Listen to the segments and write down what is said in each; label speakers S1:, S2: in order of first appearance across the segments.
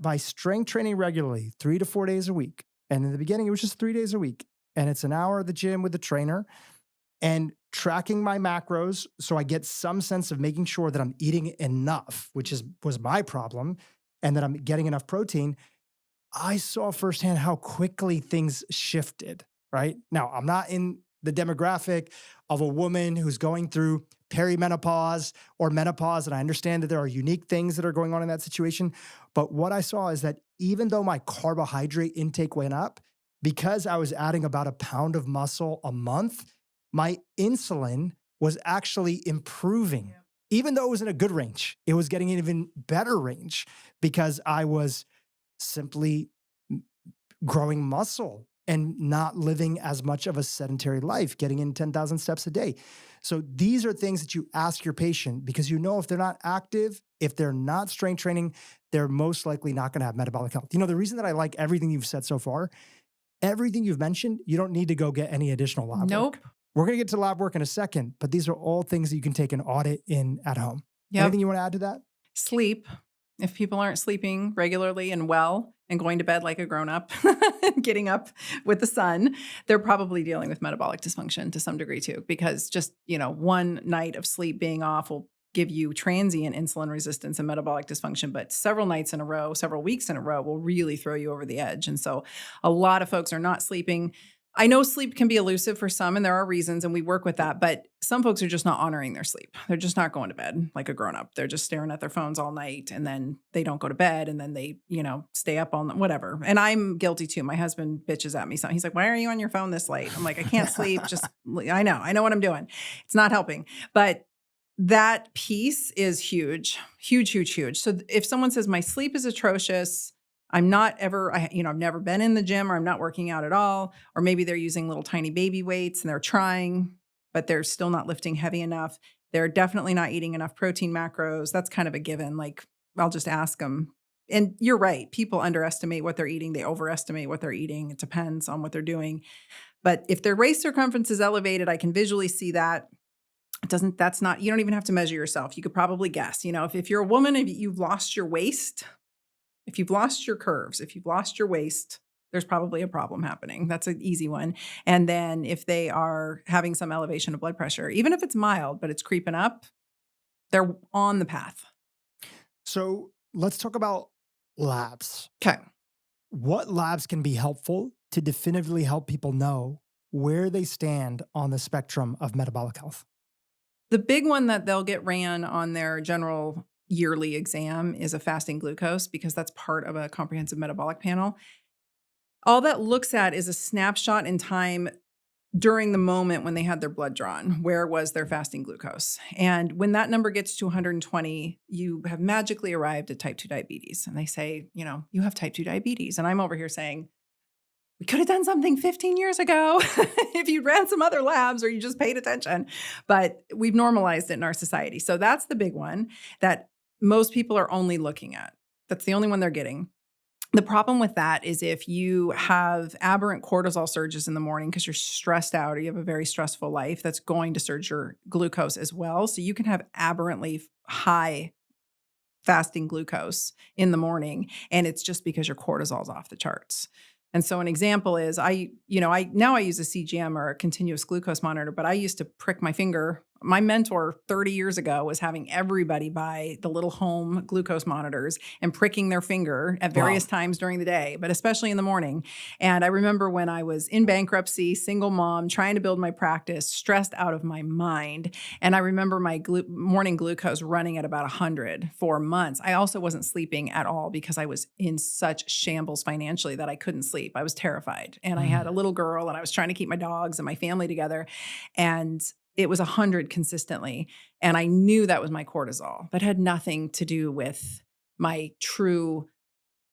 S1: by strength training regularly, 3 to 4 days a week, and in the beginning, it was just 3 days a week, and it's an hour at the gym with the trainer, and tracking my macros so I get some sense of making sure that I'm eating enough, which was my problem, and that I'm getting enough protein, I saw firsthand how quickly things shifted, right? Now, I'm not in the demographic of a woman who's going through perimenopause or menopause, and I understand that there are unique things that are going on in that situation. But what I saw is that even though my carbohydrate intake went up, because I was adding about a pound of muscle a month, my insulin was actually improving. Even though it was in a good range, it was getting an even better range because I was simply growing muscle and not living as much of a sedentary life, getting in 10,000 steps a day. So these are things that you ask your patient because you know if they're not active, if they're not strength training, they're most likely not going to have metabolic health. You know, the reason that I like everything you've said so far, everything you've mentioned, you don't need to go get any additional lab work. We're going to get to lab work in a second, but these are all things that you can take an audit in at home. Anything you want to add to that?
S2: Sleep. If people aren't sleeping regularly and well and going to bed like a grown-up, getting up with the sun, they're probably dealing with metabolic dysfunction to some degree too, because just, one night of sleep being off will give you transient insulin resistance and metabolic dysfunction, but several nights in a row, several weeks in a row will really throw you over the edge. And so a lot of folks are not sleeping. I know sleep can be elusive for some, and there are reasons, and we work with that, but some folks are just not honoring their sleep. They're just not going to bed like a grown-up. They're just staring at their phones all night, and then they don't go to bed, and then they, stay up all night, whatever. And I'm guilty too. My husband bitches at me. So he's like, why are you on your phone this late? I'm like, I can't sleep. I know what I'm doing. It's not helping. But that piece is huge, huge, huge, huge. So if someone says my sleep is atrocious, I'm not ever, I've never been in the gym, or I'm not working out at all, or maybe they're using little tiny baby weights and they're trying, but they're still not lifting heavy enough. They're definitely not eating enough protein macros. That's kind of a given. Like, I'll just ask them. And you're right. People underestimate what they're eating. They overestimate what they're eating. It depends on what they're doing. But if their waist circumference is elevated, I can visually see that. You don't even have to measure yourself. You could probably guess, if you're a woman, if you've lost your waist, if you've lost your curves, if you've lost your waist, there's probably a problem happening. That's an easy one. And then if they are having some elevation of blood pressure, even if it's mild, but it's creeping up, they're on the path.
S1: So let's talk about labs.
S2: Okay.
S1: What labs can be helpful to definitively help people know where they stand on the spectrum of metabolic health?
S2: The big one that they'll get ran on their general yearly exam is a fasting glucose, because that's part of a comprehensive metabolic panel. All that looks at is a snapshot in time during the moment when they had their blood drawn. Where was their fasting glucose? And when that number gets to 120, you have magically arrived at type 2 diabetes. And they say, you have type 2 diabetes. And I'm over here saying, we could have done something 15 years ago if you ran some other labs or you just paid attention. But we've normalized it in our society. So that's the big one that most people are only looking at. That's the only one they're getting. The problem with that is if you have aberrant cortisol surges in the morning because you're stressed out or you have a very stressful life, that's going to surge your glucose as well. So you can have aberrantly high fasting glucose in the morning, and it's just because your cortisol is off the charts. And so an example is I now use a CGM or a continuous glucose monitor, but I used to prick my finger. My mentor 30 years ago was having everybody buy the little home glucose monitors and pricking their finger at various times during the day, but especially in the morning. And I remember when I was in bankruptcy, single mom, trying to build my practice, stressed out of my mind. And I remember my morning glucose running at about 100 for months. I also wasn't sleeping at all because I was in such shambles financially that I couldn't sleep. I was terrified. And I had a little girl and I was trying to keep my dogs and my family together. And it was 100 consistently. And I knew that was my cortisol. That had nothing to do with my true,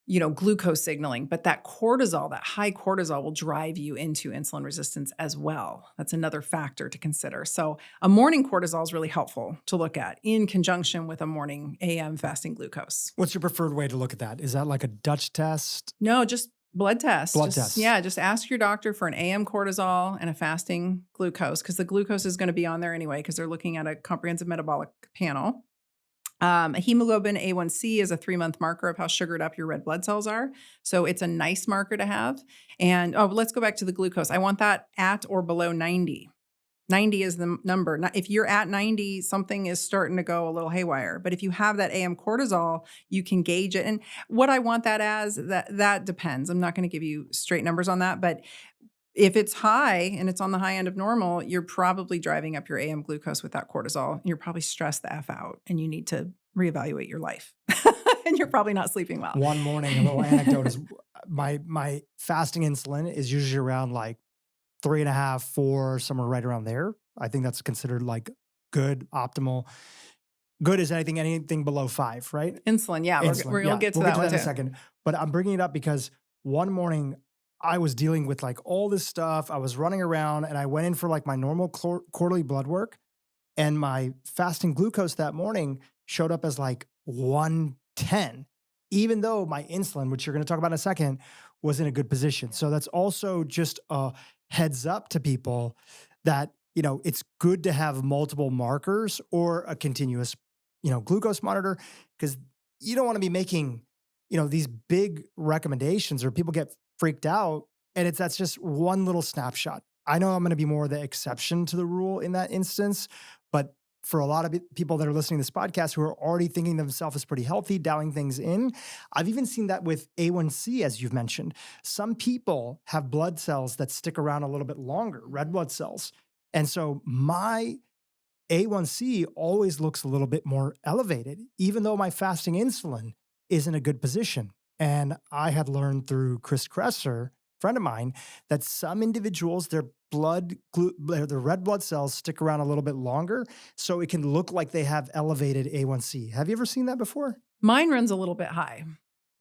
S2: glucose signaling. But that cortisol, that high cortisol will drive you into insulin resistance as well. That's another factor to consider. So a morning cortisol is really helpful to look at in conjunction with a morning AM fasting glucose.
S1: What's your preferred way to look at that? Is that like a Dutch test?
S2: No, just blood test.
S1: Test.
S2: Yeah, just ask your doctor for an AM cortisol and a fasting glucose, because the glucose is going to be on there anyway, because they're looking at a comprehensive metabolic panel. A hemoglobin A1C is a 3-month marker of how sugared up your red blood cells are. So it's a nice marker to have. And let's go back to the glucose. I want that at or below 90. 90 is the number. If you're at 90, something is starting to go a little haywire. But if you have that AM cortisol, you can gauge it. And what I want that as, that depends. I'm not going to give you straight numbers on that. But if it's high and it's on the high end of normal, you're probably driving up your AM glucose with that cortisol. You're probably stressed the F out and you need to reevaluate your life. And you're probably not sleeping well.
S1: One morning, a little anecdote is my fasting insulin is usually around like 3.5, 4, somewhere right around there. I think that's considered like good, optimal. Good is anything below 5, right?
S2: Insulin, yeah.
S1: Insulin,
S2: We'll get to that one
S1: in
S2: too.
S1: a second. But I'm bringing it up because one morning I was dealing with like all this stuff. I was running around and I went in for like my normal quarterly blood work, and my fasting glucose that morning showed up as like 110, even though my insulin, which you're going to talk about in a second, was in a good position. So that's also just a heads up to people that, it's good to have multiple markers or a continuous, glucose monitor, because you don't want to be making, these big recommendations or people get freaked out. And that's just one little snapshot. I know I'm going to be more the exception to the rule in that instance, but for a lot of people that are listening to this podcast who are already thinking themselves as pretty healthy, dialing things in, I've even seen that with A1C, as you've mentioned. Some people have blood cells that stick around a little bit longer, red blood cells. And so my A1C always looks a little bit more elevated, even though my fasting insulin is in a good position. And I had learned through Chris Kresser, friend of mine, that some individuals, their red blood cells stick around a little bit longer, so it can look like they have elevated A1C. Have you ever seen that before?
S2: Mine runs a little bit high,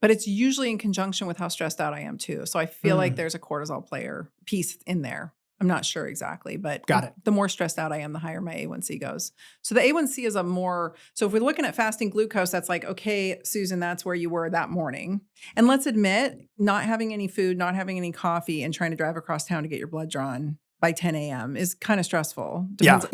S2: but it's usually in conjunction with how stressed out I am too. So I feel like there's a cortisol piece in there. I'm not sure exactly, but
S1: Got it.
S2: The more stressed out I am, the higher my A1C goes. So the A1C is so if we're looking at fasting glucose, that's like, okay, Susan, that's where you were that morning. And let's admit, not having any food, not having any coffee, and trying to drive across town to get your blood drawn by 10 a.m. is kind of stressful. Depends,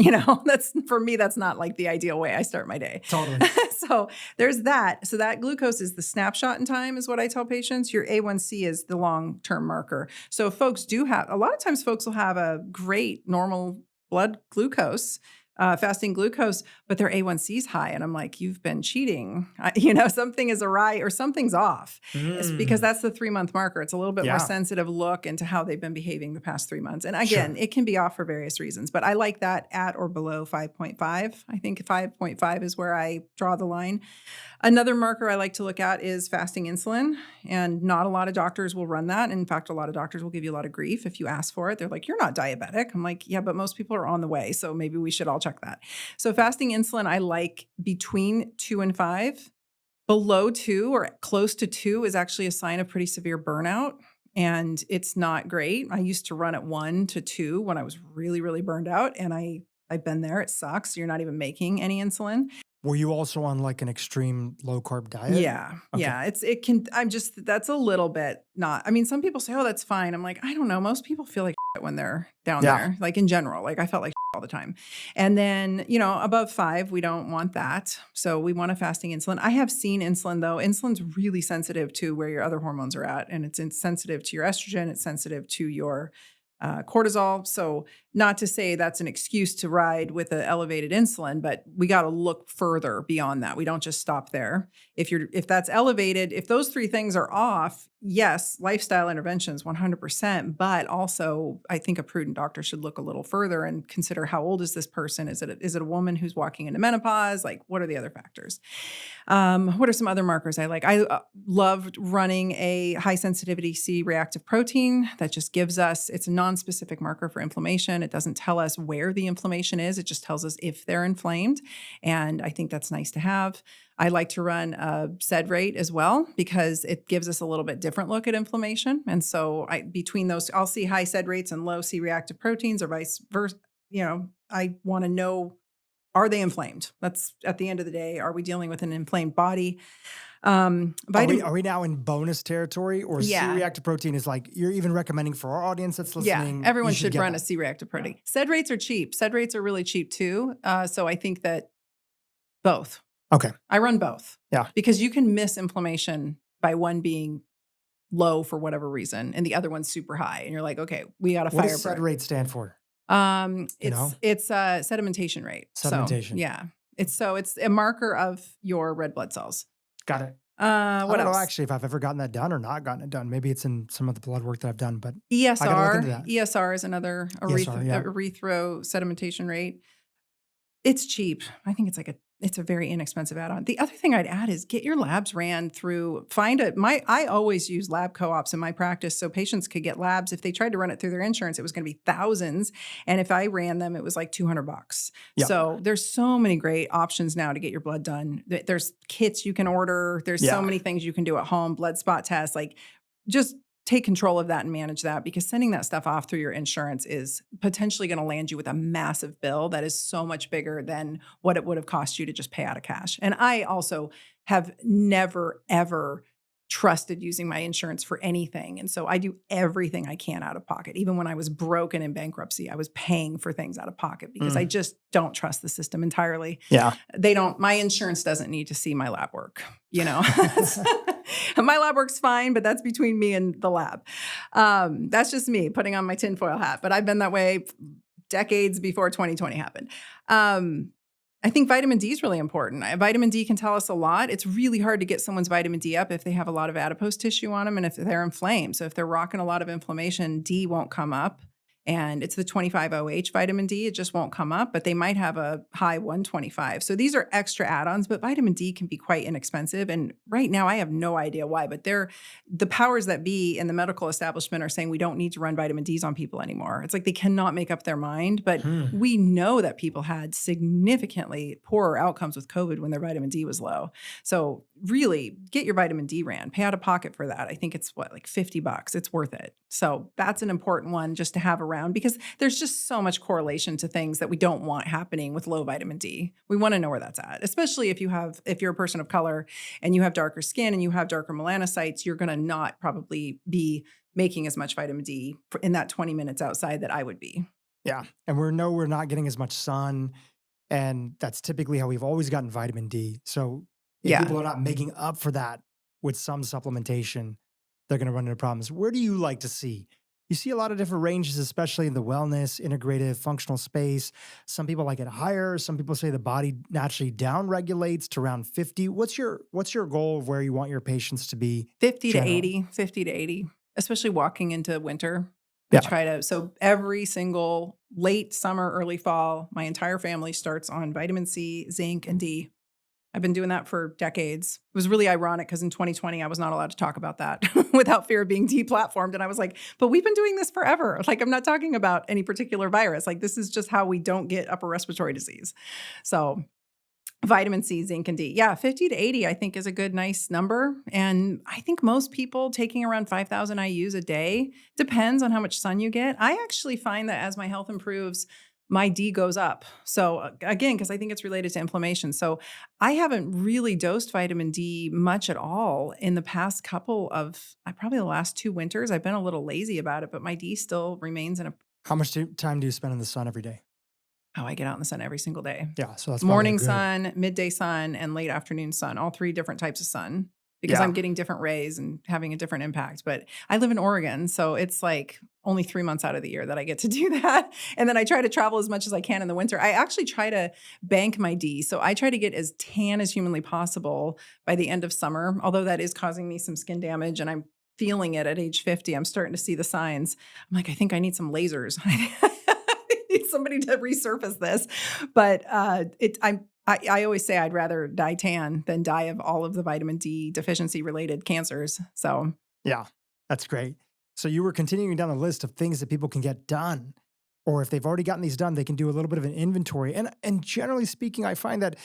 S2: that's, for me, that's not like the ideal way I start my day.
S1: Totally.
S2: So there's that. So that glucose is the snapshot in time is what I tell patients. Your A1C is the long-term marker. So a lot of times folks will have a great normal blood glucose, fasting glucose, but their A1C is high. And I'm like, you've been cheating. Something is awry or something's off. It's because that's the 3-month marker. It's a little bit more sensitive look into how they've been behaving the past 3 months. And again, it can be off for various reasons, but I like that at or below 5.5. I think 5.5 is where I draw the line. Another marker I like to look at is fasting insulin, and not a lot of doctors will run that. In fact, a lot of doctors will give you a lot of grief if you ask for it. They're like, you're not diabetic. I'm like, yeah, but most people are on the way, so maybe we should all check that. So fasting insulin, I like between 2 and 5. Below 2 or close to 2 is actually a sign of pretty severe burnout, and it's not great. I used to run at 1 to 2 when I was really, really burned out, and I've been there. It sucks. You're not even making any insulin.
S1: Were you also on like an extreme low carb diet?
S2: Yeah. Okay. Yeah. That's a little bit some people say, oh, that's fine. I'm like, I don't know. Most people feel like shit when they're down there, like in general, like I felt like shit all the time. And then, above 5, we don't want that. So we want a fasting insulin. I have seen insulin though. Insulin's really sensitive to where your other hormones are at. And it's sensitive to your estrogen. It's sensitive to your cortisol. So not to say that's an excuse to ride with an elevated insulin, but we got to look further beyond that. We don't just stop there. If that's elevated, if those 3 things are off, yes, lifestyle interventions 100%, but also I think a prudent doctor should look a little further and consider how old is this person? Is it a woman who's walking into menopause? Like, what are the other factors? What are some other markers I like? I loved running a high sensitivity C-reactive protein that just gives us, it's a non-specific marker for inflammation. It doesn't tell us where the inflammation is. It just tells us if they're inflamed. And I think that's nice to have. I like to run a SED rate as well because it gives us a little bit different look at inflammation. And so between those, I'll see high SED rates and low C-reactive proteins or vice versa. I want to know, are they inflamed? That's at the end of the day, are we dealing with an inflamed body?
S1: Are we now in bonus territory, or C-reactive protein is like, you're even recommending for our audience that's listening?
S2: Yeah, everyone should run a C-reactive protein. SED rates are cheap. SED rates are really cheap too. So I think that both.
S1: Okay.
S2: I run both.
S1: Yeah.
S2: Because you can miss inflammation by one being low for whatever reason and the other one's super high. And you're like, okay, we got to
S1: What
S2: fire
S1: does sed rate stand for?
S2: It's sedimentation rate.
S1: Sedimentation.
S2: So yeah. It's a marker of your red blood cells.
S1: Got it.
S2: What
S1: I don't
S2: else?
S1: know actually if I've ever gotten that done or not gotten it done. Maybe it's in some of the blood work that I've done, but I gotta look into that.
S2: ESR is another
S1: ESR, yeah.
S2: erythro sedimentation rate. It's cheap. I think it's a very inexpensive add-on. The other thing I'd add is get your labs ran through, I always use lab co-ops in my practice so patients could get labs. If they tried to run it through their insurance, it was going to be thousands. And if I ran them, it was like $200.
S1: Yeah.
S2: So there's so many great options now to get your blood done. There's kits you can order. There's so many things you can do at home, blood spot tests, like just take control of that and manage that, because sending that stuff off through your insurance is potentially going to land you with a massive bill that is so much bigger than what it would have cost you to just pay out of cash. And I also have never, ever trusted using my insurance for anything. And so I do everything I can out of pocket. Even when I was broken in bankruptcy, I was paying for things out of pocket because I just don't trust the system entirely.
S1: Yeah.
S2: My insurance doesn't need to see my lab work, My lab work's fine, but that's between me and the lab. That's just me putting on my tinfoil hat, but I've been that way decades before 2020 happened. I think vitamin D is really important. Vitamin D can tell us a lot. It's really hard to get someone's vitamin D up if they have a lot of adipose tissue on them and if they're inflamed. So if they're rocking a lot of inflammation, D won't come up. And it's the 25OH vitamin D. It just won't come up, but they might have a high 125. So these are extra add-ons, but vitamin D can be quite inexpensive. And right now I have no idea why, but the powers that be in the medical establishment are saying we don't need to run vitamin Ds on people anymore. It's like they cannot make up their mind, but we know that people had significantly poorer outcomes with COVID when their vitamin D was low. So really get your vitamin D ran, pay out of pocket for that. I think it's like $50. It's worth it. So that's an important one just to have around, because there's just so much correlation to things that we don't want happening with low vitamin D. We want to know where that's at, especially if you're a person of color and you have darker skin and you have darker melanocytes, you're going to not probably be making as much vitamin D in that 20 minutes outside that I would be.
S1: Yeah. And we're not getting as much sun. And that's typically how we've always gotten vitamin D. So if people are not making up for that with some supplementation, they're going to run into problems. Where do you like to see? You see a lot of different ranges, especially in the wellness, integrative, functional space. Some people like it higher. Some people say the body naturally down regulates to around 50. What's your goal of where you want your patients to be?
S2: 50 to 80, especially walking into winter. So every single late summer, early fall, my entire family starts on vitamin C, zinc, and D. I've been doing that for decades. It was really ironic because in 2020, I was not allowed to talk about that without fear of being deplatformed. And I was like, but we've been doing this forever. Like, I'm not talking about any particular virus. Like, this is just how we don't get upper respiratory disease. So vitamin C, zinc, and D. Yeah, 50 to 80, I think, is a good, nice number. And I think most people taking around 5,000 IUs a day, depends on how much sun you get. I actually find that as my health improves, my D goes up. So again, because I think it's related to inflammation. So I haven't really dosed vitamin D much at all in the past probably the last 2 winters. I've been a little lazy about it, but my D still remains in a...
S1: How much time do you spend in the sun every day?
S2: Oh, I get out in the sun every single day.
S1: Yeah, so that's
S2: morning sun, midday sun, and late afternoon sun, all 3 different types of sun. Because I'm getting different rays and having a different impact. But I live in Oregon, so it's like only 3 months out of the year that I get to do that. And then I try to travel as much as I can in the winter. I actually try to bank my D. So I try to get as tan as humanly possible by the end of summer, although that is causing me some skin damage and I'm feeling it at age 50. I'm starting to see the signs. I'm like, I think I need some lasers. I need somebody to resurface this. But I always say I'd rather die tan than die of all of the vitamin D deficiency related cancers. So
S1: yeah, that's great. So you were continuing down the list of things that people can get done, or if they've already gotten these done, they can do a little bit of an inventory. And generally speaking, I find that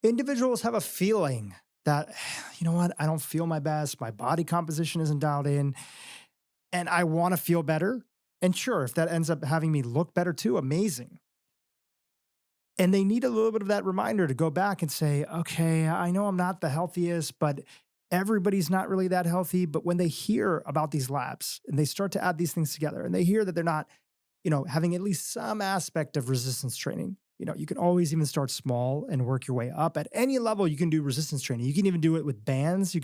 S1: individuals have a feeling that, you know what, I don't feel my best. My body composition isn't dialed in and I want to feel better. And sure, if that ends up having me look better too, amazing. And they need a little bit of that reminder to go back and say, okay, I know I'm not the healthiest, but everybody's not really that healthy. But when they hear about these labs and they start to add these things together and they hear that they're not, having at least some aspect of resistance training, you can always even start small and work your way up. At any level, you can do resistance training. You can even do it with bands.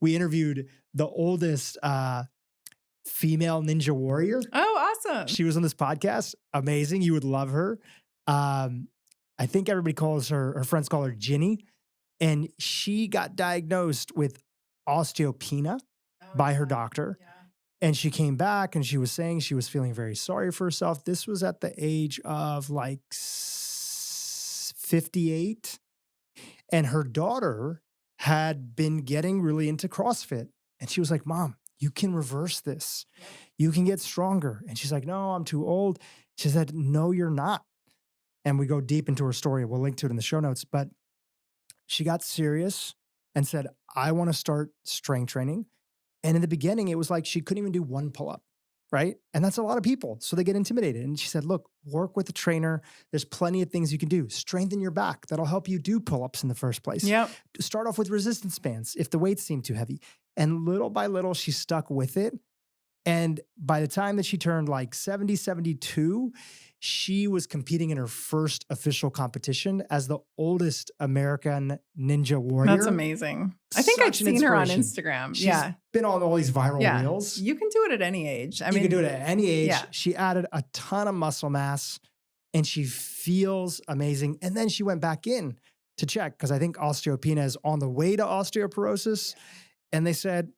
S1: We interviewed the oldest female ninja warrior.
S2: Oh, awesome.
S1: She was on this podcast. Amazing. You would love her. I think everybody calls her friends call her Ginny. And she got diagnosed with osteopenia by her doctor.
S2: Yeah.
S1: And she came back and she was saying she was feeling very sorry for herself. This was at the age of like 58. And her daughter had been getting really into CrossFit. And she was like, Mom, you can reverse this. You can get stronger. And she's like, no, I'm too old. She said, no, you're not. And we go deep into her story. We'll link to it in the show notes. But she got serious and said, I want to start strength training. And in the beginning, it was like she couldn't even do one pull-up, right? And that's a lot of people. So they get intimidated. And she said, look, work with a trainer. There's plenty of things you can do. Strengthen your back. That'll help you do pull-ups in the first place.
S2: Yep.
S1: Start off with resistance bands if the weights seem too heavy. And little by little, she stuck with it. And by the time that she turned like 70, 72, she was competing in her first official competition as the oldest American ninja warrior.
S2: That's amazing. I think I've seen her on Instagram.
S1: She's been on all these viral reels.
S2: You can do it at any age. I mean,
S1: you can do it at any age.
S2: Yeah.
S1: She added a ton of muscle mass and she feels amazing. And then she went back in to check because I think osteopenia is on the way to osteoporosis. And they said,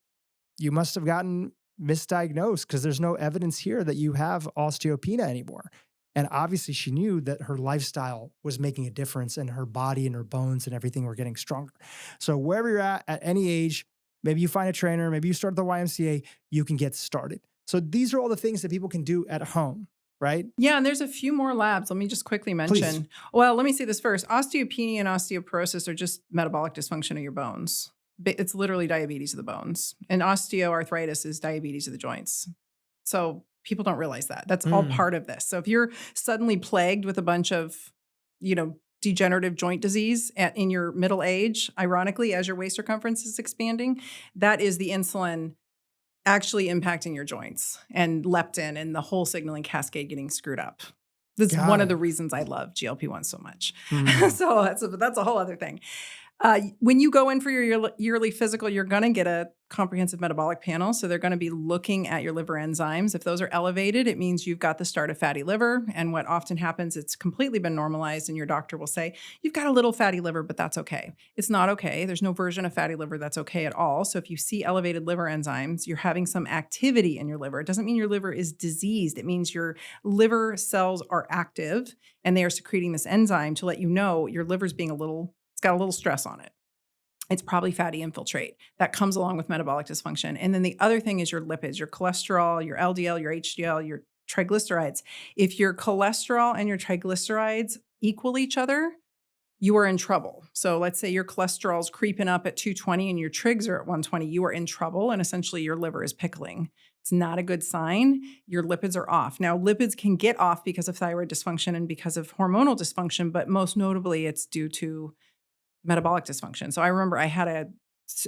S1: you must have gotten misdiagnosed because there's no evidence here that you have osteopenia anymore. And obviously she knew that her lifestyle was making a difference and her body and her bones and everything were getting stronger. So wherever you're at any age, maybe you find a trainer, maybe you start at the YMCA, you can get started. So these are all the things that people can do at home, right?
S2: Yeah, and there's a few more labs. Let me just quickly mention.
S1: Please.
S2: Well, let me say this first. Osteopenia and osteoporosis are just metabolic dysfunction of your bones. It's literally diabetes of the bones. And osteoarthritis is diabetes of the joints. So people don't realize that. That's all part of this. So if you're suddenly plagued with a bunch of, degenerative joint disease in your middle age, ironically, as your waist circumference is expanding, that is the insulin actually impacting your joints and leptin and the whole signaling cascade getting screwed up. That's one of the reasons I love GLP-1 so much. So that's a whole other thing. When you go in for your yearly physical, you're going to get a comprehensive metabolic panel. So they're going to be looking at your liver enzymes. If those are elevated, it means you've got the start of fatty liver. And what often happens, it's completely been normalized and your doctor will say, you've got a little fatty liver, but that's okay. It's not okay. There's no version of fatty liver that's okay at all. So if you see elevated liver enzymes, you're having some activity in your liver. It doesn't mean your liver is diseased. It means your liver cells are active and they are secreting this enzyme to let you know your liver's being it's got a little stress on it. It's probably fatty infiltrate. That comes along with metabolic dysfunction. And then the other thing is your lipids, your cholesterol, your LDL, your HDL, your triglycerides. If your cholesterol and your triglycerides equal each other, you are in trouble. So let's say your cholesterol is creeping up at 220 and your trigs are at 120, you are in trouble. And essentially your liver is pickling. It's not a good sign. Your lipids are off. Now, lipids can get off because of thyroid dysfunction and because of hormonal dysfunction, but most notably it's due to metabolic dysfunction. So I remember I had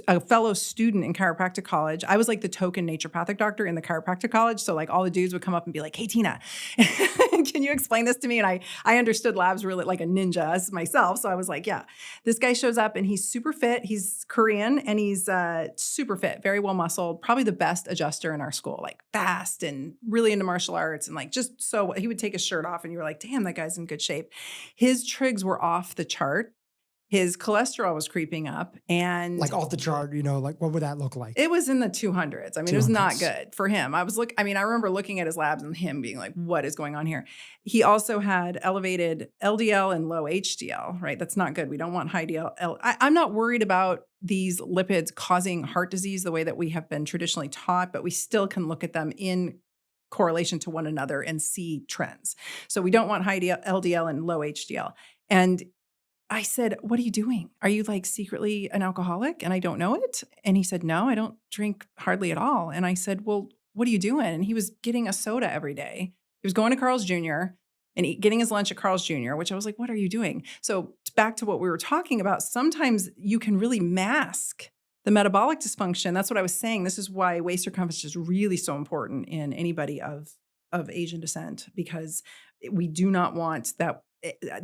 S2: a fellow student in chiropractic college. I was like the token naturopathic doctor in the chiropractic college. So like all the dudes would come up and be like, hey, Tina, can you explain this to me? And I understood labs really like a ninja as myself. So I was like, yeah, this guy shows up and he's super fit. He's Korean and he's super fit, very well muscled, probably the best adjuster in our school, like fast and really into martial arts. And like, just so he would take his shirt off and you were like, damn, that guy's in good shape. His trigs were off the chart. His cholesterol was creeping up and
S1: like off the chart, like what would that look like?
S2: It was in the 200s. I mean, 200s. It was not good for him. I remember looking at his labs and him being like, what is going on here? He also had elevated LDL and low HDL, right? That's not good. We don't want high DL. I'm not worried about these lipids causing heart disease the way that we have been traditionally taught, but we still can look at them in correlation to one another and see trends. So we don't want high LDL and low HDL. And I said, what are you doing? Are you like secretly an alcoholic and I don't know it? And he said, no, I don't drink hardly at all. And I said, well, what are you doing? And he was getting a soda every day. He was going to Carl's Jr. and getting his lunch at Carl's Jr., which I was like, what are you doing? So back to what we were talking about, sometimes you can really mask the metabolic dysfunction. That's what I was saying. This is why waist circumference is really so important in anybody of Asian descent, because we do not want that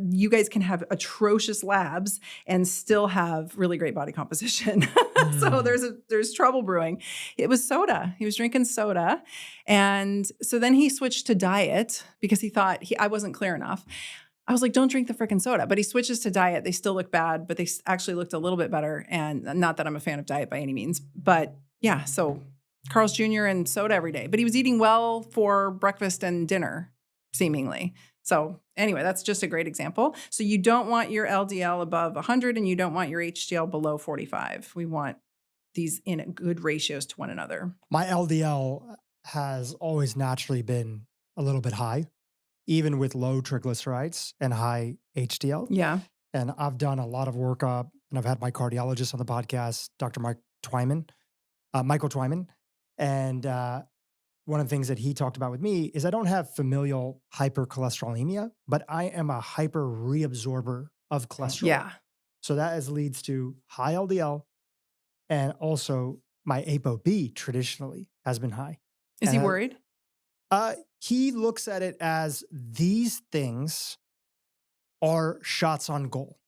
S2: you guys can have atrocious labs and still have really great body composition. So there's trouble brewing. It was soda. He was drinking soda. And so then he switched to diet because he thought I wasn't clear enough. I was like, don't drink the freaking soda. But he switches to diet. They still look bad, but they actually looked a little bit better. And not that I'm a fan of diet by any means, but yeah, so Carl's Jr. and soda every day. But he was eating well for breakfast and dinner, seemingly. So anyway, that's just a great example. So you don't want your LDL above 100 and you don't want your HDL below 45. We want these in good ratios to one another.
S1: My LDL has always naturally been a little bit high, even with low triglycerides and high HDL.
S2: Yeah.
S1: And I've done a lot of workup, and I've had my cardiologist on the podcast, Dr. Michael Twyman. And one of the things that he talked about with me is I don't have familial hypercholesterolemia, but I am a hyper reabsorber of cholesterol.
S2: Yeah.
S1: So that leads to high LDL, and also my ApoB traditionally has been high.
S2: Is he worried?
S1: He looks at it as these things are shots on goal.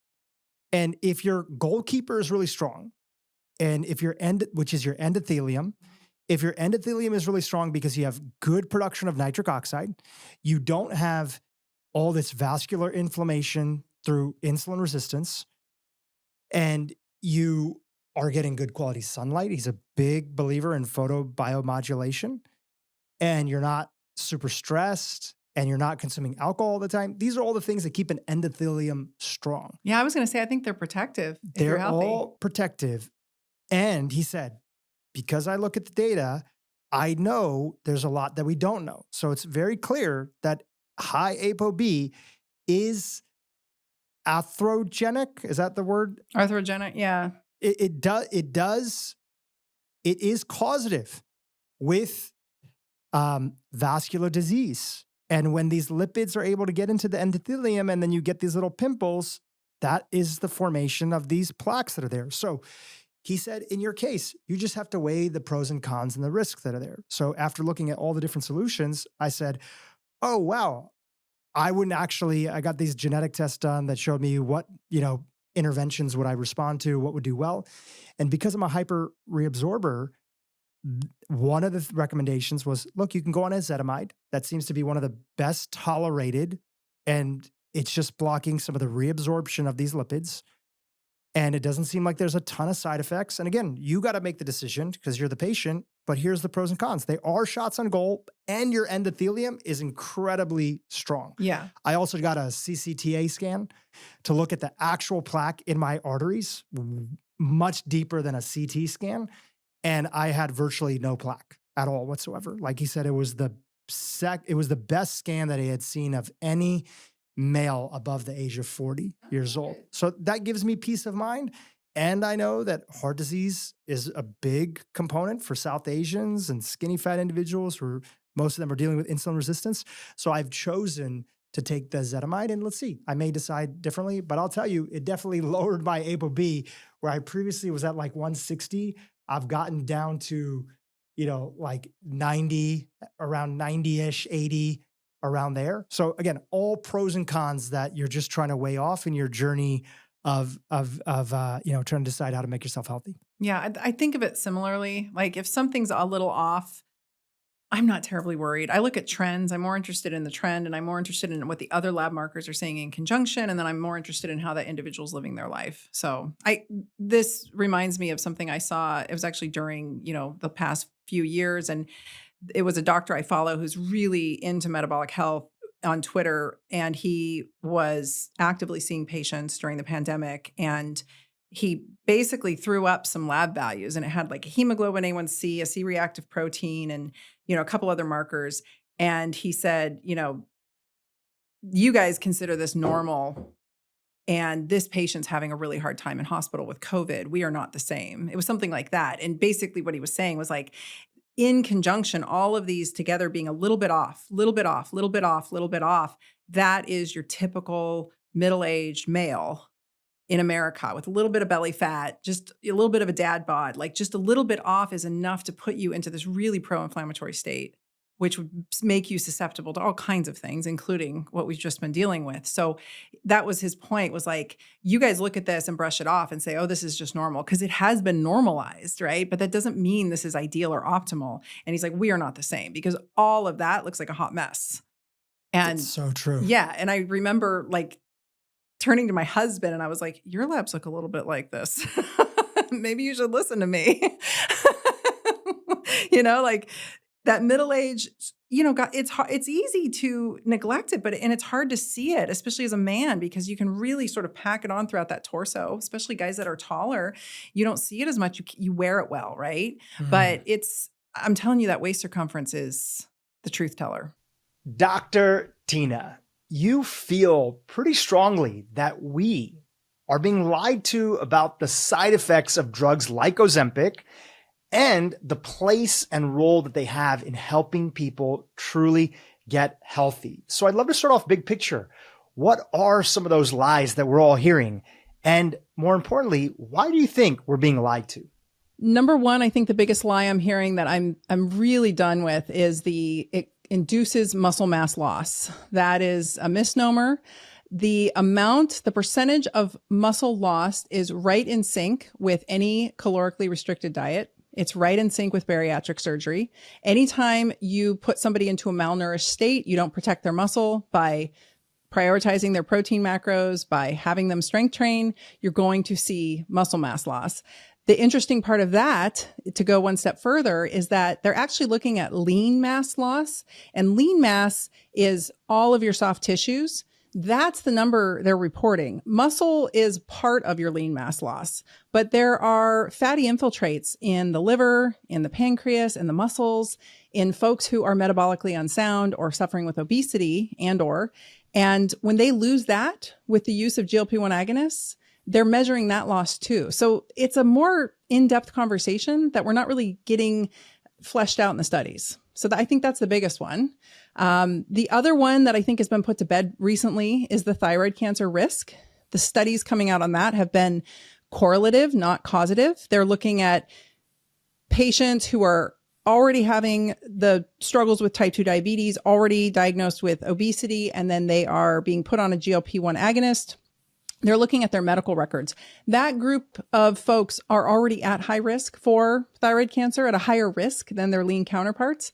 S1: And if your goalkeeper is really strong, and if which is your endothelium, if your endothelium is really strong because you have good production of nitric oxide, you don't have all this vascular inflammation through insulin resistance, and you are getting good quality sunlight. He's a big believer in photobiomodulation, and you're not super stressed, and you're not consuming alcohol all the time. These are all the things that keep an endothelium strong.
S2: Yeah, I was going to say, I think they're protective.
S1: They're all protective. And he said, because I look at the data, I know there's a lot that we don't know. So it's very clear that high ApoB is atherogenic. Is that the word?
S2: Atherogenic, yeah.
S1: It is causative with vascular disease. And when these lipids are able to get into the endothelium and then you get these little pimples, that is the formation of these plaques that are there. So he said, in your case, you just have to weigh the pros and cons and the risks that are there. So after looking at all the different solutions, I said, oh, wow, I got these genetic tests done that showed me what, interventions would I respond to, what would do well. And because I'm a hyper reabsorber, one of the recommendations was, look, you can go on ezetimibe. That seems to be one of the best tolerated, and it's just blocking some of the reabsorption of these lipids. And it doesn't seem like there's a ton of side effects. And again, you got to make the decision because you're the patient, but here's the pros and cons. They are shots on goal, and your endothelium is incredibly strong.
S2: Yeah.
S1: I also got a CCTA scan to look at the actual plaque in my arteries, much deeper than a CT scan. And I had virtually no plaque at all whatsoever. Like he said, it was the best scan that he had seen of any male above the age of 40 years old. So that gives me peace of mind. And I know that heart disease is a big component for South Asians and skinny fat individuals who most of them are dealing with insulin resistance. So I've chosen to take the ezetimibe, and let's see, I may decide differently, but I'll tell you, it definitely lowered my ApoB, where I previously was at like 160. I've gotten down to, like 90, around 90-ish, 80, around there. So again, all pros and cons that you're just trying to weigh off in your journey of trying to decide how to make yourself healthy.
S2: Yeah, I think of it similarly. Like if something's a little off, I'm not terribly worried. I look at trends. I'm more interested in the trend, and I'm more interested in what the other lab markers are saying in conjunction. And then I'm more interested in how that individual's living their life. So this reminds me of something I saw. It was actually during, the past few years. And it was a doctor I follow who's really into metabolic health on Twitter. And he was actively seeing patients during the pandemic. And he basically threw up some lab values, and it had like a hemoglobin A1C, a C-reactive protein, and, a couple other markers. And he said, you guys consider this normal, and this patient's having a really hard time in hospital with COVID. We are not the same. It was something like that. And basically what he was saying was like, in conjunction, all of these together being a little bit off, little bit off, little bit off, little bit off, that is your typical middle-aged male in America with a little bit of belly fat, just a little bit of a dad bod, like just a little bit off is enough to put you into this really pro-inflammatory state. which would make you susceptible to all kinds of things, including what we've just been dealing with. So that was his point, was like, you guys look at this and brush it off and say, oh, this is just normal, because it has been normalized, right? But that doesn't mean this is ideal or optimal. And he's like, we are not the same, because all of that looks like a hot mess. And
S1: That's so true.
S2: Yeah. And I remember like turning to my husband and I was like, your labs look a little bit like this. Maybe you should listen to me. Like that middle age, it's hard, it's easy to neglect it, and it's hard to see it, especially as a man, because you can really sort of pack it on throughout that torso, especially guys that are taller. You don't see it as much. You wear it well, right? But I'm telling you, that waist circumference is the truth teller.
S1: Dr. Tyna, you feel pretty strongly that we are being lied to about the side effects of drugs like Ozempic and the place and role that they have in helping people truly get healthy. So I'd love to start off big picture. What are some of those lies that we're all hearing? And more importantly, why do you think we're being lied to?
S2: Number one, I think the biggest lie I'm hearing that I'm really done with is it induces muscle mass loss. That is a misnomer. The percentage of muscle lost is right in sync with any calorically restricted diet. It's right in sync with bariatric surgery. Anytime you put somebody into a malnourished state, you don't protect their muscle by prioritizing their protein macros, by having them strength train, you're going to see muscle mass loss. The interesting part of that, to go one step further, is that they're actually looking at lean mass loss. And lean mass is all of your soft tissues. That's the number they're reporting. Muscle is part of your lean mass loss, but there are fatty infiltrates in the liver, in the pancreas, in the muscles, in folks who are metabolically unsound or suffering with obesity and when they lose that with the use of GLP-1 agonists, they're measuring that loss too. So it's a more in-depth conversation that we're not really getting fleshed out in the studies. So I think that's the biggest one. The other one that I think has been put to bed recently is the thyroid cancer risk. The studies coming out on that have been correlative, not causative. They're looking at patients who are already having the struggles with type 2 diabetes, already diagnosed with obesity, and then they are being put on a GLP-1 agonist. They're looking at their medical records. That group of folks are already at high risk for thyroid cancer, at a higher risk than their lean counterparts.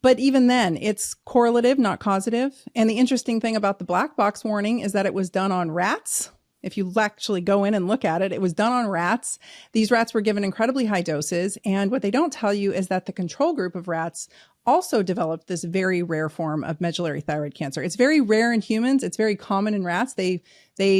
S2: But even then, it's correlative, not causative. And the interesting thing about the black box warning is that it was done on rats. If you actually go in and look at it, it was done on rats. These rats were given incredibly high doses. And what they don't tell you is that the control group of rats also developed this very rare form of medullary thyroid cancer. It's very rare in humans. It's very common in rats. They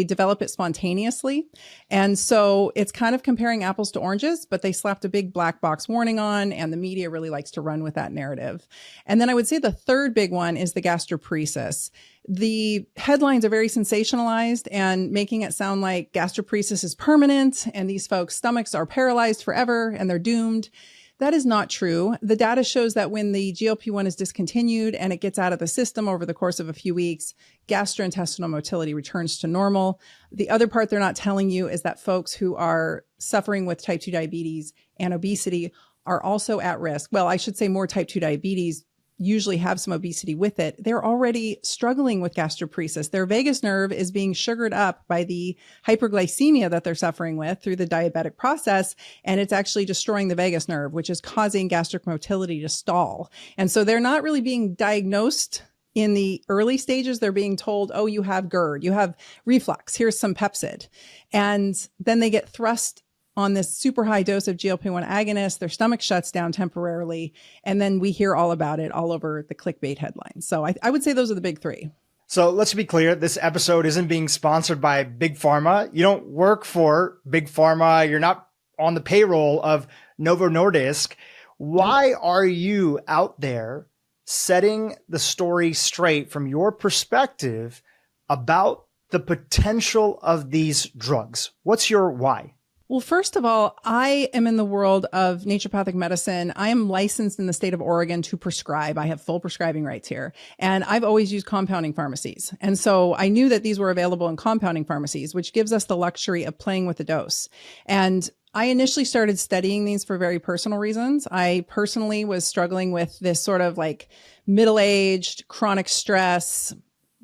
S2: develop it spontaneously. And so it's kind of comparing apples to oranges, but they slapped a big black box warning on, and the media really likes to run with that narrative. And then I would say the third big one is the gastroparesis. The headlines are very sensationalized and making it sound like gastroparesis is permanent and these folks' stomachs are paralyzed forever and they're doomed. That is not true. The data shows that when the GLP-1 is discontinued and it gets out of the system over the course of a few weeks, gastrointestinal motility returns to normal. The other part they're not telling you is that folks who are suffering with type 2 diabetes and obesity are also at risk. Well, I should say more type 2 diabetes usually have some obesity with it. They're already struggling with gastroparesis. Their vagus nerve is being sugared up by the hyperglycemia that they're suffering with through the diabetic process. And it's actually destroying the vagus nerve, which is causing gastric motility to stall. And so they're not really being diagnosed in the early stages. They're being told, oh, you have GERD, you have reflux, here's some Pepcid. And then they get thrust on this super high dose of GLP-1 agonist, their stomach shuts down temporarily, and then we hear all about it all over the clickbait headlines. So I would say those are the big three.
S1: So let's be clear, this episode isn't being sponsored by Big Pharma. You don't work for Big Pharma. You're not on the payroll of Novo Nordisk. Why are you out there setting the story straight from your perspective about the potential of these drugs? What's your why?
S2: Well, first of all, I am in the world of naturopathic medicine. I am licensed in the state of Oregon to prescribe. I have full prescribing rights here. And I've always used compounding pharmacies. And so I knew that these were available in compounding pharmacies, which gives us the luxury of playing with the dose. And I initially started studying these for very personal reasons. I personally was struggling with this sort of like middle-aged chronic stress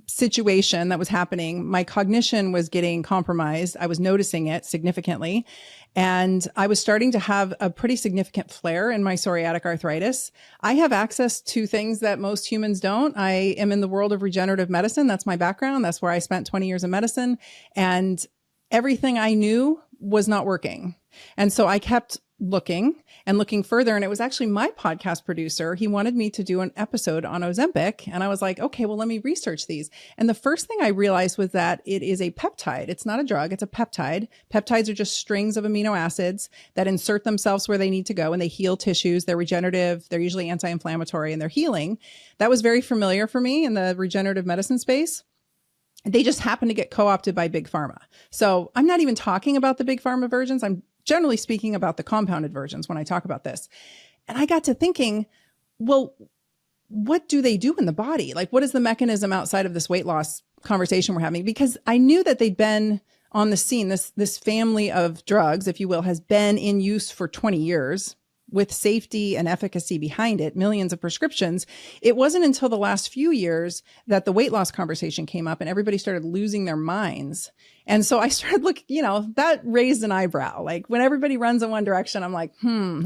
S2: situation that was happening. My cognition was getting compromised. I was noticing it significantly. And I was starting to have a pretty significant flare in my psoriatic arthritis. I have access to things that most humans don't. I am in the world of regenerative medicine. That's my background. That's where I spent 20 years in medicine. And everything I knew was not working. And so I kept looking and looking further. And it was actually my podcast producer. He wanted me to do an episode on Ozempic. And I was like, okay, well, let me research these. And the first thing I realized was that it is a peptide. It's not a drug. It's a peptide. Peptides are just strings of amino acids that insert themselves where they need to go, and they heal tissues. They're regenerative. They're usually anti-inflammatory, and they're healing. That was very familiar for me in the regenerative medicine space. They just happen to get co-opted by big pharma. So I'm not even talking about the big pharma versions. I'm generally speaking about the compounded versions when I talk about this. And I got to thinking, well, what do they do in the body? Like, what is the mechanism outside of this weight loss conversation we're having? Because I knew that they'd been on the scene. This family of drugs, if you will, has been in use for 20 years. With safety and efficacy behind it, millions of prescriptions. It wasn't until the last few years that the weight loss conversation came up and everybody started losing their minds. And so I started looking, that raised an eyebrow. Like when everybody runs in one direction, I'm like,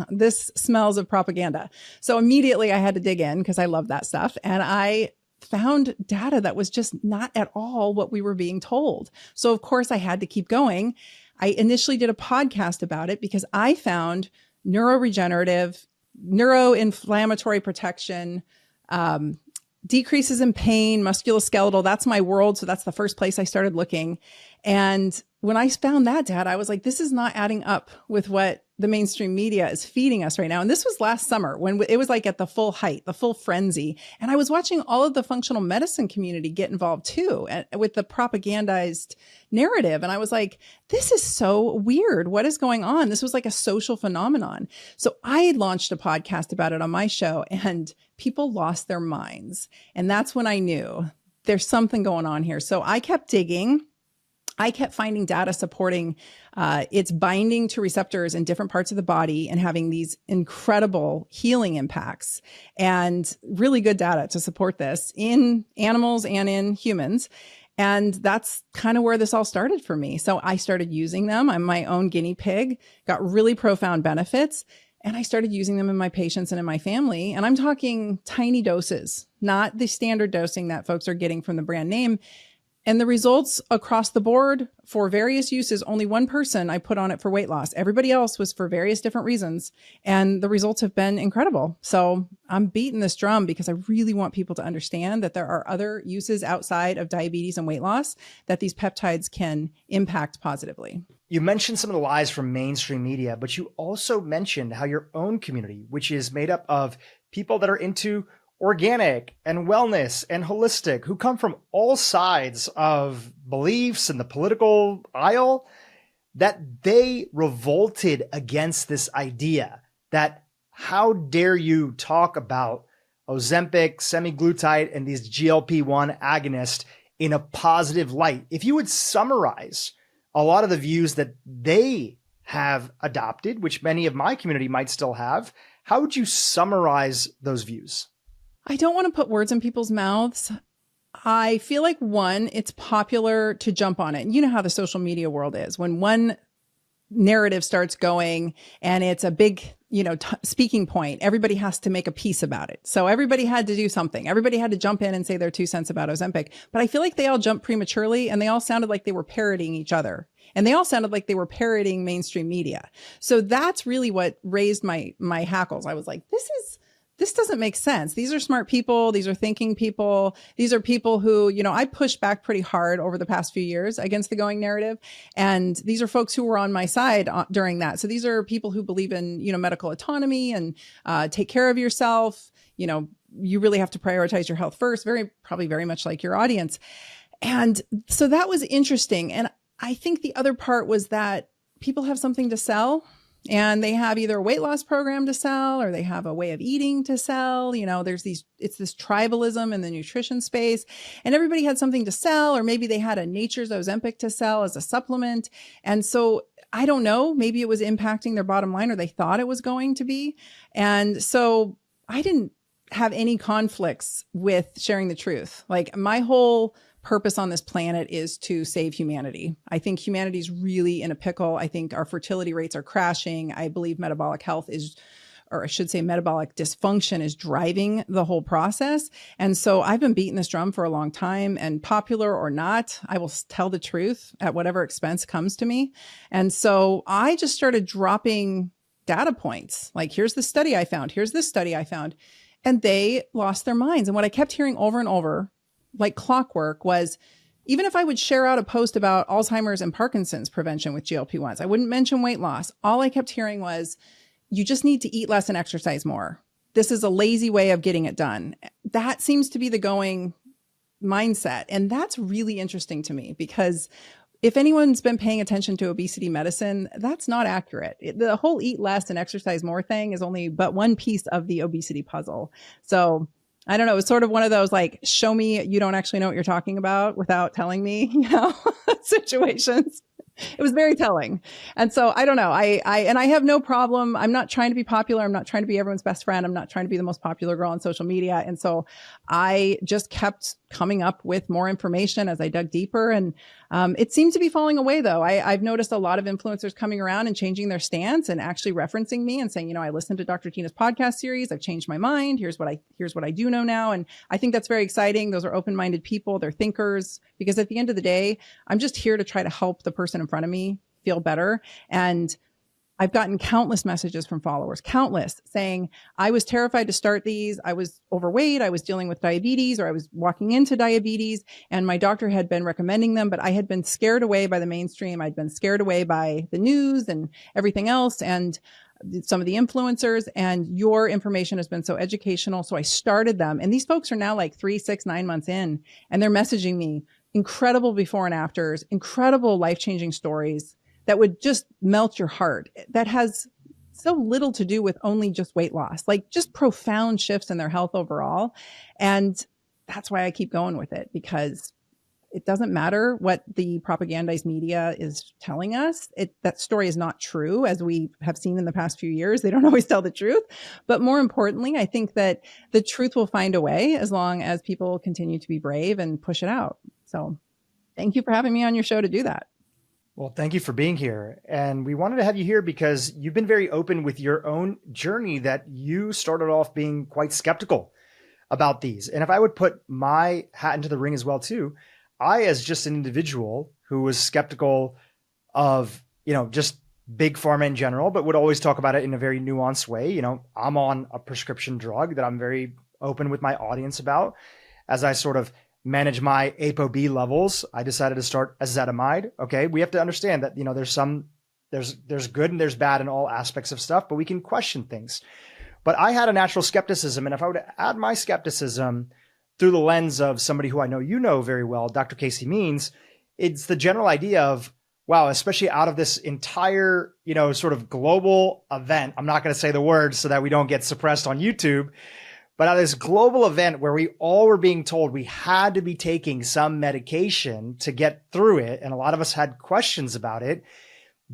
S2: this smells of propaganda. So immediately I had to dig in because I love that stuff. And I found data that was just not at all what we were being told. So of course I had to keep going. I initially did a podcast about it because I found neuroregenerative, neuroinflammatory protection, decreases in pain, musculoskeletal. That's my world. So that's the first place I started looking. And when I found that data, I was like, this is not adding up with what the mainstream media is feeding us right now. And this was last summer when it was like at the full height, the full frenzy. And I was watching all of the functional medicine community get involved too, with the propagandized narrative. And I was like, this is so weird. What is going on? This was like a social phenomenon. So I launched a podcast about it on my show and people lost their minds. And that's when I knew there's something going on here. So I kept digging. I kept finding data supporting its binding to receptors in different parts of the body and having these incredible healing impacts, and really good data to support this in animals and in humans. And that's kind of where this all started for me. So I started using them. I'm my own guinea pig, got really profound benefits. And I started using them in my patients and in my family. And I'm talking tiny doses, not the standard dosing that folks are getting from the brand name. And the results across the board for various uses, only one person I put on it for weight loss. Everybody else was for various different reasons. And the results have been incredible. So I'm beating this drum because I really want people to understand that there are other uses outside of diabetes and weight loss that these peptides can impact positively.
S1: You mentioned some of the lies from mainstream media, but you also mentioned how your own community, which is made up of people that are into organic and wellness and holistic, who come from all sides of beliefs and the political aisle, that they revolted against this idea that how dare you talk about Ozempic, semaglutide, and these GLP-1 agonists in a positive light. If you would summarize a lot of the views that they have adopted, which many of my community might still have, how would you summarize those views?
S2: I don't want to put words in people's mouths. I feel like, one, it's popular to jump on it. And you know how the social media world is. When one narrative starts going and it's a big, speaking point, everybody has to make a piece about it. So everybody had to do something. Everybody had to jump in and say their 2 cents about Ozempic. But I feel like they all jumped prematurely and they all sounded like they were parroting each other. And they all sounded like they were parroting mainstream media. So that's really what raised my hackles. I was like, this doesn't make sense. These are smart people. These are thinking people. These are people who, I pushed back pretty hard over the past few years against the going narrative. And these are folks who were on my side during that. So these are people who believe in, medical autonomy and take care of yourself. You really have to prioritize your health first, probably very much like your audience. And so that was interesting. And I think the other part was that people have something to sell. And they have either a weight loss program to sell or they have a way of eating to sell. It's this tribalism in the nutrition space, and everybody had something to sell, or maybe they had a Nature's Ozempic to sell as a supplement. And so I don't know, maybe it was impacting their bottom line, or they thought it was going to be. And so I didn't have any conflicts with sharing the truth. Like, my whole purpose on this planet is to save humanity. I think humanity's really in a pickle. I think our fertility rates are crashing. I believe metabolic health is, or I should say metabolic dysfunction is driving the whole process. And so I've been beating this drum for a long time, and popular or not, I will tell the truth at whatever expense comes to me. And so I just started dropping data points. Like, here's the study I found. Here's this study I found. And they lost their minds. And what I kept hearing over and over, like clockwork, was even if I would share out a post about Alzheimer's and Parkinson's prevention with GLP-1s, I wouldn't mention weight loss. All I kept hearing was, you just need to eat less and exercise more. This is a lazy way of getting it done. That seems to be the going mindset. And that's really interesting to me, because if anyone's been paying attention to obesity medicine, that's not accurate. The whole eat less and exercise more thing is only but one piece of the obesity puzzle. So I don't know. It's sort of one of those, like, show me you don't actually know what you're talking about without telling me, situations. It was very telling. And so I don't know. I have no problem. I'm not trying to be popular. I'm not trying to be everyone's best friend. I'm not trying to be the most popular girl on social media. And so I just kept coming up with more information as I dug deeper. And it seemed to be falling away, though. I've noticed a lot of influencers coming around and changing their stance and actually referencing me and saying, I listened to Dr. Tina's podcast series. I've changed my mind. Here's what I do know now. And I think that's very exciting. Those are open-minded people. They're thinkers, because at the end of the day, I'm just here to try to help the person in front of me feel better. And I've gotten countless messages from followers, countless, saying, I was terrified to start these. I was overweight. I was dealing with diabetes, or I was walking into diabetes, and my doctor had been recommending them, but I had been scared away by the mainstream. I'd been scared away by the news and everything else, and some of the influencers, and your information has been so educational. So I started them. And these folks are now like 3, 6, 9 months in, and they're messaging me incredible before and afters, incredible life-changing stories that would just melt your heart. That has so little to do with only just weight loss, like just profound shifts in their health overall. And that's why I keep going with it, because it doesn't matter what the propagandized media is telling us. That story is not true, as we have seen in the past few years. They don't always tell the truth. But more importantly, I think that the truth will find a way as long as people continue to be brave and push it out. So thank you for having me on your show to do that.
S1: Well, thank you for being here. And we wanted to have you here because you've been very open with your own journey, that you started off being quite skeptical about these. And if I would put my hat into the ring as well too, I, as just an individual who was skeptical of, just big pharma in general, but would always talk about it in a very nuanced way. I'm on a prescription drug that I'm very open with my audience about. As I sort of manage my ApoB levels, I decided to start ezetimibe. Okay. We have to understand that, there's good and there's bad in all aspects of stuff, but we can question things. But I had a natural skepticism. And if I were to add my skepticism through the lens of somebody who I know you know very well, Dr. Casey Means, it's the general idea of, wow, especially out of this entire, sort of global event. I'm not going to say the words so that we don't get suppressed on YouTube. But out of this global event where we all were being told we had to be taking some medication to get through it, and a lot of us had questions about it,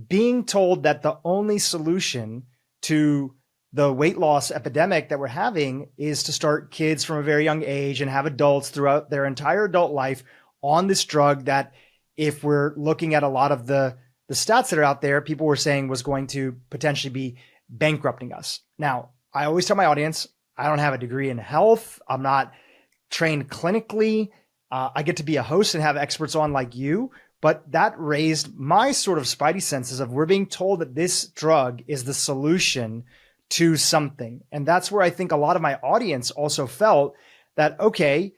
S1: being told that the only solution to the weight loss epidemic that we're having is to start kids from a very young age and have adults throughout their entire adult life on this drug that, if we're looking at a lot of the stats that are out there, people were saying was going to potentially be bankrupting us. Now, I always tell my audience, I don't have a degree in health. I'm not trained clinically. I get to be a host and have experts on like you, but that raised my sort of spidey senses of, we're being told that this drug is the solution to something. And that's where I think a lot of my audience also felt that, okay,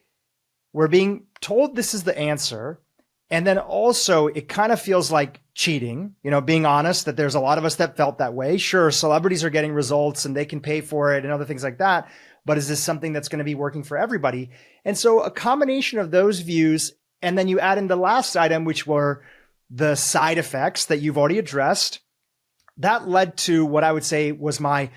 S1: we're being told this is the answer. And then also it kind of feels like cheating, being honest, that there's a lot of us that felt that way. Sure, celebrities are getting results and they can pay for it and other things like that. But is this something that's going to be working for everybody? And so a combination of those views, and then you add in the last item, which were the side effects that you've already addressed, that led to what I would say was my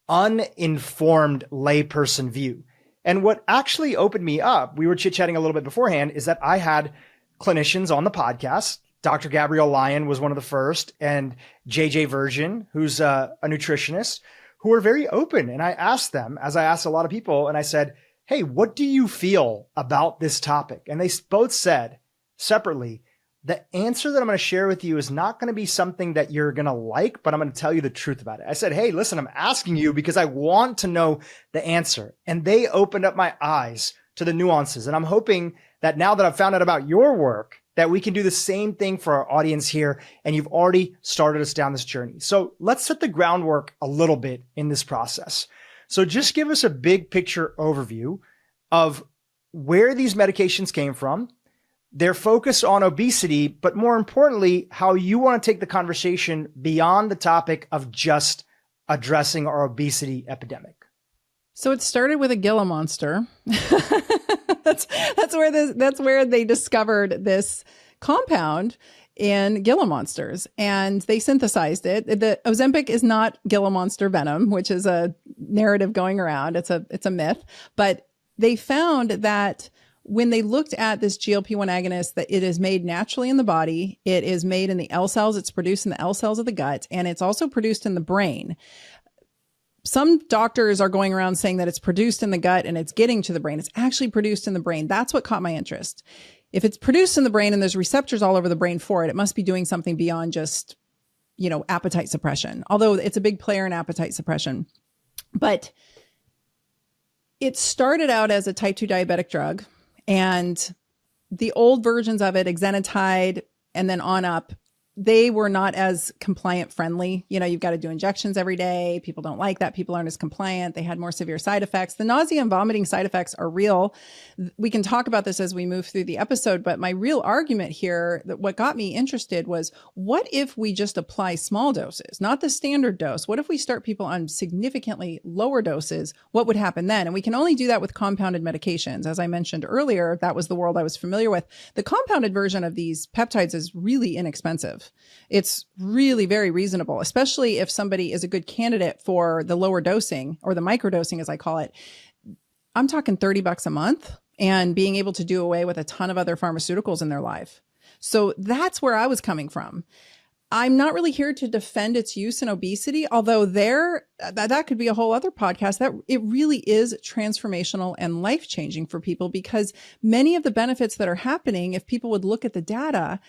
S1: uninformed layperson view. And what actually opened me up, we were chit-chatting a little bit beforehand, is that I had clinicians on the podcast Dr. Gabrielle Lyon was one of the first, and JJ Virgin, who's a nutritionist, who were very open. And I asked them, as I asked a lot of people, and I said, hey, what do you feel about this topic? And they both said separately, the answer that I'm going to share with you is not going to be something that you're going to like, but I'm going to tell you the truth about it. I said, hey, listen, I'm asking you because I want to know the answer. And they opened up my eyes to the nuances. And I'm hoping that now that I've found out about your work, that we can do the same thing for our audience here. And you've already started us down this journey. So let's set the groundwork a little bit in this process. So just give us a big picture overview of where these medications came from, their focus on obesity, but more importantly, how you want to take the conversation beyond the topic of just addressing our obesity epidemic.
S2: So it started with a Gila monster. That's where they discovered this compound in Gila monsters, and they synthesized it. The Ozempic is not Gila monster venom, which is a narrative going around. It's a myth, but they found that when they looked at this GLP-1 agonist, that it is made naturally in the body, it is made in the L cells, it's produced in the L cells of the gut, and it's also produced in the brain. Some doctors are going around saying that it's produced in the gut and it's getting to the brain. It's actually produced in the brain. That's what caught my interest. If it's produced in the brain and there's receptors all over the brain for it, it must be doing something beyond just, appetite suppression, although it's a big player in appetite suppression. But it started out as a type 2 diabetic drug, and the old versions of it, exenatide and then on up, they were not as compliant friendly. You've got to do injections every day. People don't like that. People aren't as compliant. They had more severe side effects. The nausea and vomiting side effects are real. We can talk about this as we move through the episode, but my real argument here, that what got me interested was, what if we just apply small doses, not the standard dose? What if we start people on significantly lower doses? What would happen then? And we can only do that with compounded medications. As I mentioned earlier, that was the world I was familiar with. The compounded version of these peptides is really inexpensive. It's really very reasonable, especially if somebody is a good candidate for the lower dosing, or the microdosing, as I call it. I'm talking $30 a month and being able to do away with a ton of other pharmaceuticals in their life. So that's where I was coming from. I'm not really here to defend its use in obesity, although that could be a whole other podcast. That it really is transformational and life-changing for people, because many of the benefits that are happening, if people would look at the data,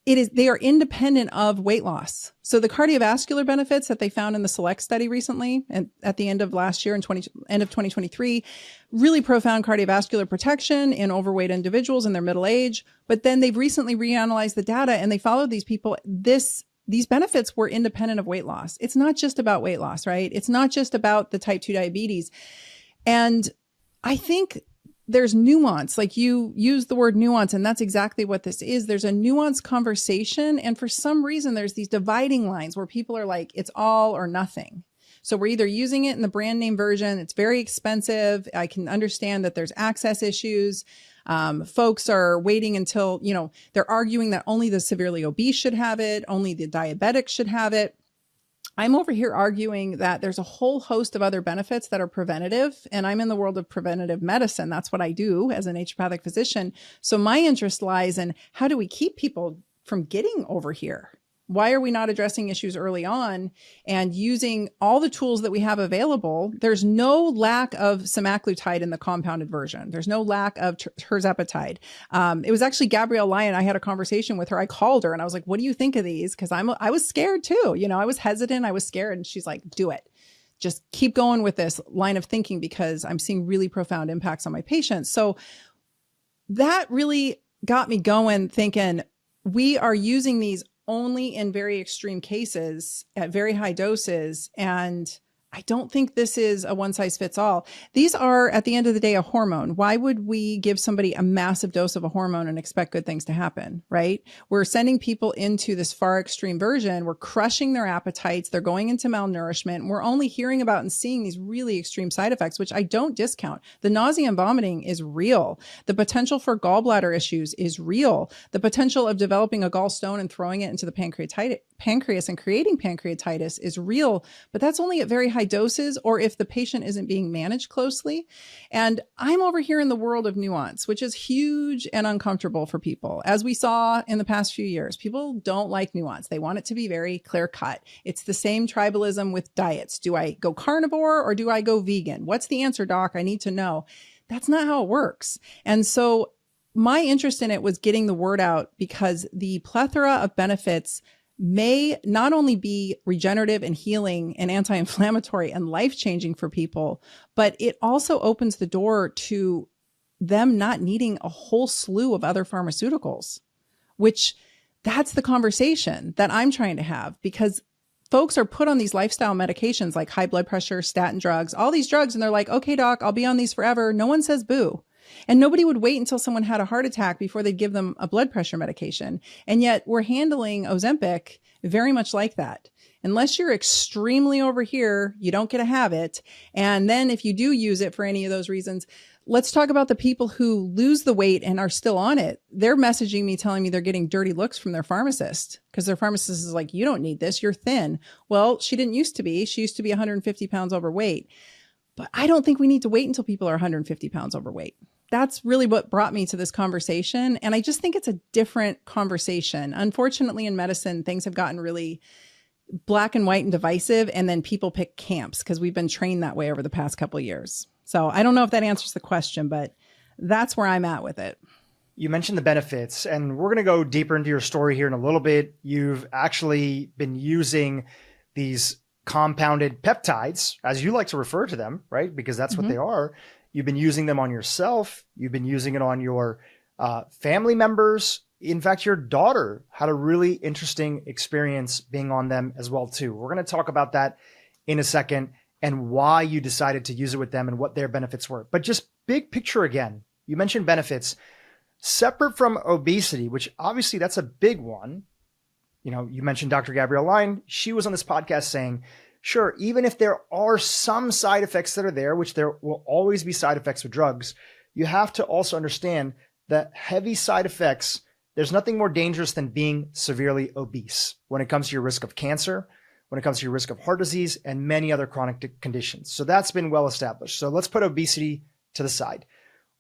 S2: they are independent of weight loss. So the cardiovascular benefits that they found in the SELECT study recently, and at the end of last year, end of 2023, really profound cardiovascular protection in overweight individuals in their middle age. But then they've recently reanalyzed the data and they followed these people. These benefits were independent of weight loss. It's not just about weight loss, right? It's not just about the type 2 diabetes. And I think there's nuance, like you use the word nuance, and that's exactly what this is. There's a nuanced conversation. And for some reason, there's these dividing lines where people are like, it's all or nothing. So we're either using it in the brand name version. It's very expensive. I can understand that there's access issues. Folks are waiting until, they're arguing that only the severely obese should have it. Only the diabetics should have it. I'm over here arguing that there's a whole host of other benefits that are preventative, and I'm in the world of preventative medicine. That's what I do as a naturopathic physician. So my interest lies in, how do we keep people from getting over here? Why are we not addressing issues early on and using all the tools that we have available? There's no lack of semaglutide in the compounded version. There's no lack of tirzepatide. It was actually Gabrielle Lyon. I had a conversation with her. I called her and I was like, what do you think of these? Because I was scared too. I was hesitant. I was scared. And she's like, do it. Just keep going with this line of thinking, because I'm seeing really profound impacts on my patients. So that really got me going, thinking we are using these only in very extreme cases at very high doses. And I don't think this is a one size fits all. These are, at the end of the day, a hormone. Why would we give somebody a massive dose of a hormone and expect good things to happen, right? We're sending people into this far extreme version. We're crushing their appetites. They're going into malnourishment. We're only hearing about and seeing these really extreme side effects, which I don't discount. The nausea and vomiting is real. The potential for gallbladder issues is real. The potential of developing a gallstone and throwing it into the pancreas and creating pancreatitis is real, but that's only at very high high doses or if the patient isn't being managed closely. And I'm over here in the world of nuance, which is huge and uncomfortable for people. As we saw in the past few years, people don't like nuance. They want it to be very clear cut. It's the same tribalism with diets. Do I go carnivore or do I go vegan? What's the answer, doc? I need to know. That's not how it works. And so my interest in it was getting the word out because the plethora of benefits may not only be regenerative and healing and anti-inflammatory and life-changing for people, but it also opens the door to them not needing a whole slew of other pharmaceuticals, which that's the conversation that I'm trying to have, because folks are put on these lifestyle medications like high blood pressure, statin drugs, all these drugs. And they're like, okay, doc, I'll be on these forever. No one says boo. And nobody would wait until someone had a heart attack before they'd give them a blood pressure medication. And yet we're handling Ozempic very much like that. Unless you're extremely over here, you don't get to have it. And then if you do use it for any of those reasons, let's talk about the people who lose the weight and are still on it. They're messaging me, telling me they're getting dirty looks from their pharmacist because their pharmacist is like, you don't need this. You're thin. Well, she didn't used to be. She used to be 150 pounds overweight. But I don't think we need to wait until people are 150 pounds overweight. That's really what brought me to this conversation. And I just think it's a different conversation. Unfortunately, in medicine, things have gotten really black and white and divisive. And then people pick camps because we've been trained that way over the past couple of years. So I don't know if that answers the question, but that's where I'm at with it.
S1: You mentioned the benefits, and we're going to go deeper into your story here in a little bit. You've actually been using these compounded peptides, as you like to refer to them, right? Because that's what they are. You've been using them on yourself. You've been using it on your family members. In fact, your daughter had a really interesting experience being on them as well, too. We're going to talk about that in a second and why you decided to use it with them and what their benefits were. But just big picture again, you mentioned benefits separate from obesity, which obviously that's a big one. You know, you mentioned Dr. Gabrielle Line. She was on this podcast saying, sure, even if there are some side effects that are there, which there will always be side effects with drugs, you have to also understand that heavy side effects, there's nothing more dangerous than being severely obese when it comes to your risk of cancer, when it comes to your risk of heart disease, and many other chronic conditions. So that's been well established. So let's put obesity to the side.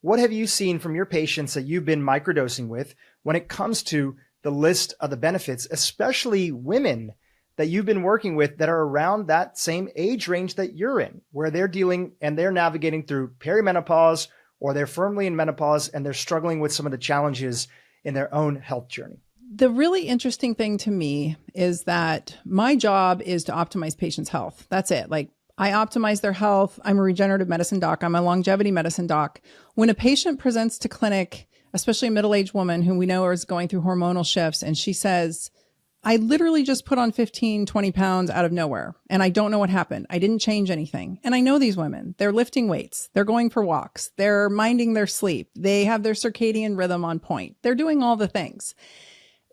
S1: What have you seen from your patients that you've been microdosing with when it comes to the list of the benefits, especially women that you've been working with that are around that same age range that you're in, where they're dealing and they're navigating through perimenopause, or they're firmly in menopause and they're struggling with some of the challenges in their own health journey?
S2: The really interesting thing to me is that my job is to optimize patients' health. That's it. Like, I optimize their health. I'm a regenerative medicine doc. I'm a longevity medicine doc. When a patient presents to clinic, especially a middle-aged woman who we know is going through hormonal shifts, and she says, I literally just put on 15, 20 pounds out of nowhere, and I don't know what happened. I didn't change anything. And I know these women. They're lifting weights. They're going for walks. They're minding their sleep. They have their circadian rhythm on point. They're doing all the things.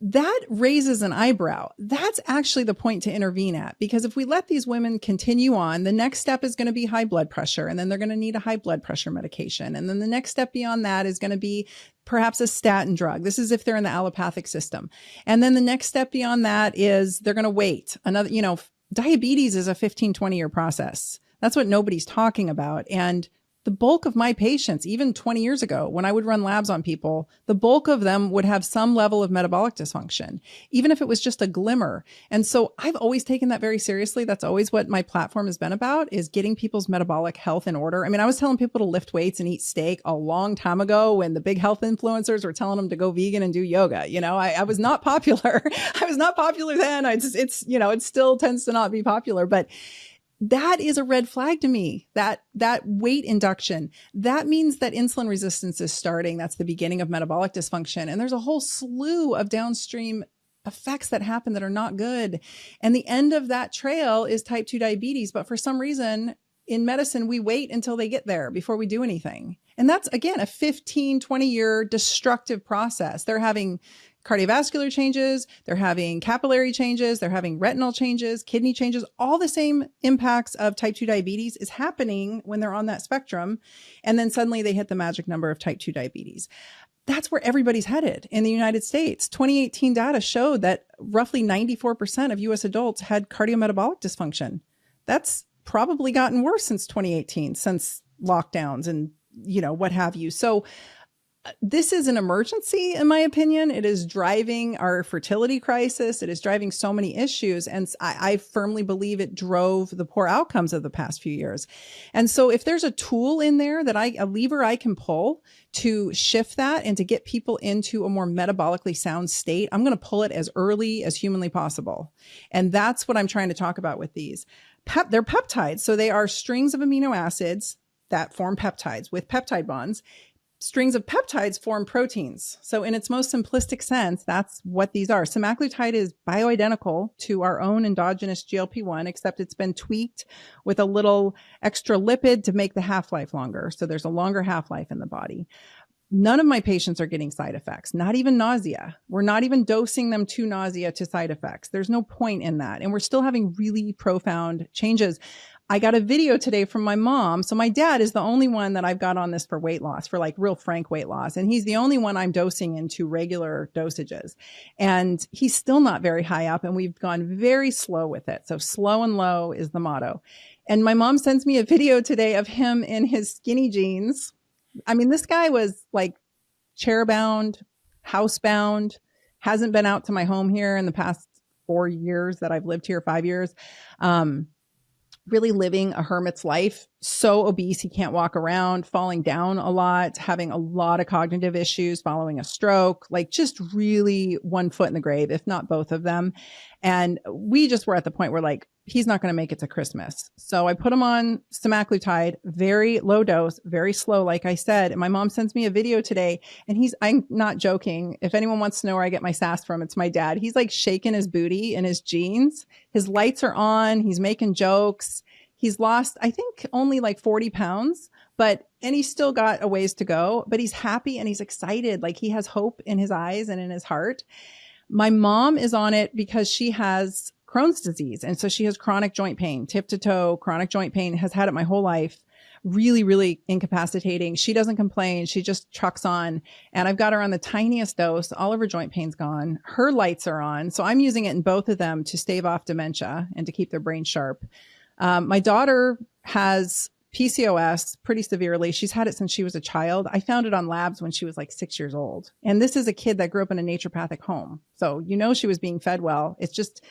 S2: That raises an eyebrow. That's actually the point to intervene at, because if we let these women continue on, the next step is going to be high blood pressure, and then they're going to need a high blood pressure medication. And then the next step beyond that is going to be perhaps a statin drug. This is if they're in the allopathic system. And then the next step beyond that is they're going to wait. Another, diabetes is a 15, 20-year process. That's what nobody's talking about. And the bulk of my patients, even 20 years ago, when I would run labs on people, the bulk of them would have some level of metabolic dysfunction, even if it was just a glimmer. And so I've always taken that very seriously. That's always what my platform has been about, is getting people's metabolic health in order. I mean, I was telling people to lift weights and eat steak a long time ago when the big health influencers were telling them to go vegan and do yoga. I was not popular. I was not popular then. It still tends to not be popular, but that is a red flag to me, that weight induction. That means that insulin resistance is starting. That's the beginning of metabolic dysfunction. And there's a whole slew of downstream effects that happen that are not good. And the end of that trail is type 2 diabetes. But for some reason in medicine, we wait until they get there before we do anything. And that's, again, a 15, 20-year destructive process. They're having cardiovascular changes, they're having capillary changes, they're having retinal changes, kidney changes. All the same impacts of type 2 diabetes is happening when they're on that spectrum. And then suddenly they hit the magic number of type 2 diabetes. That's where everybody's headed in the United States. 2018 data showed that roughly 94% of US adults had cardiometabolic dysfunction. That's probably gotten worse since 2018, since lockdowns and, what have you. So this is an emergency, in my opinion. It is driving our fertility crisis. It is driving so many issues. And I firmly believe it drove the poor outcomes of the past few years. And so if there's a tool in there a lever I can pull to shift that and to get people into a more metabolically sound state, I'm going to pull it as early as humanly possible. And that's what I'm trying to talk about with these. They're peptides. So they are strings of amino acids that form peptides with peptide bonds. Strings of peptides form proteins. So in its most simplistic sense, that's what these are. Semaglutide is bioidentical to our own endogenous GLP-1, except it's been tweaked with a little extra lipid to make the half-life longer. So there's a longer half-life in the body. None of my patients are getting side effects, not even nausea. We're not even dosing them to nausea to side effects. There's no point in that. And we're still having really profound changes. I got a video today from my mom. So my dad is the only one that I've got on this for weight loss, for like real frank weight loss. And he's the only one I'm dosing into regular dosages. And he's still not very high up, and we've gone very slow with it. So slow and low is the motto. And my mom sends me a video today of him in his skinny jeans. I mean, this guy was like chair-bound, housebound, hasn't been out to my home here in the past 4 years that I've lived here, 5 years. Really living a hermit's life, so obese he can't walk around, falling down a lot, having a lot of cognitive issues following a stroke, like just really one foot in the grave, if not both of them. And we just were at the point where like, he's not going to make it to Christmas. So I put him on semaglutide, very low dose, very slow, like I said. And my mom sends me a video today, and I'm not joking. If anyone wants to know where I get my sass from, it's my dad. He's like shaking his booty in his jeans. His lights are on. He's making jokes. He's lost, I think, only like 40 pounds, and he's still got a ways to go, but he's happy and he's excited. Like he has hope in his eyes and in his heart. My mom is on it because she has Crohn's disease. And so she has chronic joint pain, tip to toe, chronic joint pain, has had it my whole life. Really, really incapacitating. She doesn't complain. She just trucks on. And I've got her on the tiniest dose. All of her joint pain's gone. Her lights are on. So I'm using it in both of them to stave off dementia and to keep their brain sharp. My daughter has PCOS pretty severely. She's had it since she was a child. I found it on labs when she was like 6 years old. And this is a kid that grew up in a naturopathic home. So, she was being fed well. It's just,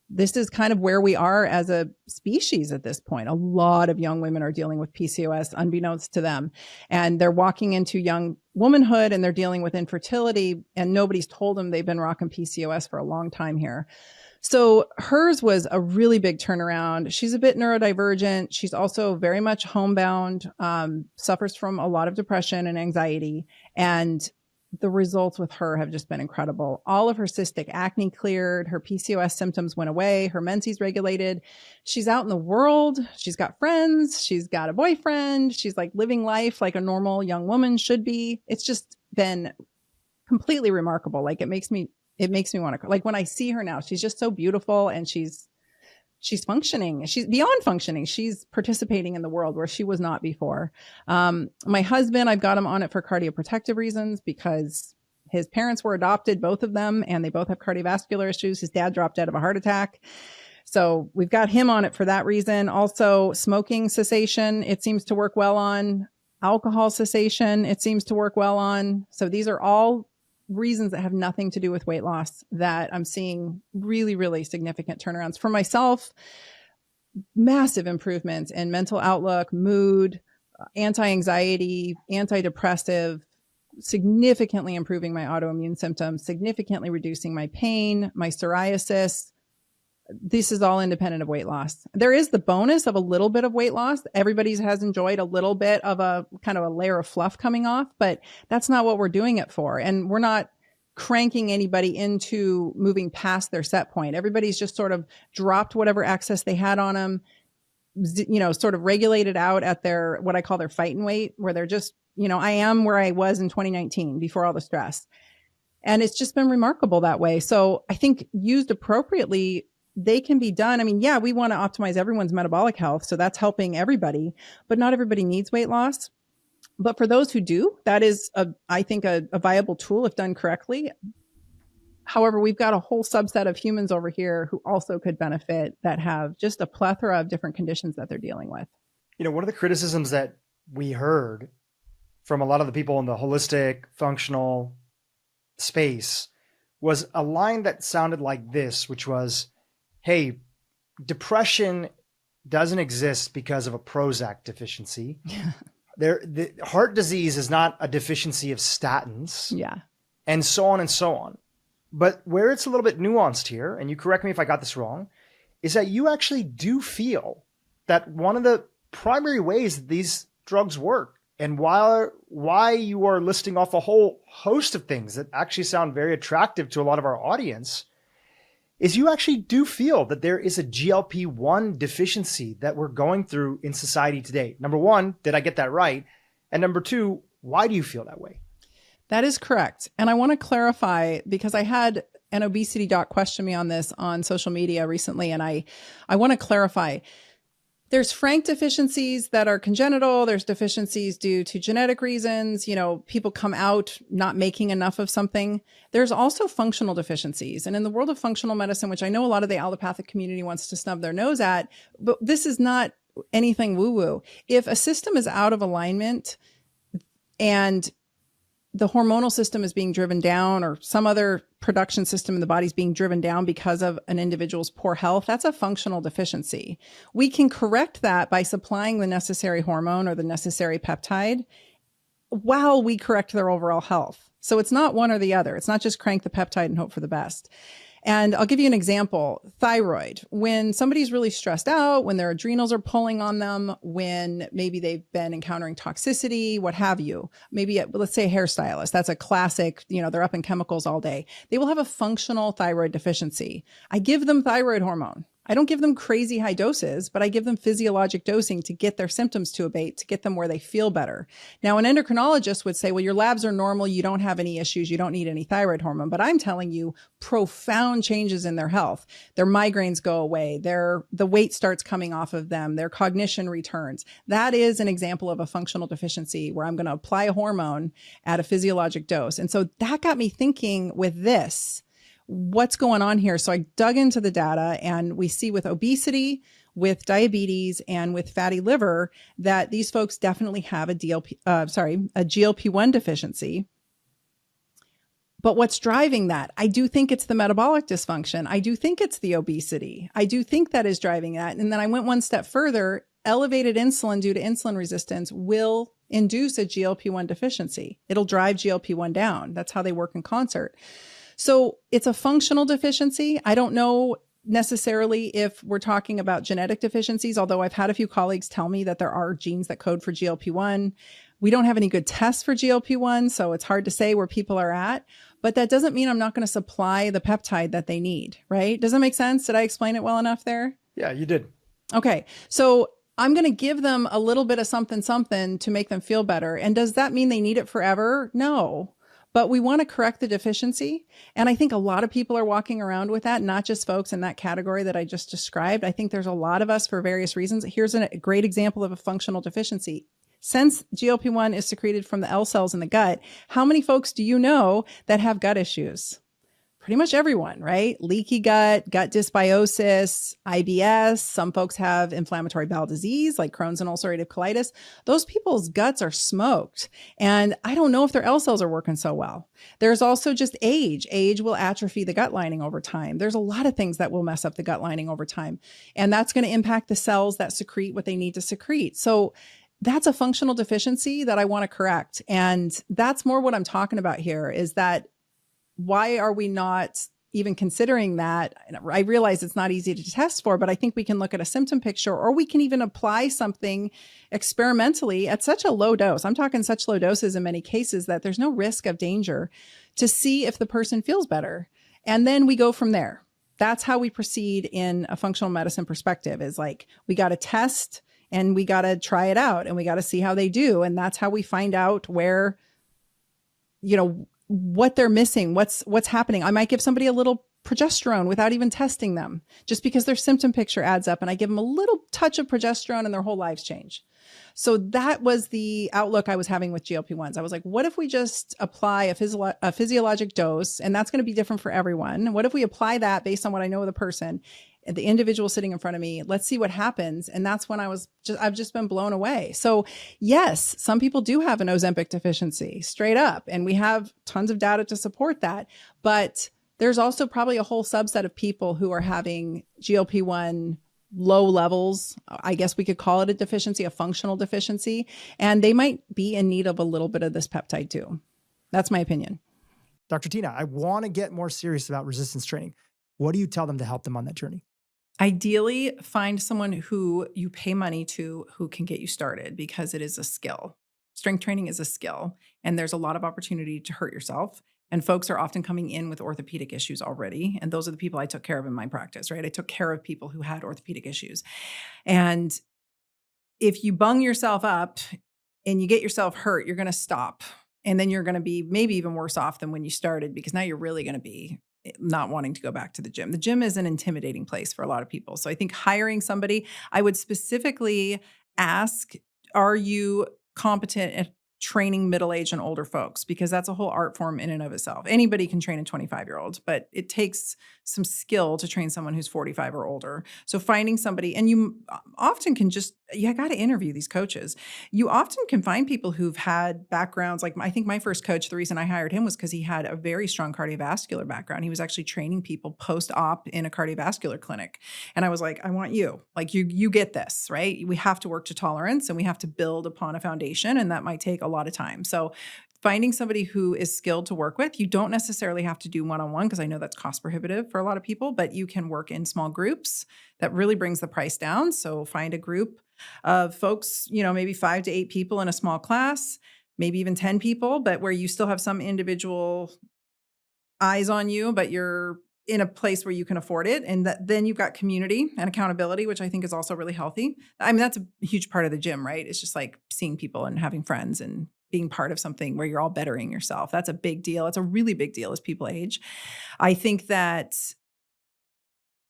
S2: this is kind of where we are as a species at this point. A lot of young women are dealing with PCOS unbeknownst to them. And they're walking into young womanhood and they're dealing with infertility, and nobody's told them they've been rocking PCOS for a long time here. So hers was a really big turnaround. She's a bit neurodivergent. She's also very much homebound, suffers from a lot of depression and anxiety. And the results with her have just been incredible. All of her cystic acne cleared. Her PCOS symptoms went away. Her menses regulated. She's out in the world. She's got friends. She's got a boyfriend. She's like living life like a normal young woman should be. It's just been completely remarkable. Like it makes me want to, like when I see her now, she's just so beautiful, and she's functioning. She's beyond functioning. She's participating in the world where she was not before. My husband, I've got him on it for cardioprotective reasons because his parents were adopted, both of them, and they both have cardiovascular issues. His dad dropped dead of a heart attack. So we've got him on it for that reason. Also, smoking cessation, it seems to work well on. Alcohol cessation, it seems to work well on. So these are all reasons that have nothing to do with weight loss that I'm seeing really, really significant turnarounds. For myself, massive improvements in mental outlook, mood, anti-anxiety, antidepressive, significantly improving my autoimmune symptoms, significantly reducing my pain, my psoriasis. This is all independent of weight loss. There is the bonus of a little bit of weight loss. Everybody has enjoyed a little bit of a kind of a layer of fluff coming off, but that's not what we're doing it for. And we're not cranking anybody into moving past their set point. Everybody's just sort of dropped whatever excess they had on them, sort of regulated out at their, what I call their fighting weight, where they're just, I am where I was in 2019 before all the stress. And it's just been remarkable that way. So I think used appropriately, they can be done. I mean, yeah, we want to optimize everyone's metabolic health. So that's helping everybody, but not everybody needs weight loss. But for those who do, that is, I think, a viable tool if done correctly. However, we've got a whole subset of humans over here who also could benefit that have just a plethora of different conditions that they're dealing with.
S1: One of the criticisms that we heard from a lot of the people in the holistic, functional space was a line that sounded like this, which was, hey, depression doesn't exist because of a Prozac deficiency. The heart disease is not a deficiency of statins.
S2: Yeah.
S1: And so on and so on. But where it's a little bit nuanced here, and you correct me if I got this wrong, is that you actually do feel that one of the primary ways that these drugs work, and why you are listing off a whole host of things that actually sound very attractive to a lot of our audience, is you actually do feel that there is a GLP-1 deficiency that we're going through in society today. Number one, did I get that right? And number two, why do you feel that way?
S2: That is correct. And I want to clarify, because I had an obesity doc question me on this on social media recently, and I want to clarify. There's frank deficiencies that are congenital. There's deficiencies due to genetic reasons. People come out not making enough of something. There's also functional deficiencies. And in the world of functional medicine, which I know a lot of the allopathic community wants to snub their nose at, but this is not anything woo-woo. If a system is out of alignment and the hormonal system is being driven down, or some other production system in the body is being driven down because of an individual's poor health, that's a functional deficiency. We can correct that by supplying the necessary hormone or the necessary peptide while we correct their overall health. So it's not one or the other. It's not just crank the peptide and hope for the best. And I'll give you an example. Thyroid. When somebody's really stressed out, when their adrenals are pulling on them, when maybe they've been encountering toxicity, what have you, maybe let's say a hairstylist, that's a classic, they're up in chemicals all day. They will have a functional thyroid deficiency. I give them thyroid hormone. I don't give them crazy high doses, but I give them physiologic dosing to get their symptoms to abate, to get them where they feel better. Now, an endocrinologist would say, well, your labs are normal. You don't have any issues. You don't need any thyroid hormone. But I'm telling you, profound changes in their health. Their migraines go away. The weight starts coming off of them. Their cognition returns. That is an example of a functional deficiency where I'm going to apply a hormone at a physiologic dose. And so that got me thinking with this, what's going on here? So I dug into the data, and we see with obesity, with diabetes, and with fatty liver that these folks definitely have a GLP-1 deficiency. But what's driving that? I do think it's the metabolic dysfunction. I do think it's the obesity. I do think that is driving that. And then I went one step further. Elevated insulin due to insulin resistance will induce a GLP-1 deficiency. It'll drive GLP-1 down. That's how they work in concert. So it's a functional deficiency. I don't know necessarily if we're talking about genetic deficiencies, although I've had a few colleagues tell me that there are genes that code for GLP-1. We don't have any good tests for GLP-1, so it's hard to say where people are at. But that doesn't mean I'm not going to supply the peptide that they need, right? Does that make sense? Did I explain it well enough there?
S1: Yeah, you did.
S2: Okay. So I'm going to give them a little bit of something to make them feel better. And does that mean they need it forever? No. But we want to correct the deficiency. And I think a lot of people are walking around with that, not just folks in that category that I just described. I think there's a lot of us for various reasons. Here's a great example of a functional deficiency. Since GLP-1 is secreted from the L cells in the gut, how many folks do you know that have gut issues? Pretty much everyone, right? Leaky gut, gut dysbiosis, IBS. Some folks have inflammatory bowel disease like Crohn's and ulcerative colitis. Those people's guts are smoked. And I don't know if their L cells are working so well. There's also just age. Age will atrophy the gut lining over time. There's a lot of things that will mess up the gut lining over time. And that's going to impact the cells that secrete what they need to secrete. So that's a functional deficiency that I want to correct. And that's more what I'm talking about here, is that why are we not even considering that? I realize it's not easy to test for, but I think we can look at a symptom picture, or we can even apply something experimentally at such a low dose. I'm talking such low doses in many cases that there's no risk of danger, to see if the person feels better. And then we go from there. That's how we proceed in a functional medicine perspective, is like, we got to test and we got to try it out and we got to see how they do. And that's how we find out where, what they're missing, what's happening. I might give somebody a little progesterone without even testing them, just because their symptom picture adds up. And I give them a little touch of progesterone and their whole lives change. So that was the outlook I was having with GLP-1s. I was like, what if we just apply a physiologic dose, and that's going to be different for everyone. What if we apply that based on what I know of the person, the individual sitting in front of me? Let's see what happens. And that's when I've just been blown away. So yes, some people do have an Ozempic deficiency, straight up. And we have tons of data to support that. But there's also probably a whole subset of people who are having GLP-1 low levels. I guess we could call it a deficiency, a functional deficiency, and they might be in need of a little bit of this peptide too. That's my opinion.
S1: Dr. Tyna, I want to get more serious about resistance training. What do you tell them to help them on that journey?
S2: Ideally, find someone who you pay money to who can get you started, because it is a skill. Strength training is a skill, and there's a lot of opportunity to hurt yourself. And folks are often coming in with orthopedic issues already. And those are the people I took care of in my practice, right? I took care of people who had orthopedic issues. And if you bung yourself up and you get yourself hurt, you're going to stop. And then you're going to be maybe even worse off than when you started, because now you're really going to be not wanting to go back to the gym. The gym is an intimidating place for a lot of people. So I think hiring somebody, I would specifically ask, are you competent at training middle-aged and older folks? Because that's a whole art form in and of itself. Anybody can train a 25-year-old, but it takes some skill to train someone who's 45 or older. So finding somebody, and you often can you got to interview these coaches. You often can find people who've had backgrounds. Like I think my first coach, the reason I hired him was because he had a very strong cardiovascular background. He was actually training people post-op in a cardiovascular clinic. And I was like, I want you. Like you get this, right? We have to work to tolerance, and we have to build upon a foundation, and that might take a lot of time. So finding somebody who is skilled to work with. You don't necessarily have to do one-on-one, because I know that's cost prohibitive for a lot of people, but you can work in small groups. That really brings the price down. So find a group of folks, maybe 5 to 8 people in a small class, maybe even 10 people, but where you still have some individual eyes on you, but you're in a place where you can afford it. And then you've got community and accountability, which I think is also really healthy. I mean, that's a huge part of the gym, right? It's just like seeing people and having friends and being part of something where you're all bettering yourself. That's a big deal. It's a really big deal as people age. I think that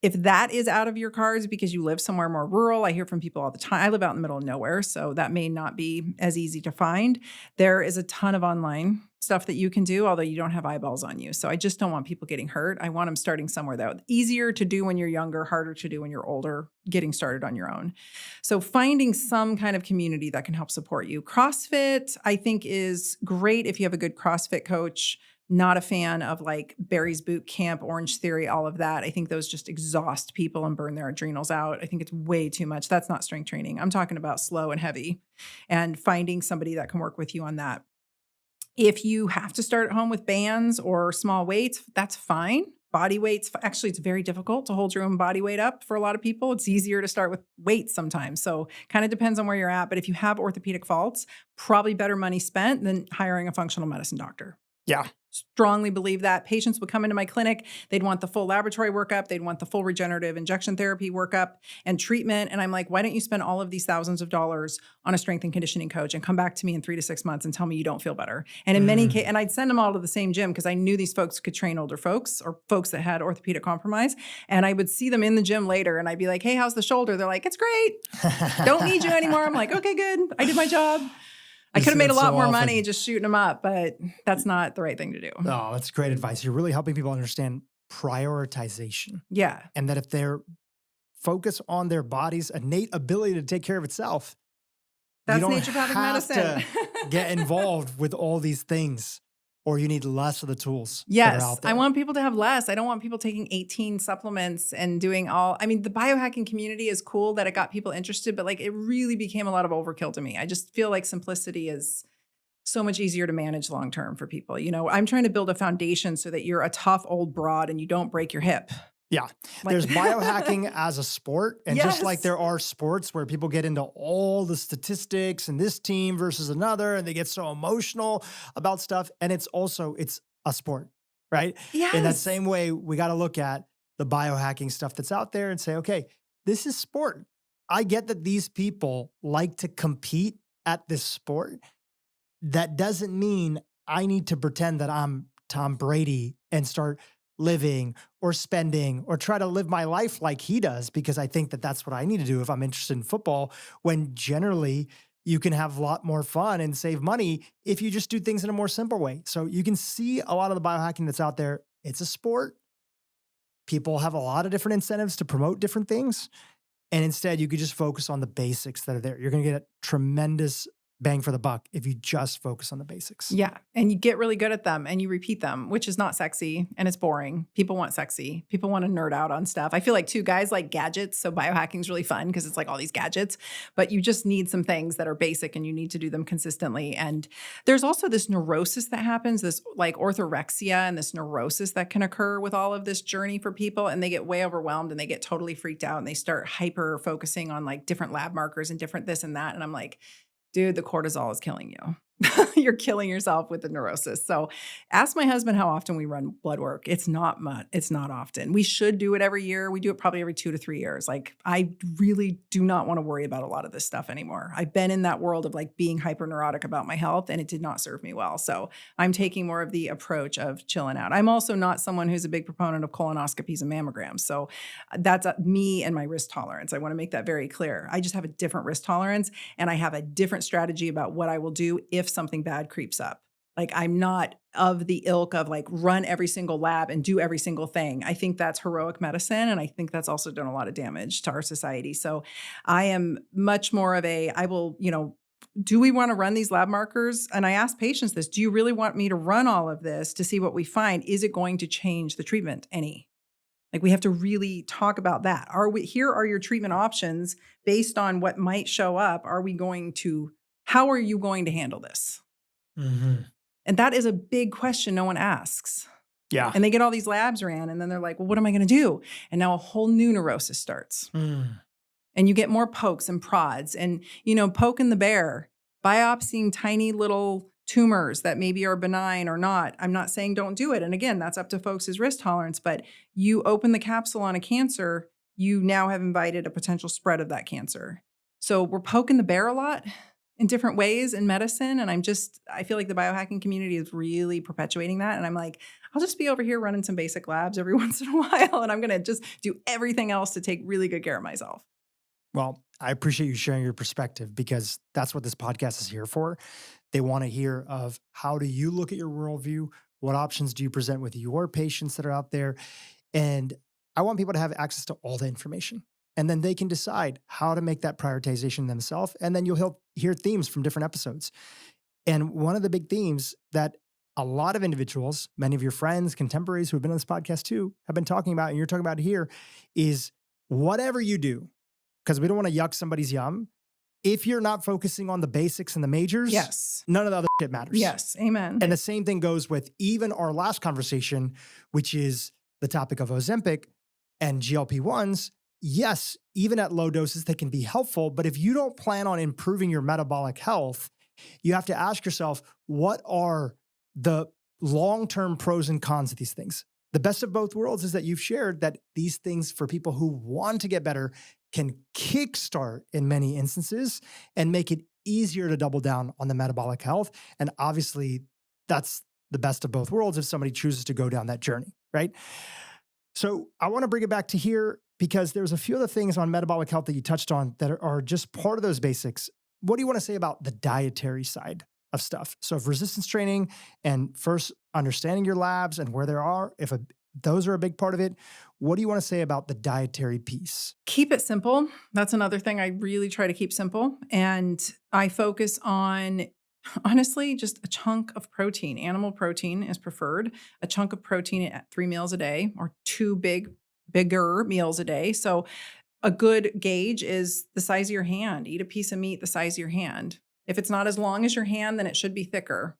S2: if that is out of your cards because you live somewhere more rural, I hear from people all the time. I live out in the middle of nowhere, so that may not be as easy to find. There is a ton of online stuff that you can do, although you don't have eyeballs on you. So I just don't want people getting hurt. I want them starting somewhere, though. Easier to do when you're younger, harder to do when you're older, getting started on your own. So finding some kind of community that can help support you. CrossFit, I think, is great if you have a good CrossFit coach. Not a fan of like Barry's Boot Camp, Orange Theory, all of that. I think those just exhaust people and burn their adrenals out. I think it's way too much. That's not strength training. I'm talking about slow and heavy, and finding somebody that can work with you on that. If you have to start at home with bands or small weights, that's fine. Body weights, actually, it's very difficult to hold your own body weight up for a lot of people. It's easier to start with weights sometimes. So kind of depends on where you're at. But if you have orthopedic faults, probably better money spent than hiring a functional medicine doctor.
S1: Yeah.
S2: Strongly believe that. Patients would come into my clinic. They'd want the full laboratory workup. They'd want the full regenerative injection therapy workup and treatment. And I'm like, why don't you spend all of these thousands of dollars on a strength and conditioning coach and come back to me in 3 to 6 months and tell me you don't feel better? And in many cases, and I'd send them all to the same gym because I knew these folks could train older folks or folks that had orthopedic compromise. And I would see them in the gym later and I'd be like, hey, how's the shoulder? They're like, it's great. Don't need you anymore. I'm like, okay, good. I did my job. I could have made a lot more money just shooting them up, but that's not the right thing to do.
S1: Oh, that's great advice. You're really helping people understand prioritization.
S2: Yeah.
S1: And that if they're focused on their body's innate ability to take care of itself,
S2: that's
S1: you don't
S2: naturopathic
S1: have
S2: medicine.
S1: to get involved with all these things, or you need less of the tools.
S2: Yes,
S1: that are out there.
S2: I want people to have less. I don't want people taking 18 supplements and doing all. I mean, the biohacking community is cool that it got people interested, but like it really became a lot of overkill to me. I just feel like simplicity is so much easier to manage long-term for people. I'm trying to build a foundation so that you're a tough old broad and you don't break your hip.
S1: Yeah. There's biohacking as a sport. And just like
S2: Yes.
S1: there are sports where people get into all the statistics and this team versus another, and they get so emotional about stuff. And it's a sport, right?
S2: Yes.
S1: In that same way, we got to look at the biohacking stuff that's out there and say, okay, this is sport. I get that these people like to compete at this sport. That doesn't mean I need to pretend that I'm Tom Brady and start living or spending or try to live my life like he does because I think that that's what I need to do if I'm interested in football, when generally you can have a lot more fun and save money if you just do things in a more simple way. So you can see a lot of the biohacking that's out there. It's a sport. People have a lot of different incentives to promote different things. And instead, you could just focus on the basics that are there. You're going to get a tremendous bang for the buck if you just focus on the basics.
S2: Yeah. And you get really good at them and you repeat them, which is not sexy and it's boring. People want sexy. People want to nerd out on stuff. I feel like too, guys like gadgets. So biohacking is really fun because it's like all these gadgets, but you just need some things that are basic and you need to do them consistently. And there's also this neurosis that happens, this like orthorexia and this neurosis that can occur with all of this journey for people. And they get way overwhelmed and they get totally freaked out and they start hyper focusing on like different lab markers and different this and that. And I'm like, dude, the cortisol is killing you. You're killing yourself with the neurosis. So ask my husband how often we run blood work. It's not much. It's not often. We should do it every year. We do it probably every 2 to 3 years. Like I really do not want to worry about a lot of this stuff anymore. I've been in that world of like being hyper neurotic about my health and it did not serve me well. So I'm taking more of the approach of chilling out. I'm also not someone who's a big proponent of colonoscopies and mammograms. So that's me and my risk tolerance. I want to make that very clear. I just have a different risk tolerance and I have a different strategy about what I will do if something bad creeps up. Like I'm not of the ilk of like run every single lab and do every single thing. I think that's heroic medicine. And I think that's also done a lot of damage to our society. So I am much more of I will, do we want to run these lab markers? And I ask patients this, do you really want me to run all of this to see what we find? Is it going to change the treatment any? Like we have to really talk about that. Here are your treatment options based on what might show up. How are you going to handle this?
S1: Mm-hmm.
S2: And that is a big question no one asks.
S1: Yeah.
S2: And they get all these labs ran and then they're like, well, what am I going to do? And now a whole new neurosis starts. And you get more pokes and prods and, poking the bear, biopsying tiny little tumors that maybe are benign or not. I'm not saying don't do it. And again, that's up to folks' risk tolerance, but you open the capsule on a cancer, you now have invited a potential spread of that cancer. So we're poking the bear a lot in different ways in medicine. And I feel like the biohacking community is really perpetuating that. And I'm like, I'll just be over here running some basic labs every once in a while. And I'm going to just do everything else to take really good care of myself.
S1: Well, I appreciate you sharing your perspective because that's what this podcast is here for. They want to hear of how do you look at your worldview? What options do you present with your patients that are out there? And I want people to have access to all the information. And then they can decide how to make that prioritization themselves. And then you'll hear themes from different episodes. And one of the big themes that a lot of individuals, many of your friends, contemporaries who have been on this podcast too, have been talking about, and you're talking about here, is whatever you do, because we don't want to yuck somebody's yum. If you're not focusing on the basics and the majors,
S2: yes,
S1: none of the other shit matters.
S2: Yes, amen.
S1: And the same thing goes with even our last conversation, which is the topic of Ozempic and GLP-1s. Yes, even at low doses, they can be helpful. But if you don't plan on improving your metabolic health, you have to ask yourself, what are the long-term pros and cons of these things? The best of both worlds is that you've shared that these things for people who want to get better can kickstart in many instances and make it easier to double down on the metabolic health. And obviously, that's the best of both worlds if somebody chooses to go down that journey, right? So I want to bring it back to here because there's a few other things on metabolic health that you touched on that are just part of those basics. What do you want to say about the dietary side of stuff? So if resistance training and first understanding your labs and where they are, those are a big part of it, what do you want to say about the dietary piece?
S2: Keep it simple. That's another thing I really try to keep simple. And I focus on, honestly, just a chunk of protein. Animal protein is preferred. A chunk of protein at 3 meals a day or 2 bigger meals a day. So a good gauge is the size of your hand. Eat a piece of meat the size of your hand. If it's not as long as your hand, then it should be thicker.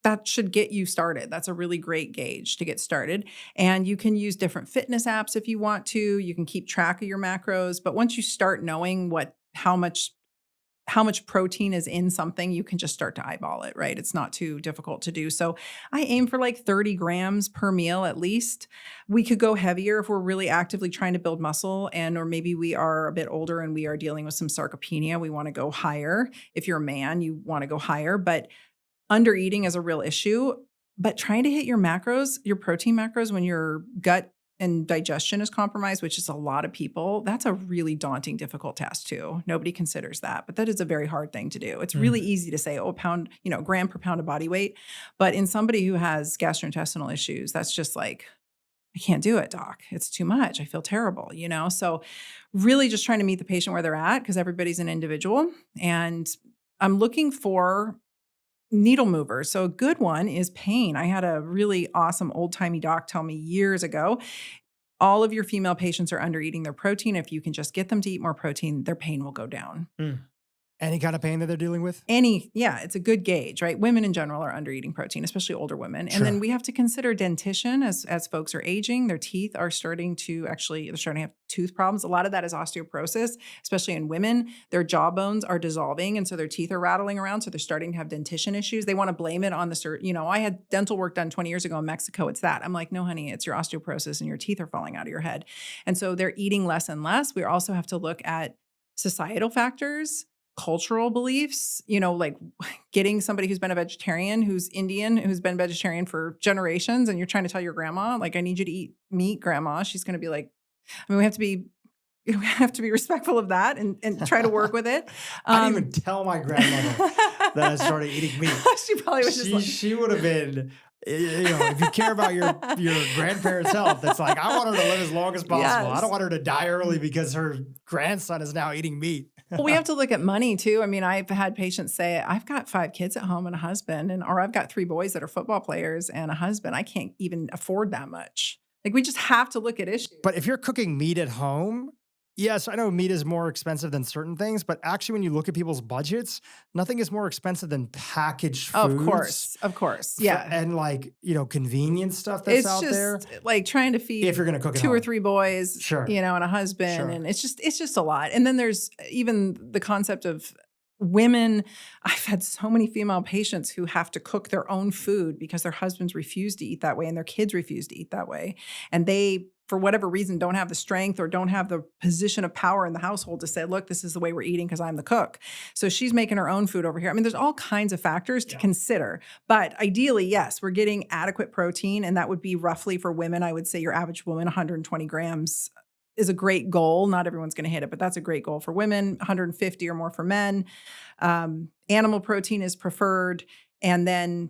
S2: That should get you started. That's a really great gauge to get started. And you can use different fitness apps if you want to. You can keep track of your macros. But once you start knowing how much protein is in something, you can just start to eyeball it, right? It's not too difficult to do. So I aim for like 30 grams per meal at least. We could go heavier if we're really actively trying to build muscle or maybe we are a bit older and we are dealing with some sarcopenia. We want to go higher. If you're a man, you want to go higher, but under eating is a real issue. But trying to hit your macros, your protein macros, when your gut and digestion is compromised, which is a lot of people, that's a really daunting, difficult task too. Nobody considers that, but that is a very hard thing to do. It's really easy to say, oh, pound, gram per pound of body weight. But in somebody who has gastrointestinal issues, that's just like, I can't do it, doc. It's too much. I feel terrible, So really just trying to meet the patient where they're at, because everybody's an individual. And I'm looking for needle movers. So a good one is pain. I had a really awesome old-timey doc tell me years ago, all of your female patients are under eating their protein. If you can just get them to eat more protein, their pain will go down.
S1: Any kind of pain that they're dealing with?
S2: It's a good gauge, right? Women in general are under eating protein, especially older women. And then we have to consider dentition as folks are aging. Their teeth are starting to have tooth problems. A lot of that is osteoporosis, especially in women. Their jaw bones are dissolving, and so their teeth are rattling around. So they're starting to have dentition issues. They want to blame it on I had dental work done 20 years ago in Mexico. It's that. I'm like, no, honey, it's your osteoporosis and your teeth are falling out of your head. And so they're eating less and less. We also have to look at societal factors, cultural beliefs, like getting somebody who's been a vegetarian, who's Indian, who's been vegetarian for generations, and you're trying to tell your grandma, like, I need you to eat meat, grandma. She's going to be like, we have to be respectful of that and try to work with it.
S1: I didn't even tell my grandmother that I started eating meat.
S2: She probably was
S1: she would have been, if you care about your grandparents' health, it's like, I want her to live as long as possible.
S2: Yes.
S1: I don't want her to die early because her grandson is now eating meat.
S2: Well, we have to look at money too. I mean, I've had patients say, I've got 5 kids at home and a husband, or I've got 3 boys that are football players and a husband. I can't even afford that much. Like, we just have to look at issues.
S1: But if you're cooking meat at home, yes, I know meat is more expensive than certain things, but actually when you look at people's budgets, nothing is more expensive than packaged foods.
S2: Of course. Yeah.
S1: And convenience stuff that's out there.
S2: It's just like trying to feed
S1: If you're going to cook at
S2: 2 or
S1: home.
S2: 3 boys,
S1: Sure.
S2: And a husband.
S1: Sure.
S2: And it's just a lot. And then there's even the concept of women. I've had so many female patients who have to cook their own food because their husbands refuse to eat that way and their kids refuse to eat that way. And they, for whatever reason, don't have the strength or don't have the position of power in the household to say, look, this is the way we're eating because I'm the cook. So she's making her own food over here. I mean, there's all kinds of factors to consider. But ideally, yes, we're getting adequate protein. And that would be roughly for women, I would say your average woman, 120 grams is a great goal. Not everyone's going to hit it, but that's a great goal for women, 150 or more for men. Animal protein is preferred. And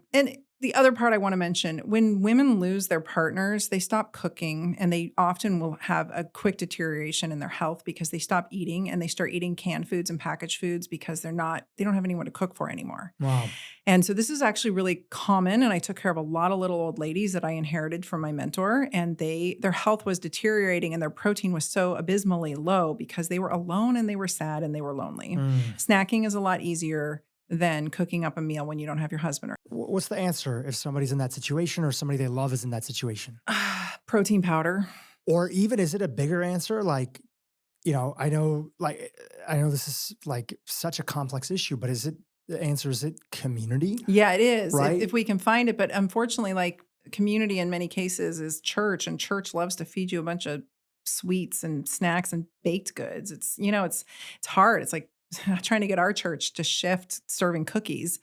S2: the other part I want to mention, when women lose their partners, they stop cooking and they often will have a quick deterioration in their health because they stop eating and they start eating canned foods and packaged foods because they don't have anyone to cook for anymore.
S1: Wow.
S2: And so this is actually really common. And I took care of a lot of little old ladies that I inherited from my mentor, and their health was deteriorating and their protein was so abysmally low because they were alone and they were sad and they were lonely. Snacking is a lot easier than cooking up a meal when you don't have your husband.
S1: What's the answer if somebody's in that situation or somebody they love is in that situation?
S2: Protein powder.
S1: Or even, is it a bigger answer? Like, I know this is like such a complex issue, but is it community?
S2: Yeah, it is.
S1: Right?
S2: If we can find it. But unfortunately, like, community in many cases is church, and church loves to feed you a bunch of sweets and snacks and baked goods. It's hard. It's like trying to get our church to shift serving cookies.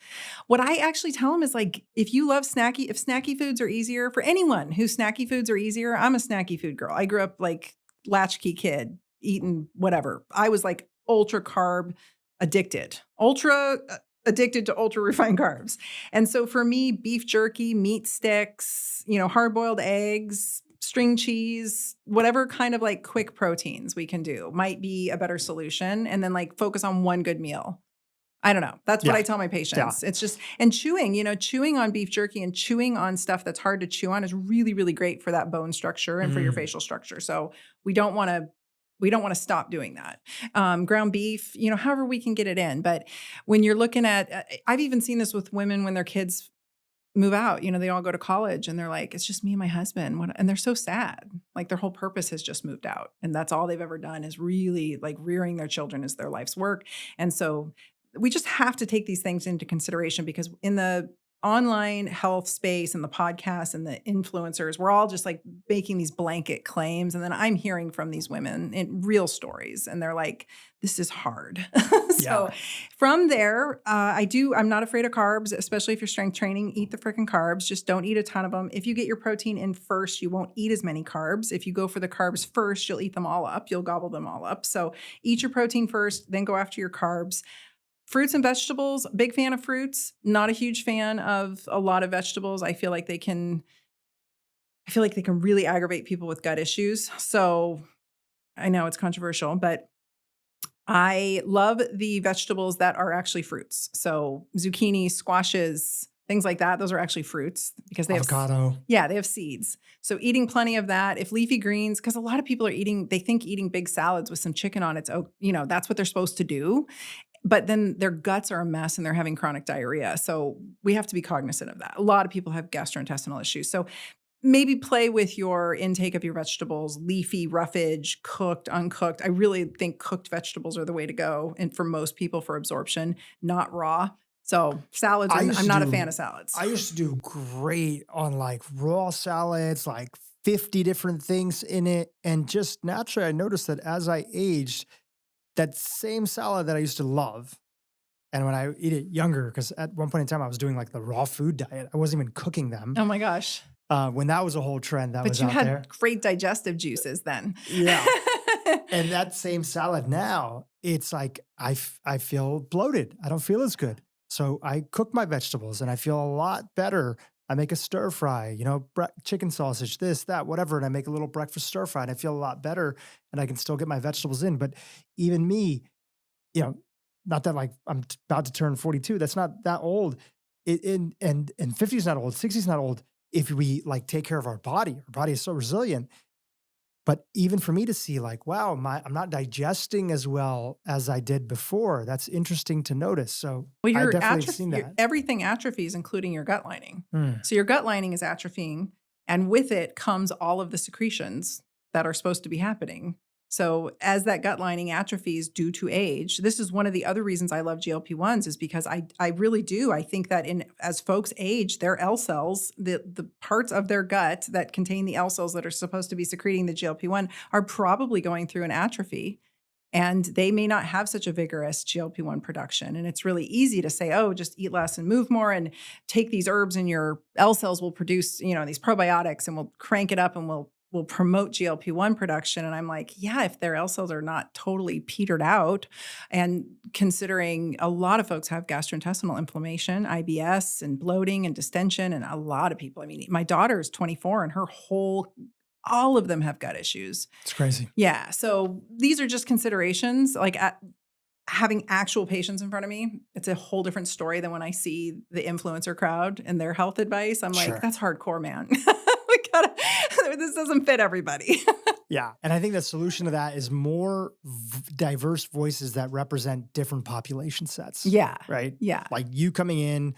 S2: What I actually tell them is, like, if snacky foods are easier for anyone whose snacky foods are easier, I'm a snacky food girl. I grew up like latchkey kid eating whatever. I was like ultra carb addicted to ultra refined carbs. And so for me, beef jerky, meat sticks, hard boiled eggs, string cheese, whatever kind of like quick proteins we can do might be a better solution. And then like focus on one good meal. I don't know. That's what I tell my patients. Yeah. It's just, and chewing on beef jerky and chewing on stuff that's hard to chew on is really, really great for that bone structure and for your facial structure. So we don't want to stop doing that. Ground beef, however we can get it in. But when you're looking at, I've even seen this with women when their kids move out, they all go to college and they're like, it's just me and my husband. And they're so sad. Like, their whole purpose has just moved out. And that's all they've ever done is really like rearing their children is their life's work. And so we just have to take these things into consideration, because in the online health space and the podcasts and the influencers, we're all just like making these blanket claims. And then I'm hearing from these women in real stories and they're like, this is hard. So from there, I'm not afraid of carbs, especially if you're strength training, eat the freaking carbs. Just don't eat a ton of them. If you get your protein in first, you won't eat as many carbs. If you go for the carbs first, you'll eat them all up. You'll gobble them all up. So eat your protein first, then go after your carbs. Fruits and vegetables, big fan of fruits, not a huge fan of a lot of vegetables. I feel like they can really aggravate people with gut issues. So I know it's controversial, but I love the vegetables that are actually fruits. So zucchini, squashes, things like that. Those are actually fruits because they
S1: avocado.
S2: They have seeds. So eating plenty of that. If leafy greens, because a lot of people they think eating big salads with some chicken on it's, that's what they're supposed to do. But then their guts are a mess and they're having chronic diarrhea. So we have to be cognizant of that. A lot of people have gastrointestinal issues. So maybe play with your intake of your vegetables, leafy, roughage, cooked, uncooked. I really think cooked vegetables are the way to go. And for most people for absorption, not raw. So salads, I'm not a fan of salads.
S1: I used to do great on like raw salads, like 50 different things in it. And just naturally, I noticed that as I aged, that same salad that I used to love, and when I eat it younger, because at one point in time I was doing like the raw food diet. I wasn't even cooking them.
S2: Oh my gosh.
S1: When that was a whole trend that was out there.
S2: But you had great digestive juices then.
S1: Yeah. And that same salad now, it's like I feel bloated. I don't feel as good. So I cook my vegetables and I feel a lot better. I make a stir fry, chicken sausage, this, that, whatever. And I make a little breakfast stir fry and I feel a lot better and I can still get my vegetables in. But even me, not that like I'm about to turn 42, that's not that old. And 50 is not old, 60 is not old. If we like take care of our body is so resilient. But even for me to see like, wow, I'm not digesting as well as I did before. That's interesting to notice. So I've definitely seen that.
S2: Everything atrophies, including your gut lining. So your gut lining is atrophying, and with it comes all of the secretions that are supposed to be happening. So as that gut lining atrophies due to age, this is one of the other reasons I love GLP-1s is because I really do. I think that as folks age, their L cells, the parts of their gut that contain the L cells that are supposed to be secreting the GLP-1 are probably going through an atrophy. And they may not have such a vigorous GLP-1 production. And it's really easy to say, oh, just eat less and move more and take these herbs and your L cells will produce, these probiotics and we'll crank it up and we'll promote GLP-1 production. And I'm like, yeah, if their L cells are not totally petered out, and considering a lot of folks have gastrointestinal inflammation, IBS and bloating and distension, and a lot of people, my daughter is 24 and all of them have gut issues.
S1: It's crazy.
S2: Yeah. So these are just considerations. Like having actual patients in front of me, it's a whole different story than when I see the influencer crowd and their health advice. I'm like, that's hardcore, man. This doesn't fit everybody.
S1: Yeah. And I think the solution to that is more diverse voices that represent different population sets.
S2: Yeah.
S1: Right?
S2: Yeah.
S1: Like you coming in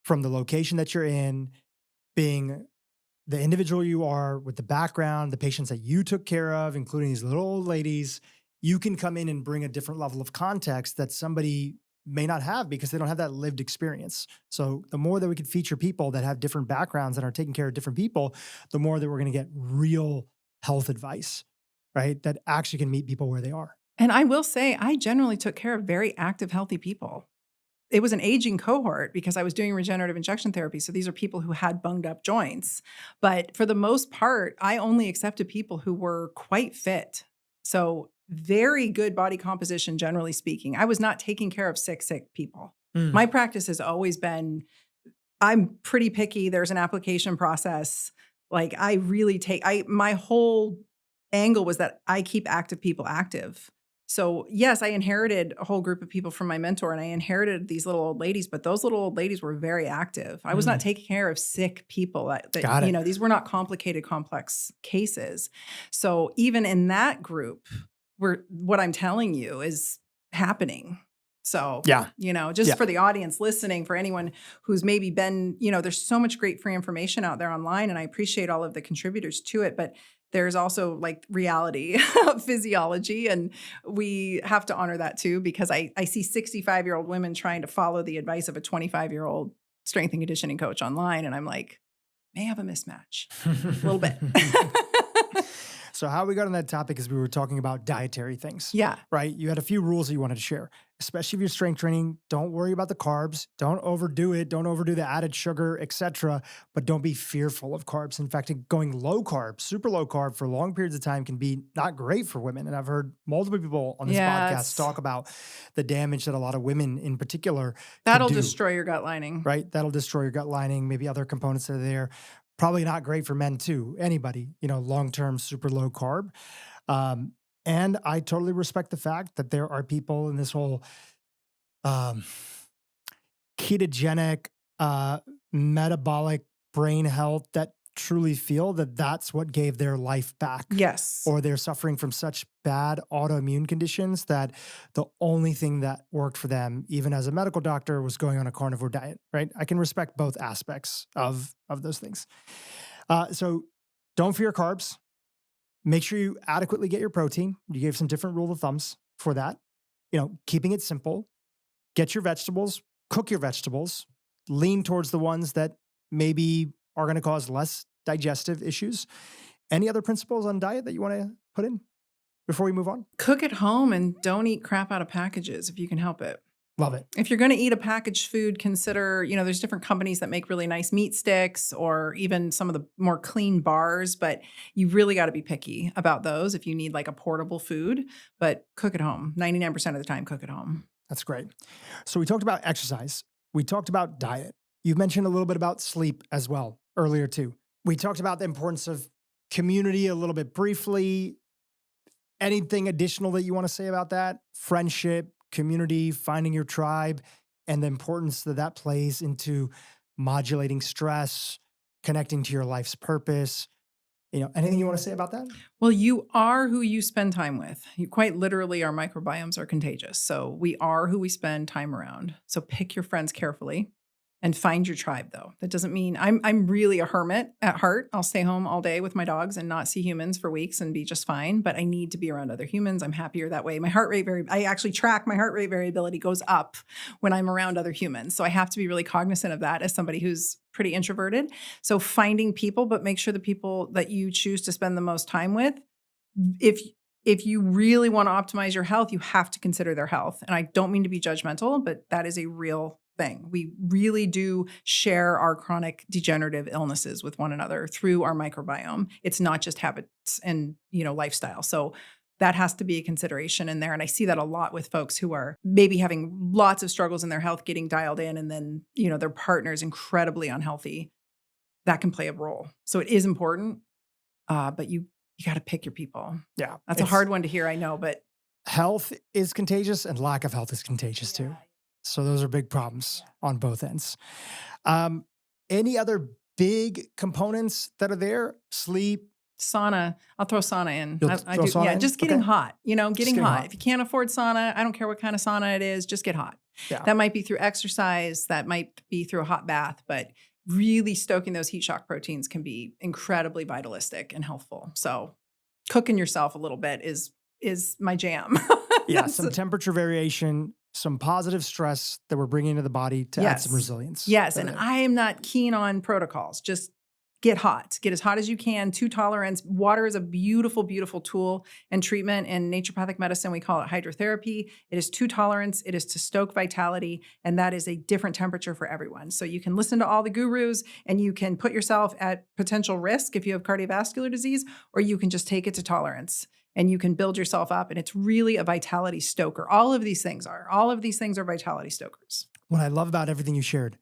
S1: from the location that you're in, being the individual you are with the background, the patients that you took care of, including these little old ladies, you can come in and bring a different level of context that somebody may not have because they don't have that lived experience. So the more that we can feature people that have different backgrounds and are taking care of different people, the more that we're going to get real health advice, right? That actually can meet people where they are.
S2: And I will say, I generally took care of very active, healthy people. It was an aging cohort because I was doing regenerative injection therapy. So these are people who had bunged up joints. But for the most part, I only accepted people who were quite fit. So very good body composition, generally speaking. I was not taking care of sick people. My practice has always been, I'm pretty picky. There's an application process. Like my whole angle was that I keep active people active. So yes, I inherited a whole group of people from my mentor and I inherited these little old ladies, but those little old ladies were very active. I was not taking care of sick people. These were not complicated, complex cases. So even in that group, what I'm telling you is happening. So, for the audience listening, for anyone who's maybe been, there's so much great free information out there online, and I appreciate all of the contributors to it, but there's also like reality of physiology, and we have to honor that too, because I see 65-year-old women trying to follow the advice of a 25-year-old strength and conditioning coach online. And I'm like, may have a mismatch a little bit.
S1: So how we got on that topic is we were talking about dietary things.
S2: Yeah.
S1: Right? You had a few rules that you wanted to share, especially if you're strength training. Don't worry about the carbs. Don't overdo it. Don't overdo the added sugar, etc. But don't be fearful of carbs. In fact, going low carb, super low carb for long periods of time can be not great for women. And I've heard multiple people on this podcast talk about the damage that a lot of women in particular
S2: that'll
S1: can do,
S2: destroy your gut lining.
S1: right? That'll destroy your gut lining, maybe other components that are there. Probably not great for men too. Anybody, long-term super low carb. And I totally respect the fact that there are people in this whole ketogenic, metabolic brain health that truly feel that that's what gave their life back.
S2: Yes.
S1: Or they're suffering from such bad autoimmune conditions that the only thing that worked for them, even as a medical doctor, was going on a carnivore diet, right? I can respect both aspects of those things. So don't fear carbs. Make sure you adequately get your protein. You gave some different rule of thumbs for that. Keeping it simple. Get your vegetables, cook your vegetables, lean towards the ones that maybe are going to cause less digestive issues. Any other principles on diet that you want to put in before we move on?
S2: Cook at home and don't eat crap out of packages if you can help it.
S1: Love it.
S2: If you're going to eat a packaged food, consider, there's different companies that make really nice meat sticks or even some of the more clean bars, but you really got to be picky about those if you need like a portable food, but cook at home. 99% of the time, cook at home.
S1: That's great. So we talked about exercise. We talked about diet. You've mentioned a little bit about sleep as well earlier too. We talked about the importance of community a little bit briefly. Anything additional that you want to say about that? Friendship, community, finding your tribe, and the importance that plays into modulating stress, connecting to your life's purpose. Anything you want to say about that?
S2: Well, you are who you spend time with. You quite literally, our microbiomes are contagious. So we are who we spend time around. So pick your friends carefully and find your tribe, though. That doesn't mean I'm really a hermit at heart. I'll stay home all day with my dogs and not see humans for weeks and be just fine. But I need to be around other humans. I'm happier that way. My heart rate I actually track my heart rate variability goes up when I'm around other humans. So I have to be really cognizant of that as somebody who's pretty introverted. So finding people, but make sure the people that you choose to spend the most time with, if you really want to optimize your health, you have to consider their health. And I don't mean to be judgmental, but that is a real thing. We really do share our chronic degenerative illnesses with one another through our microbiome. It's not just habits and, lifestyle. So that has to be a consideration in there. And I see that a lot with folks who are maybe having lots of struggles in their health, getting dialed in, and then, their partner's incredibly unhealthy. That can play a role. So it is important, but you got to pick your people.
S1: Yeah.
S2: That's a hard one to hear, I know, but
S1: health is contagious and lack of health is contagious too. So those are big problems on both ends. Any other big components that are there? Sleep?
S2: Sauna. I'll throw sauna in. I do.
S1: Sauna in?
S2: Just getting hot, getting hot. If you can't afford sauna, I don't care what kind of sauna it is, just get hot.
S1: Yeah.
S2: That might be through exercise. That might be through a hot bath, but really stoking those heat shock proteins can be incredibly vitalistic and healthful. So cooking yourself a little bit is my jam.
S1: Yeah. Some temperature variation, some positive stress that we're bringing into the body to add some resilience.
S2: Yes. And I am not keen on protocols. Just get hot. Get as hot as you can. 2 tolerance. Water is a beautiful, beautiful tool and treatment. In naturopathic medicine, we call it hydrotherapy. It is 2 tolerance. It is to stoke vitality. And that is a different temperature for everyone. So you can listen to all the gurus and you can put yourself at potential risk if you have cardiovascular disease, or you can just take it to tolerance. And you can build yourself up. And it's really a vitality stoker. All of these things are vitality stokers.
S1: What I love about everything you shared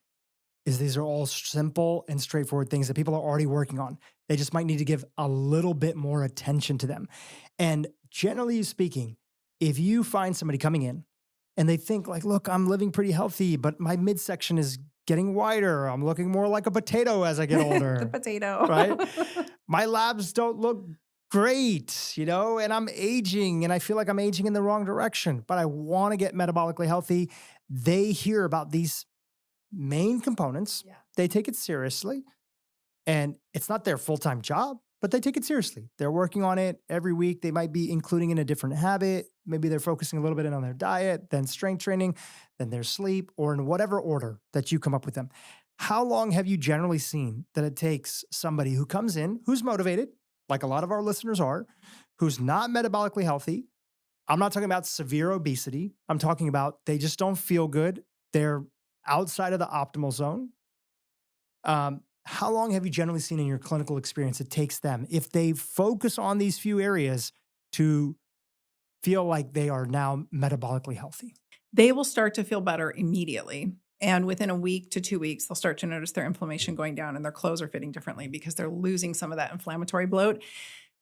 S1: is these are all simple and straightforward things that people are already working on. They just might need to give a little bit more attention to them. And generally speaking, if you find somebody coming in and they think like, look, I'm living pretty healthy, but my midsection is getting wider. I'm looking more like a potato as I get older.
S2: The potato.
S1: Right? My labs don't look great, and I'm aging and I feel like I'm aging in the wrong direction, but I want to get metabolically healthy. They hear about these main components. Yeah. They take it seriously, and it's not their full-time job, but they take it seriously. They're working on it every week. They might be including in a different habit. Maybe they're focusing a little bit in on their diet, then strength training, then their sleep, or in whatever order that you come up with them. How long have you generally seen that it takes somebody who comes in, who's motivated, like a lot of our listeners are, who's not metabolically healthy? I'm not talking about severe obesity. I'm talking about they just don't feel good. They're outside of the optimal zone. How long have you generally seen in your clinical experience it takes them, if they focus on these few areas, to feel like they are now metabolically healthy?
S2: They will start to feel better immediately. And within a week to 2 weeks, they'll start to notice their inflammation going down and their clothes are fitting differently because they're losing some of that inflammatory bloat.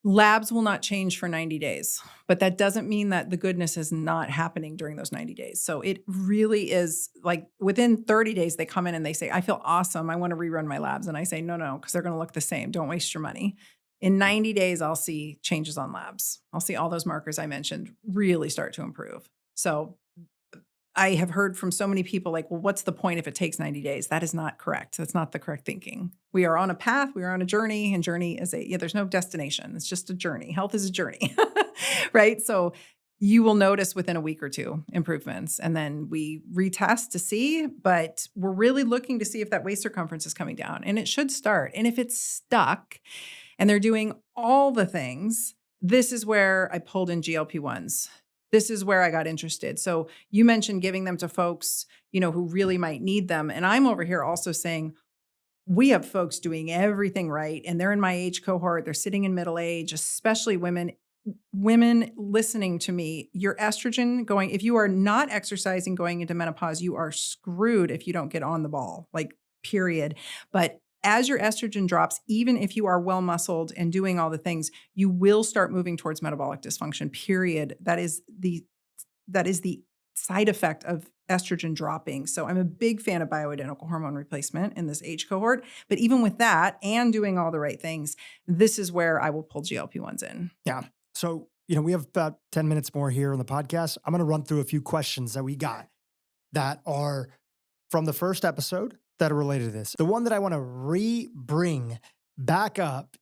S2: Labs will not change for 90 days, but that doesn't mean that the goodness is not happening during those 90 days. So it really is like within 30 days, they come in and they say, I feel awesome. I want to rerun my labs. And I say, no, because they're going to look the same. Don't waste your money. In 90 days, I'll see changes on labs. I'll see all those markers I mentioned really start to improve. So I have heard from so many people like, well, what's the point if it takes 90 days? That is not correct. That's not the correct thinking. We are on a path. We are on a journey, and journey is there's no destination. It's just a journey. Health is a journey, right? So you will notice within a week or two improvements, and then we retest to see, but we're really looking to see if that waist circumference is coming down, and it should start. And if it's stuck and they're doing all the things, this is where I pulled in GLP-1s. This is where I got interested. So you mentioned giving them to folks, who really might need them. And I'm over here also saying, we have folks doing everything right. And they're in my age cohort. They're sitting in middle age, especially women listening to me. Your estrogen if you are not exercising going into menopause, you are screwed if you don't get on the ball, like period. But as your estrogen drops, even if you are well muscled and doing all the things, you will start moving towards metabolic dysfunction, period. That is the side effect of estrogen dropping. So I'm a big fan of bioidentical hormone replacement in this age cohort. But even with that and doing all the right things, this is where I will pull GLP-1s in.
S1: Yeah. So, we have about 10 minutes more here on the podcast. I'm going to run through a few questions that we got that are from the first episode that are related to this. The one that I want to bring back up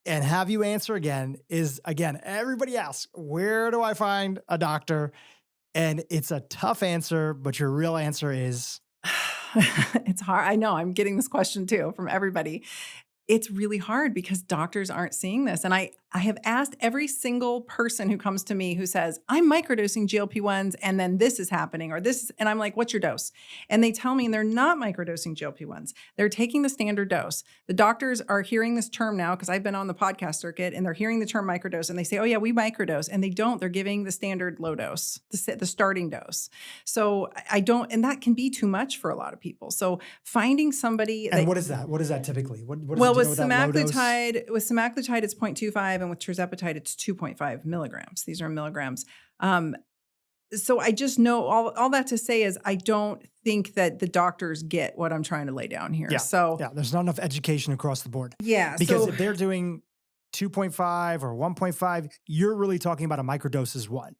S1: and have you answer again is, again, everybody asks, where do I find a doctor? And it's a tough answer, but your real answer is?
S2: It's hard. I know. I'm getting this question too from everybody. It's really hard because doctors aren't seeing this. And I have asked every single person who comes to me who says, I'm microdosing GLP-1s and then this is happening or this, and I'm like, what's your dose? And they tell me and they're not microdosing GLP-1s. They're taking the standard dose. The doctors are hearing this term now because I've been on the podcast circuit and they're hearing the term microdose and they say, oh yeah, we microdose. And they don't. They're giving the standard low dose, the starting dose. So I don't, and that can be too much for a lot of people. So finding somebody.
S1: And what is that? What is that typically? What
S2: well, with semaglutide, it's 0.25, and with tirzepatide, it's 2.5 milligrams. These are milligrams. So I just know all that to say is I don't think that the doctors get what I'm trying to lay down here.
S1: Yeah.
S2: So
S1: there's not enough education across the board.
S2: Yeah.
S1: Because if they're doing 2.5 or 1.5, you're really talking about a microdose is what?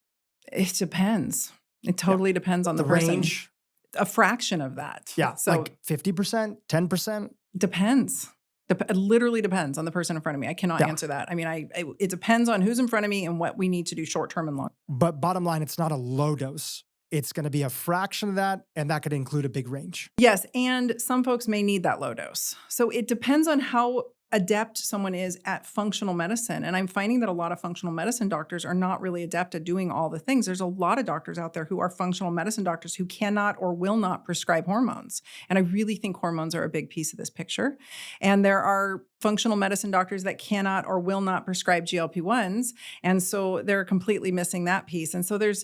S2: It depends. It totally depends on the person.
S1: Range.
S2: A fraction of that.
S1: Yeah.
S2: So
S1: like 50%, 10%?
S2: Depends. It literally depends on the person in front of me. I cannot answer that. I mean, it depends on who's in front of me and what we need to do short-term and long.
S1: But bottom line, it's not a low dose. It's going to be a fraction of that, and that could include a big range.
S2: Yes, and some folks may need that low dose. So it depends on how adept someone is at functional medicine. And I'm finding that a lot of functional medicine doctors are not really adept at doing all the things. There's a lot of doctors out there who are functional medicine doctors who cannot or will not prescribe hormones. And I really think hormones are a big piece of this picture. And there are functional medicine doctors that cannot or will not prescribe GLP-1s. And so they're completely missing that piece. And so there's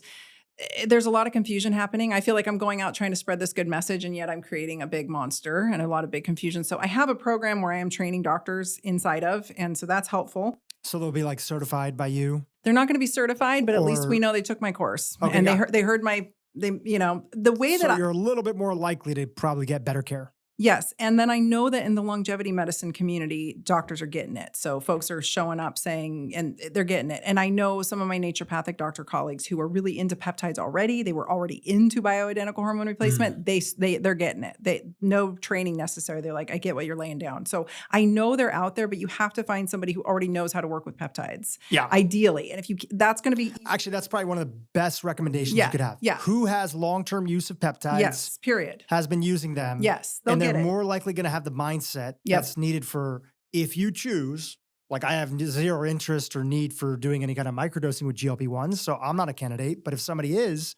S2: a lot of confusion happening. I feel like I'm going out trying to spread this good message, and yet I'm creating a big monster and a lot of big confusion. So I have a program where I am training doctors inside of, and so that's helpful.
S1: So they'll be like certified by you?
S2: They're not going to be certified, but at least we know they took my course.
S1: Okay,
S2: and they heard the way that
S1: you're a little bit more likely to probably get better care.
S2: Yes. And then I know that in the longevity medicine community, doctors are getting it. So folks are showing up saying, and they're getting it. And I know some of my naturopathic doctor colleagues who are really into peptides already. They were already into bioidentical hormone replacement. They're getting it. No training necessary. They're like, I get what you're laying down. So I know they're out there, but you have to find somebody who already knows how to work with peptides. Yeah. Ideally. And that's going to be.
S1: Actually, that's probably one of the best recommendations you could have.
S2: Yeah.
S1: Who has long-term use of peptides.
S2: Yes. Period.
S1: Has been using them.
S2: Yes.
S1: And they're you're
S2: get it.
S1: more likely going to have the mindset
S2: Yep.
S1: that's needed for if you choose. Like, I have zero interest or need for doing any kind of microdosing with GLP-1s, so I'm not a candidate. But if somebody is,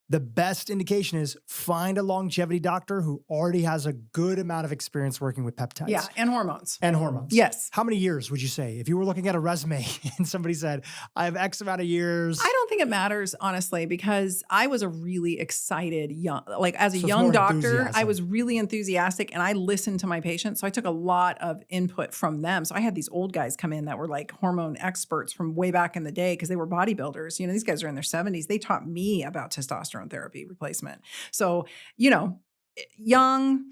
S1: the best indication is find a longevity doctor who already has a good amount of experience working with peptides.
S2: Yeah, and hormones.
S1: And hormones.
S2: Yes.
S1: How many years would you say? If you were looking at a resume and somebody said, I have X amount of years.
S2: I don't think it matters, honestly, because I was a really excited as a
S1: So it's
S2: young
S1: more
S2: doctor,
S1: enthusiasm.
S2: I was really enthusiastic and I listened to my patients. So I took a lot of input from them. So I had these old guys come in that were like hormone experts from way back in the day because they were bodybuilders. You know, these guys are in their 70s. They taught me about testosterone therapy replacement. So, you know, young,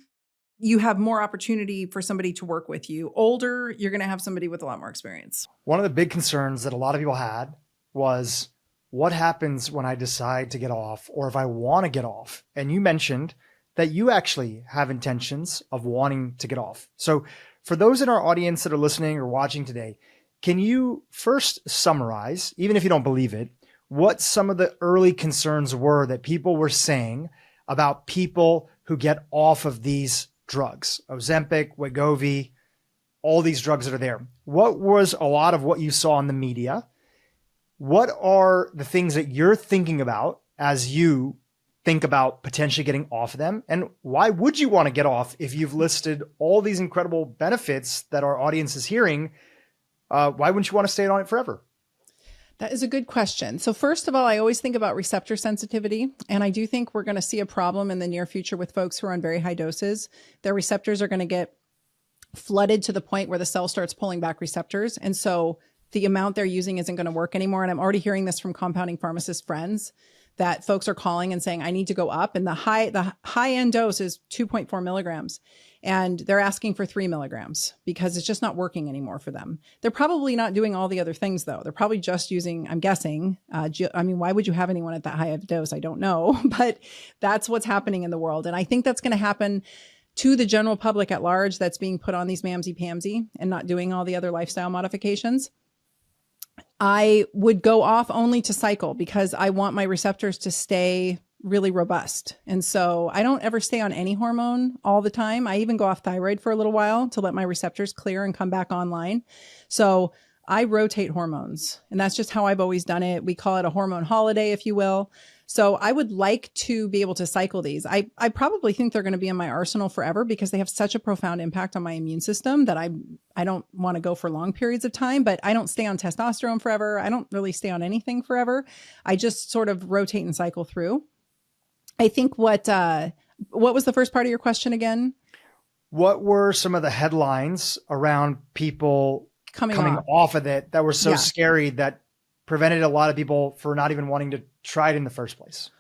S2: you have more opportunity for somebody to work with you. Older, you're going to have somebody with a lot more experience.
S1: One of the big concerns that a lot of people had was, what happens when I decide to get off, or if I want to get off? And you mentioned that you actually have intentions of wanting to get off. So for those in our audience that are listening or watching today, can you first summarize, even if you don't believe it, what some of the early concerns were that people were saying about people who get off of these drugs, Ozempic, Wegovy, all these drugs that are there? What was a lot of what you saw in the media? What are the things that you're thinking about as you think about potentially getting off of them? And why would you want to get off if you've listed all these incredible benefits that our audience is hearing? Why wouldn't you want to stay on it forever?
S2: That is a good question. So first of all, I always think about receptor sensitivity. And I do think we're going to see a problem in the near future with folks who are on very high doses. Their receptors are going to get flooded to the point where the cell starts pulling back receptors. And so the amount they're using isn't going to work anymore. And I'm already hearing this from compounding pharmacist friends that folks are calling and saying, I need to go up. And the high end dose is 2.4 milligrams. And they're asking for 3 milligrams because it's just not working anymore for them. They're probably not doing all the other things though. They're probably just using, I'm guessing, why would you have anyone at that high of dose? I don't know, but that's what's happening in the world. And I think that's going to happen to the general public at large that's being put on these mamsy-pamsy and not doing all the other lifestyle modifications. I would go off only to cycle because I want my receptors to stay really robust. And so I don't ever stay on any hormone all the time. I even go off thyroid for a little while to let my receptors clear and come back online. So I rotate hormones, and that's just how I've always done it. We call it a hormone holiday, if you will. So I would like to be able to cycle these. I probably think they're going to be in my arsenal forever because they have such a profound impact on my immune system that I don't want to go for long periods of time, but I don't stay on testosterone forever. I don't really stay on anything forever. I just sort of rotate and cycle through. I think what was the first part of your question again?
S1: What were some of the headlines around people coming off of it that were so scary that prevented a lot of people from not even wanting to try it in the first place?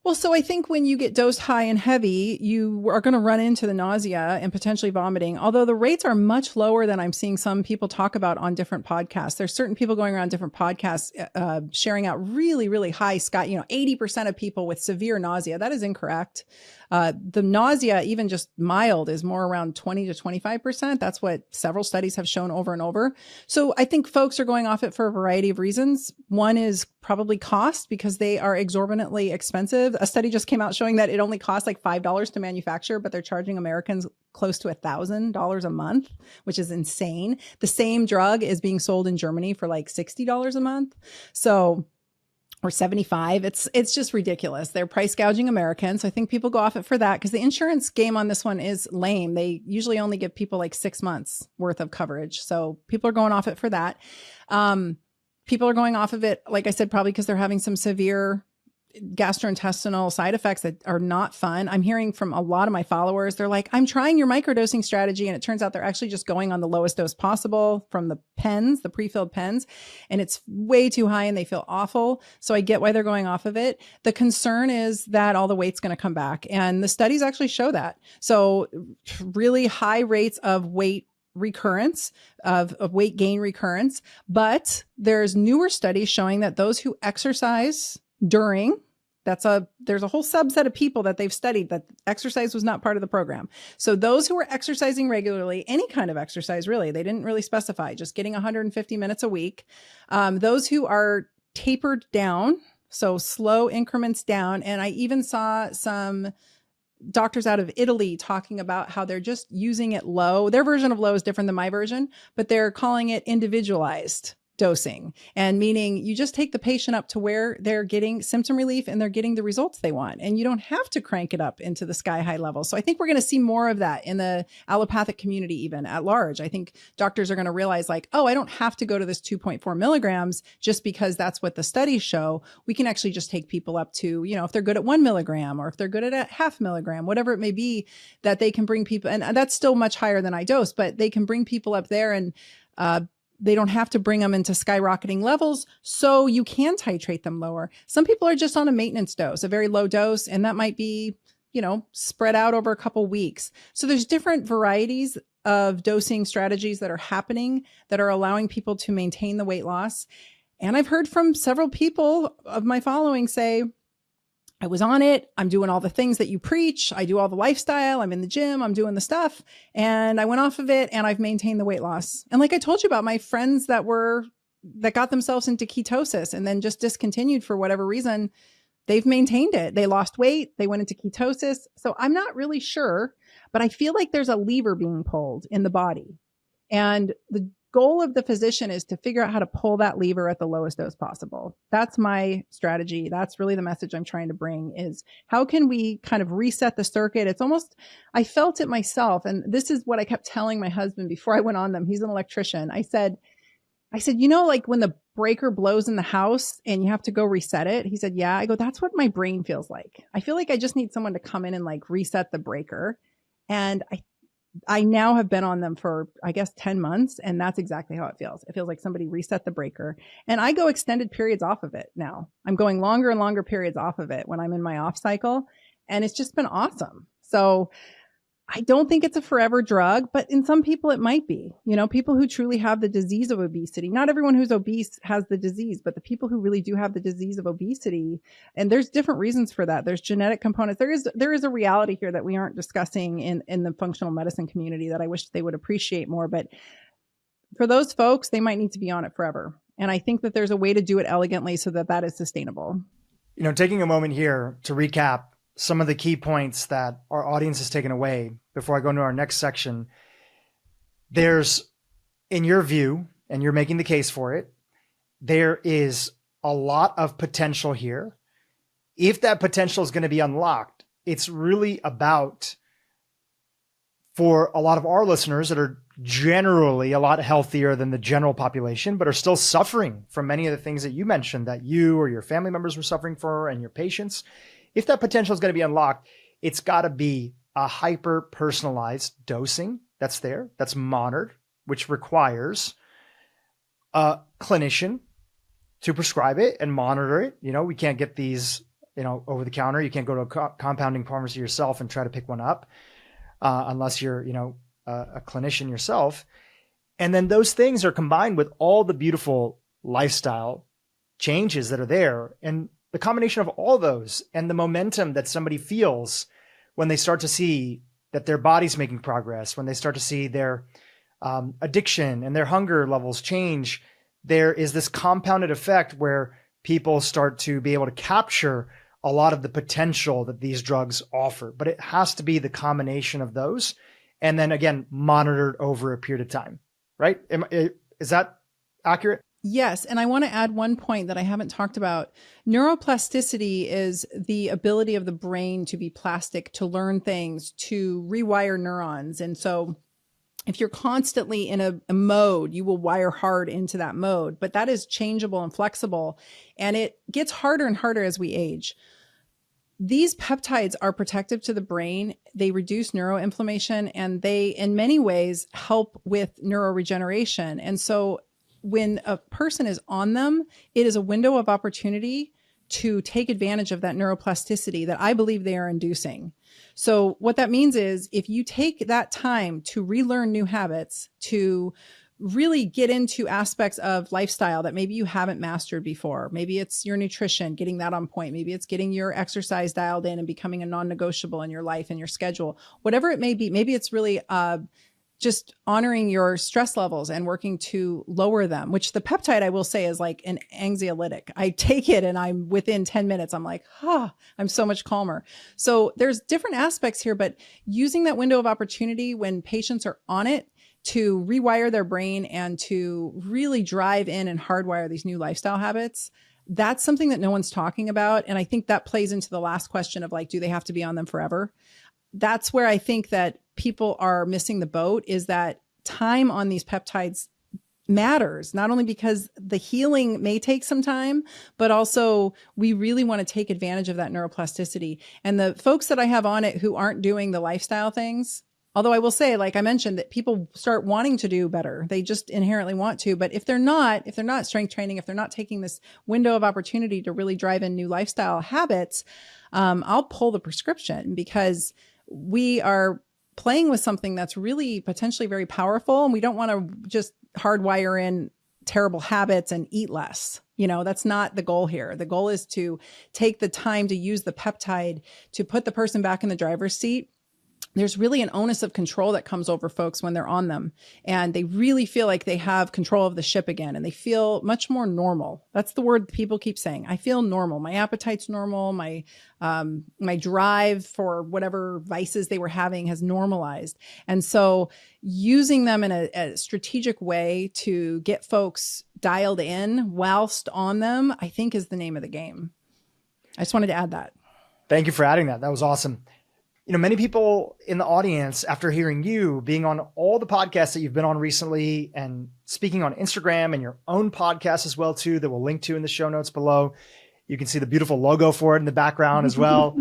S2: Well, so I think when you get dosed high and heavy, you are going to run into the nausea and potentially vomiting, although the rates are much lower than I'm seeing some people talk about on different podcasts. There's certain people going around different podcasts sharing out really, really high, 80% of people with severe nausea. That is incorrect. The nausea, even just mild, is more around 20 to 25%. That's what several studies have shown over and over. So I think folks are going off it for a variety of reasons. One is probably cost because they are exorbitantly expensive. A study just came out showing that it only costs like $5 to manufacture, but they're charging Americans close to $1,000 a month, which is insane. The same drug is being sold in Germany for like $60 a month. So or 75. It's just ridiculous. They're price gouging Americans. So I think people go off it for that because the insurance game on this one is lame. They usually only give people like 6 months worth of coverage. So people are going off it for that. People are going off of it, like I said, probably because they're having some severe gastrointestinal side effects that are not fun. I'm hearing from a lot of my followers, they're like, I'm trying your microdosing strategy. And it turns out they're actually just going on the lowest dose possible from the pens, the pre-filled pens. And it's way too high and they feel awful. So I get why they're going off of it. The concern is that all the weight's going to come back. And the studies actually show that. So really high rates of weight recurrence, of weight gain recurrence. But there's newer studies showing that those who exercise during, there's a whole subset of people that they've studied that exercise was not part of the program. So those who are exercising regularly, any kind of exercise, really, they didn't really specify, just getting 150 minutes a week. Those who are tapered down, so slow increments down. And I even saw some doctors out of Italy talking about how they're just using it low. Their version of low is different than my version, but they're calling it individualized dosing, and meaning you just take the patient up to where they're getting symptom relief and they're getting the results they want. And you don't have to crank it up into the sky high level. So I think we're going to see more of that in the allopathic community, even at large. I think doctors are going to realize like, oh, I don't have to go to this 2.4 milligrams just because that's what the studies show. We can actually just take people up to, you know, if they're good at 1 milligram or if they're good at a half milligram, whatever it may be, that they can bring people, and that's still much higher than I dose, but they can bring people up there, and they don't have to bring them into skyrocketing levels, so you can titrate them lower. Some people are just on a maintenance dose, a very low dose, and that might be, you know, spread out over a couple weeks. So there's different varieties of dosing strategies that are happening that are allowing people to maintain the weight loss. And I've heard from several people of my following say, I was on it. I'm doing all the things that you preach. I do all the lifestyle. I'm in the gym. I'm doing the stuff. And I went off of it and I've maintained the weight loss. And like I told you about my friends that got themselves into ketosis and then just discontinued for whatever reason, they've maintained it. They lost weight. They went into ketosis. So I'm not really sure, but I feel like there's a lever being pulled in the body. And the goal of the physician is to figure out how to pull that lever at the lowest dose possible. That's my strategy. That's really the message I'm trying to bring, is how can we kind of reset the circuit? It's almost, I felt it myself. And this is what I kept telling my husband before I went on them. He's an electrician. I said, you know, like when the breaker blows in the house and you have to go reset it. He said, yeah. I go, that's what my brain feels like. I feel like I just need someone to come in and like reset the breaker. And I now have been on them for, I guess, 10 months. And that's exactly how it feels. It feels like somebody reset the breaker, and I go extended periods off of it now. I'm going longer and longer periods off of it when I'm in my off cycle. And it's just been awesome. So I don't think it's a forever drug, but in some people it might be, you know, people who truly have the disease of obesity. Not everyone who's obese has the disease, but the people who really do have the disease of obesity, and there's different reasons for that. There's genetic components. There is a reality here that we aren't discussing in the functional medicine community that I wish they would appreciate more. But for those folks, they might need to be on it forever. And I think that there's a way to do it elegantly so that that is sustainable.
S1: You know, taking a moment here to recap some of the key points that our audience has taken away before I go into our next section. There's, in your view, and you're making the case for it, there is a lot of potential here. If that potential is going to be unlocked, it's really about, for a lot of our listeners that are generally a lot healthier than the general population, but are still suffering from many of the things that you mentioned that you or your family members were suffering for, and your patients. If that potential is going to be unlocked, it's got to be a hyper-personalized dosing that's there, that's monitored, which requires a clinician to prescribe it and monitor it. You know, we can't get these, you know, over the counter. You can't go to a compounding pharmacy yourself and try to pick one up unless you're, you know, a clinician yourself. And then those things are combined with all the beautiful lifestyle changes that are there. And the combination of all those and the momentum that somebody feels when they start to see that their body's making progress, when they start to see their addiction and their hunger levels change, there is this compounded effect where people start to be able to capture a lot of the potential that these drugs offer. But it has to be the combination of those. And then again, monitored over a period of time, right? Is that accurate?
S2: Yes. And I want to add one point that I haven't talked about. Neuroplasticity is the ability of the brain to be plastic, to learn things, to rewire neurons. And so if you're constantly in a mode, you will wire hard into that mode, but that is changeable and flexible. And it gets harder and harder as we age. These peptides are protective to the brain. They reduce neuroinflammation, and they, in many ways, help with neuroregeneration. And so when a person is on them, it is a window of opportunity to take advantage of that neuroplasticity that I believe they are inducing. So what that means is if you take that time to relearn new habits, to really get into aspects of lifestyle that maybe you haven't mastered before. Maybe it's your nutrition, getting that on point. Maybe it's getting your exercise dialed in and becoming a non-negotiable in your life and your schedule, whatever it may be. Maybe it's really just honoring your stress levels and working to lower them, which the peptide, I will say, is like an anxiolytic. I take it and I'm within 10 minutes, I'm like, I'm so much calmer. So there's different aspects here, but using that window of opportunity when patients are on it to rewire their brain and to really drive in and hardwire these new lifestyle habits, that's something that no one's talking about. And I think that plays into the last question of like, do they have to be on them forever? That's where I think that people are missing the boat, is that time on these peptides matters, not only because the healing may take some time, but also we really want to take advantage of that neuroplasticity. And the folks that I have on it who aren't doing the lifestyle things, although I will say, like I mentioned, that people start wanting to do better. They just inherently want to. But if they're not strength training, if they're not taking this window of opportunity to really drive in new lifestyle habits, I'll pull the prescription, because we are playing with something that's really potentially very powerful. And we don't want to just hardwire in terrible habits and eat less. That's not the goal here. The goal is to take the time to use the peptide to put the person back in the driver's seat. There's really an onus of control that comes over folks when they're on them, and they really feel like they have control of the ship again, and they feel much more normal. That's the word people keep saying. I feel normal. My appetite's normal. My drive for whatever vices they were having has normalized. And so using them in a strategic way to get folks dialed in whilst on them, I think is the name of the game. I just wanted to add that.
S1: Thank you for adding that. That was awesome. Many people in the audience, after hearing you being on all the podcasts that you've been on recently and speaking on Instagram and your own podcast as well, too, that we'll link to in the show notes below. You can see the beautiful logo for it in the background as well.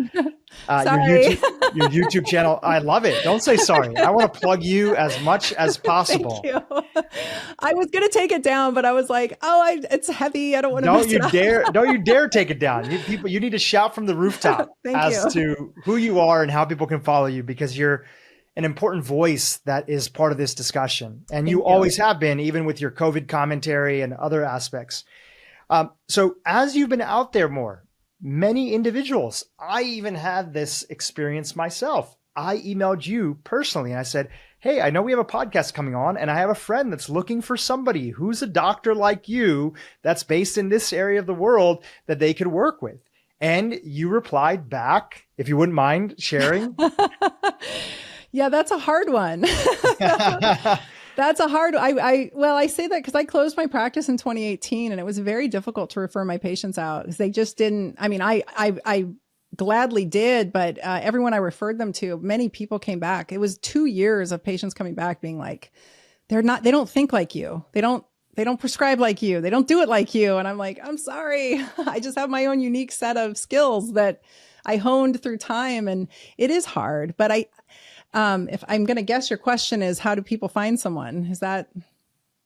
S1: Your YouTube channel. I love it. Don't say sorry. I want to plug you as much as possible.
S2: Thank you. I was going to take it down, but I was like, it's heavy. I don't want to mess it up.
S1: Don't you dare take it down. You need to shout from the rooftop to who you are and how people can follow you, because you're an important voice that is part of this discussion. And you always have been, even with your COVID commentary and other aspects. So as you've been out there more, many individuals, I even had this experience myself. I emailed you personally and I said, hey, I know we have a podcast coming on and I have a friend that's looking for somebody who's a doctor like you that's based in this area of the world that they could work with. And you replied back, if you wouldn't mind sharing.
S2: Yeah, that's a hard one. That's a hard, I say that because I closed my practice in 2018 and it was very difficult to refer my patients out because they just didn't, I gladly did, but everyone I referred them to, many people came back. It was 2 years of patients coming back being like, they don't think like you. They don't prescribe like you. They don't do it like you. And I'm like, I'm sorry. I just have my own unique set of skills that I honed through time. And it is hard, but if I'm going to guess your question is, how do people find someone? Is that?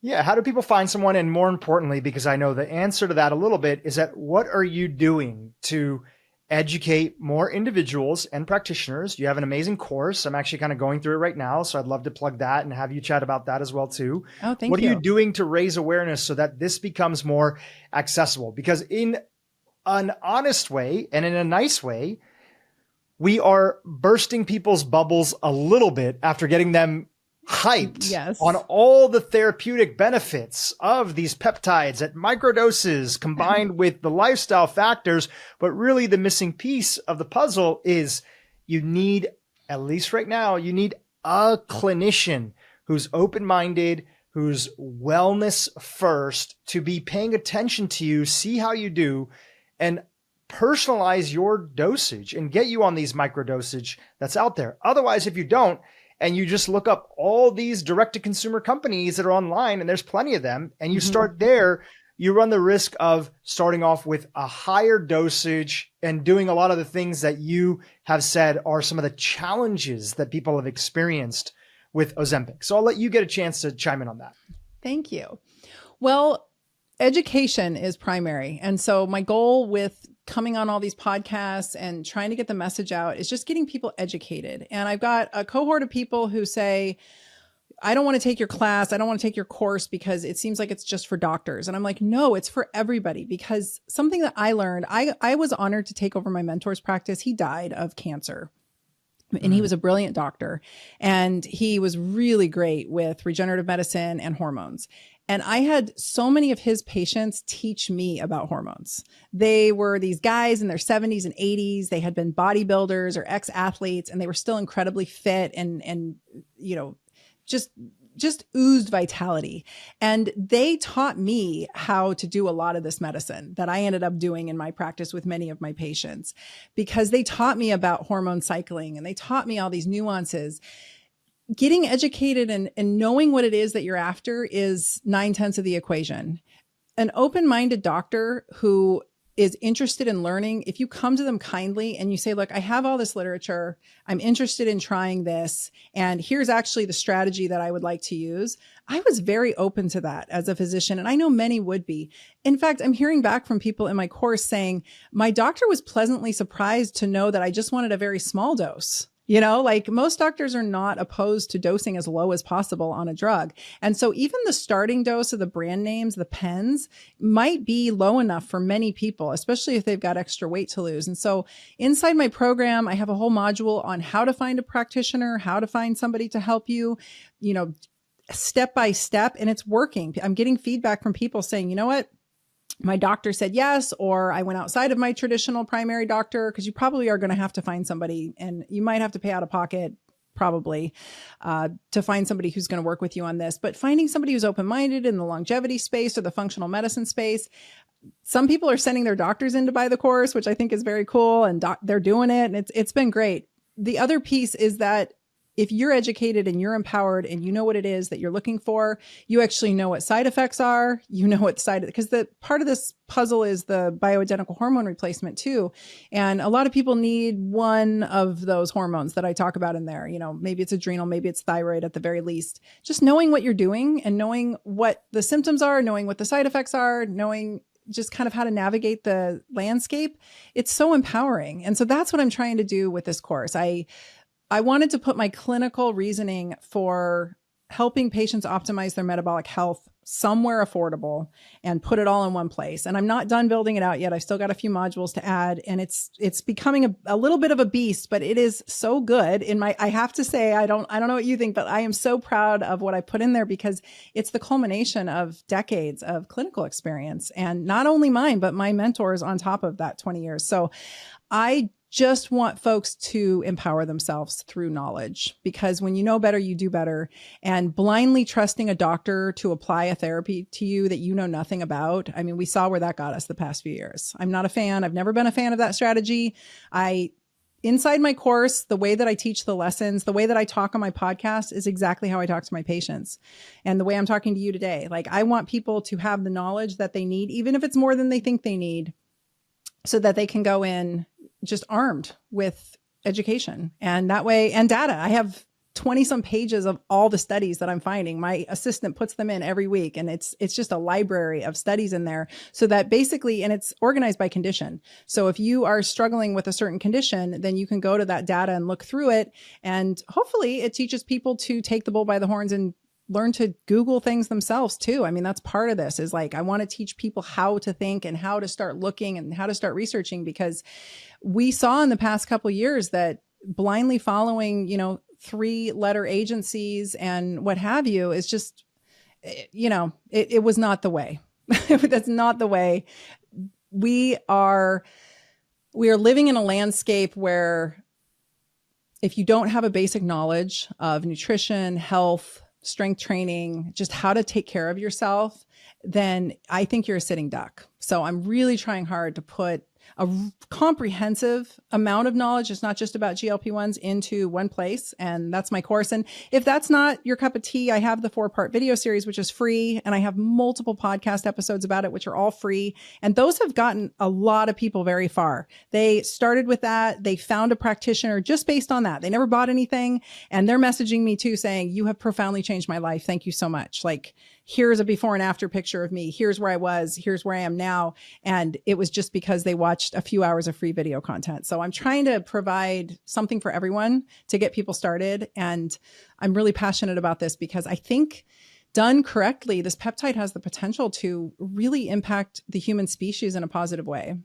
S1: Yeah. How do people find someone? And more importantly, because I know the answer to that a little bit, is that what are you doing to educate more individuals and practitioners? You have an amazing course. I'm actually kind of going through it right now. So I'd love to plug that and have you chat about that as well too.
S2: Oh, thank you.
S1: What are you doing to raise awareness so that this becomes more accessible? Because in an honest way and in a nice way, we are bursting people's bubbles a little bit after getting them hyped on all the therapeutic benefits of these peptides at microdoses combined with the lifestyle factors. But really the missing piece of the puzzle is you need, at least right now, you need a clinician who's open-minded, who's wellness first, to be paying attention to you, see how you do, and personalize your dosage and get you on these microdosage that's out there. Otherwise, if you don't, and you just look up all these direct-to-consumer companies that are online, and there's plenty of them, and you start there, you run the risk of starting off with a higher dosage and doing a lot of the things that you have said are some of the challenges that people have experienced with Ozempic. So I'll let you get a chance to chime in on that.
S2: Thank you. Well, education is primary. And so my goal with coming on all these podcasts and trying to get the message out is just getting people educated. And I've got a cohort of people who say, I don't want to take your class. I don't want to take your course because it seems like it's just for doctors. And I'm like, no, it's for everybody, because something that I learned, I was honored to take over my mentor's practice. He died of cancer. And he was a brilliant doctor, and he was really great with regenerative medicine and hormones. And I had so many of his patients teach me about hormones. They were these guys in their 70s and 80s. They had been bodybuilders or ex-athletes, and they were still incredibly fit and you know, just oozed vitality. And they taught me how to do a lot of this medicine that I ended up doing in my practice with many of my patients, because they taught me about hormone cycling and they taught me all these nuances. Getting educated and knowing what it is that you're after is 9/10 of the equation. An open-minded doctor who is interested in learning, if you come to them kindly and you say, look, I have all this literature, I'm interested in trying this, and here's actually the strategy that I would like to use. I was very open to that as a physician, and I know many would be. In fact, I'm hearing back from people in my course saying, my doctor was pleasantly surprised to know that I just wanted a very small dose. You know, like most doctors are not opposed to dosing as low as possible on a drug. And so even the starting dose of the brand names, the pens, might be low enough for many people, especially if they've got extra weight to lose. And so inside my program, I have a whole module on how to find a practitioner, how to find somebody to help you, you know, step by step. And it's working. I'm getting feedback from people saying, you know what? My doctor said yes, or I went outside of my traditional primary doctor, because you probably are going to have to find somebody, and you might have to pay out of pocket probably to find somebody who's going to work with you on this. But finding somebody who's open-minded in the longevity space or the functional medicine space. Some people are sending their doctors in to buy the course, which I think is very cool, and they're doing it, and it's been great. The other piece is that if you're educated and you're empowered and you know what it is that you're looking for, you actually know what side effects are, you know what because the part of this puzzle is the bioidentical hormone replacement too. And a lot of people need one of those hormones that I talk about in there. You know, maybe it's adrenal, maybe it's thyroid at the very least. Just knowing what you're doing and knowing what the symptoms are, knowing what the side effects are, knowing just kind of how to navigate the landscape, it's so empowering. And so that's what I'm trying to do with this course. I wanted to put my clinical reasoning for helping patients optimize their metabolic health somewhere affordable and put it all in one place. And I'm not done building it out yet. I've still got a few modules to add, and it's becoming a little bit of a beast, but it is so good. I have to say, I don't know what you think, but I am so proud of what I put in there, because it's the culmination of decades of clinical experience, and not only mine, but my mentors on top of that 20 years. So I just want folks to empower themselves through knowledge, because when you know better, you do better. And blindly trusting a doctor to apply a therapy to you that you know nothing about. I mean, we saw where that got us the past few years. I'm not a fan. I've never been a fan of that strategy. Inside my course, the way that I teach the lessons, the way that I talk on my podcast is exactly how I talk to my patients. And the way I'm talking to you today, like, I want people to have the knowledge that they need, even if it's more than they think they need, so that they can go in just armed with education and that way, and data. I have 20 some pages of all the studies that I'm finding. My assistant puts them in every week, and it's just a library of studies in there, so that basically, and it's organized by condition. So if you are struggling with a certain condition, then you can go to that data and look through it. And hopefully it teaches people to take the bull by the horns and learn to Google things themselves too. I mean, that's part of this, is like, I want to teach people how to think and how to start looking and how to start researching, because we saw in the past couple of years that blindly following, 3-letter agencies and what have you is just, it was not the way. That's not the way. We are living in a landscape where if you don't have a basic knowledge of nutrition, health, strength training, just how to take care of yourself, then I think you're a sitting duck. So I'm really trying hard to put a comprehensive amount of knowledge. It's not just about GLP-1s into one place. And that's my course. And if that's not your cup of tea, I have the 4-part video series, which is free. And I have multiple podcast episodes about it, which are all free. And those have gotten a lot of people very far. They started with that. They found a practitioner just based on that. They never bought anything. And they're messaging me too, saying, you have profoundly changed my life. Thank you so much. Like, here's a before and after picture of me. Here's where I was. Here's where I am now. And it was just because they watched a few hours of free video content. So I'm trying to provide something for everyone to get people started. And I'm really passionate about this, because I think done correctly, this peptide has the potential to really impact the human species in a positive way.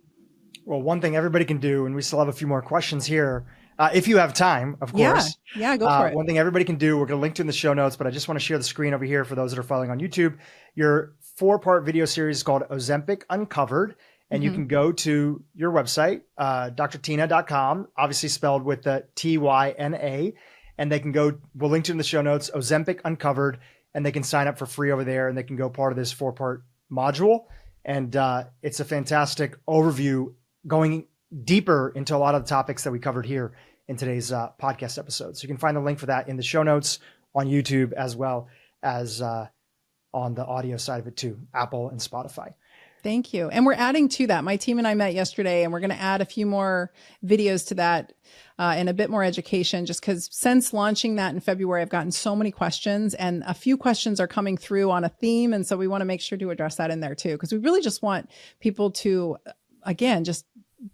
S1: Well, one thing everybody can do, and we still have a few more questions here, if you have time, of course.
S2: Yeah, go for it.
S1: One thing everybody can do, we're going to link to in the show notes, but I just want to share the screen over here for those that are following on YouTube. Your 4-part video series is called Ozempic Uncovered. And you can go to your website, drtyna.com, obviously spelled with the Tyna. And they can go, we'll link to in the show notes, Ozempic Uncovered, and they can sign up for free over there and they can go part of this 4-part module. And it's a fantastic overview going deeper into a lot of the topics that we covered here in today's podcast episode. So you can find the link for that in the show notes on YouTube as well as on the audio side of it too, Apple and Spotify.
S2: Thank you. And we're adding to that. My team and I met yesterday, and we're going to add a few more videos to that and a bit more education, just because since launching that in February, I've gotten so many questions, and a few questions are coming through on a theme. And so we want to make sure to address that in there too, because we really just want people to, again, just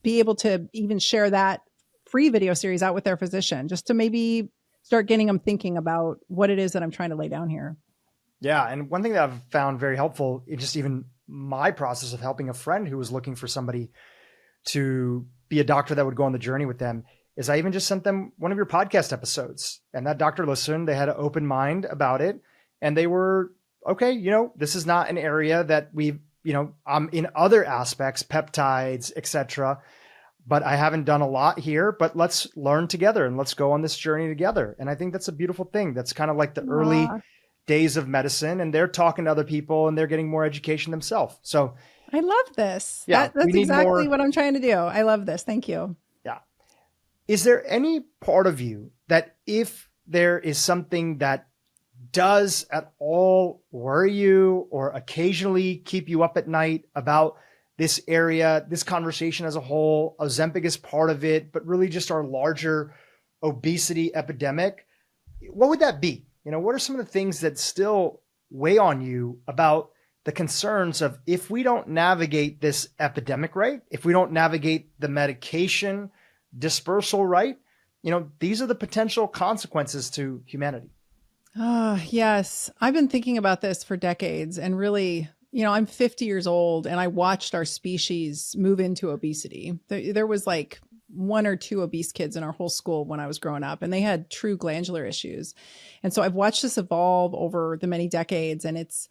S2: be able to even share that free video series out with their physician, just to maybe start getting them thinking about what it is that I'm trying to lay down here.
S1: Yeah. And one thing that I've found very helpful, it just even my process of helping a friend who was looking for somebody to be a doctor that would go on the journey with them, is I even just sent them one of your podcast episodes, and that doctor listened. They had an open mind about it, and they were, okay, this is not an area that I'm in other aspects, peptides, etc., but I haven't done a lot here, but let's learn together and let's go on this journey together. And I think that's a beautiful thing. That's kind of like the early days of medicine, and they're talking to other people and they're getting more education themselves. So
S2: I love this.
S1: Yeah,
S2: that's exactly what I'm trying to do. I love this. Thank you.
S1: Yeah. Is there any part of you that, if there is something that does at all worry you or occasionally keep you up at night about this area, this conversation as a whole, Ozempic is part of it, but really just our larger obesity epidemic, what would that be? What are some of the things that still weigh on you about the concerns of, if we don't navigate this epidemic right, if we don't navigate the medication dispersal right, these are the potential consequences to humanity.
S2: Yes. I've been thinking about this for decades, and really, I'm 50 years old, and I watched our species move into obesity. There was like 1 or 2 obese kids in our whole school when I was growing up, and they had true glandular issues. And so I've watched this evolve over the many decades, and it's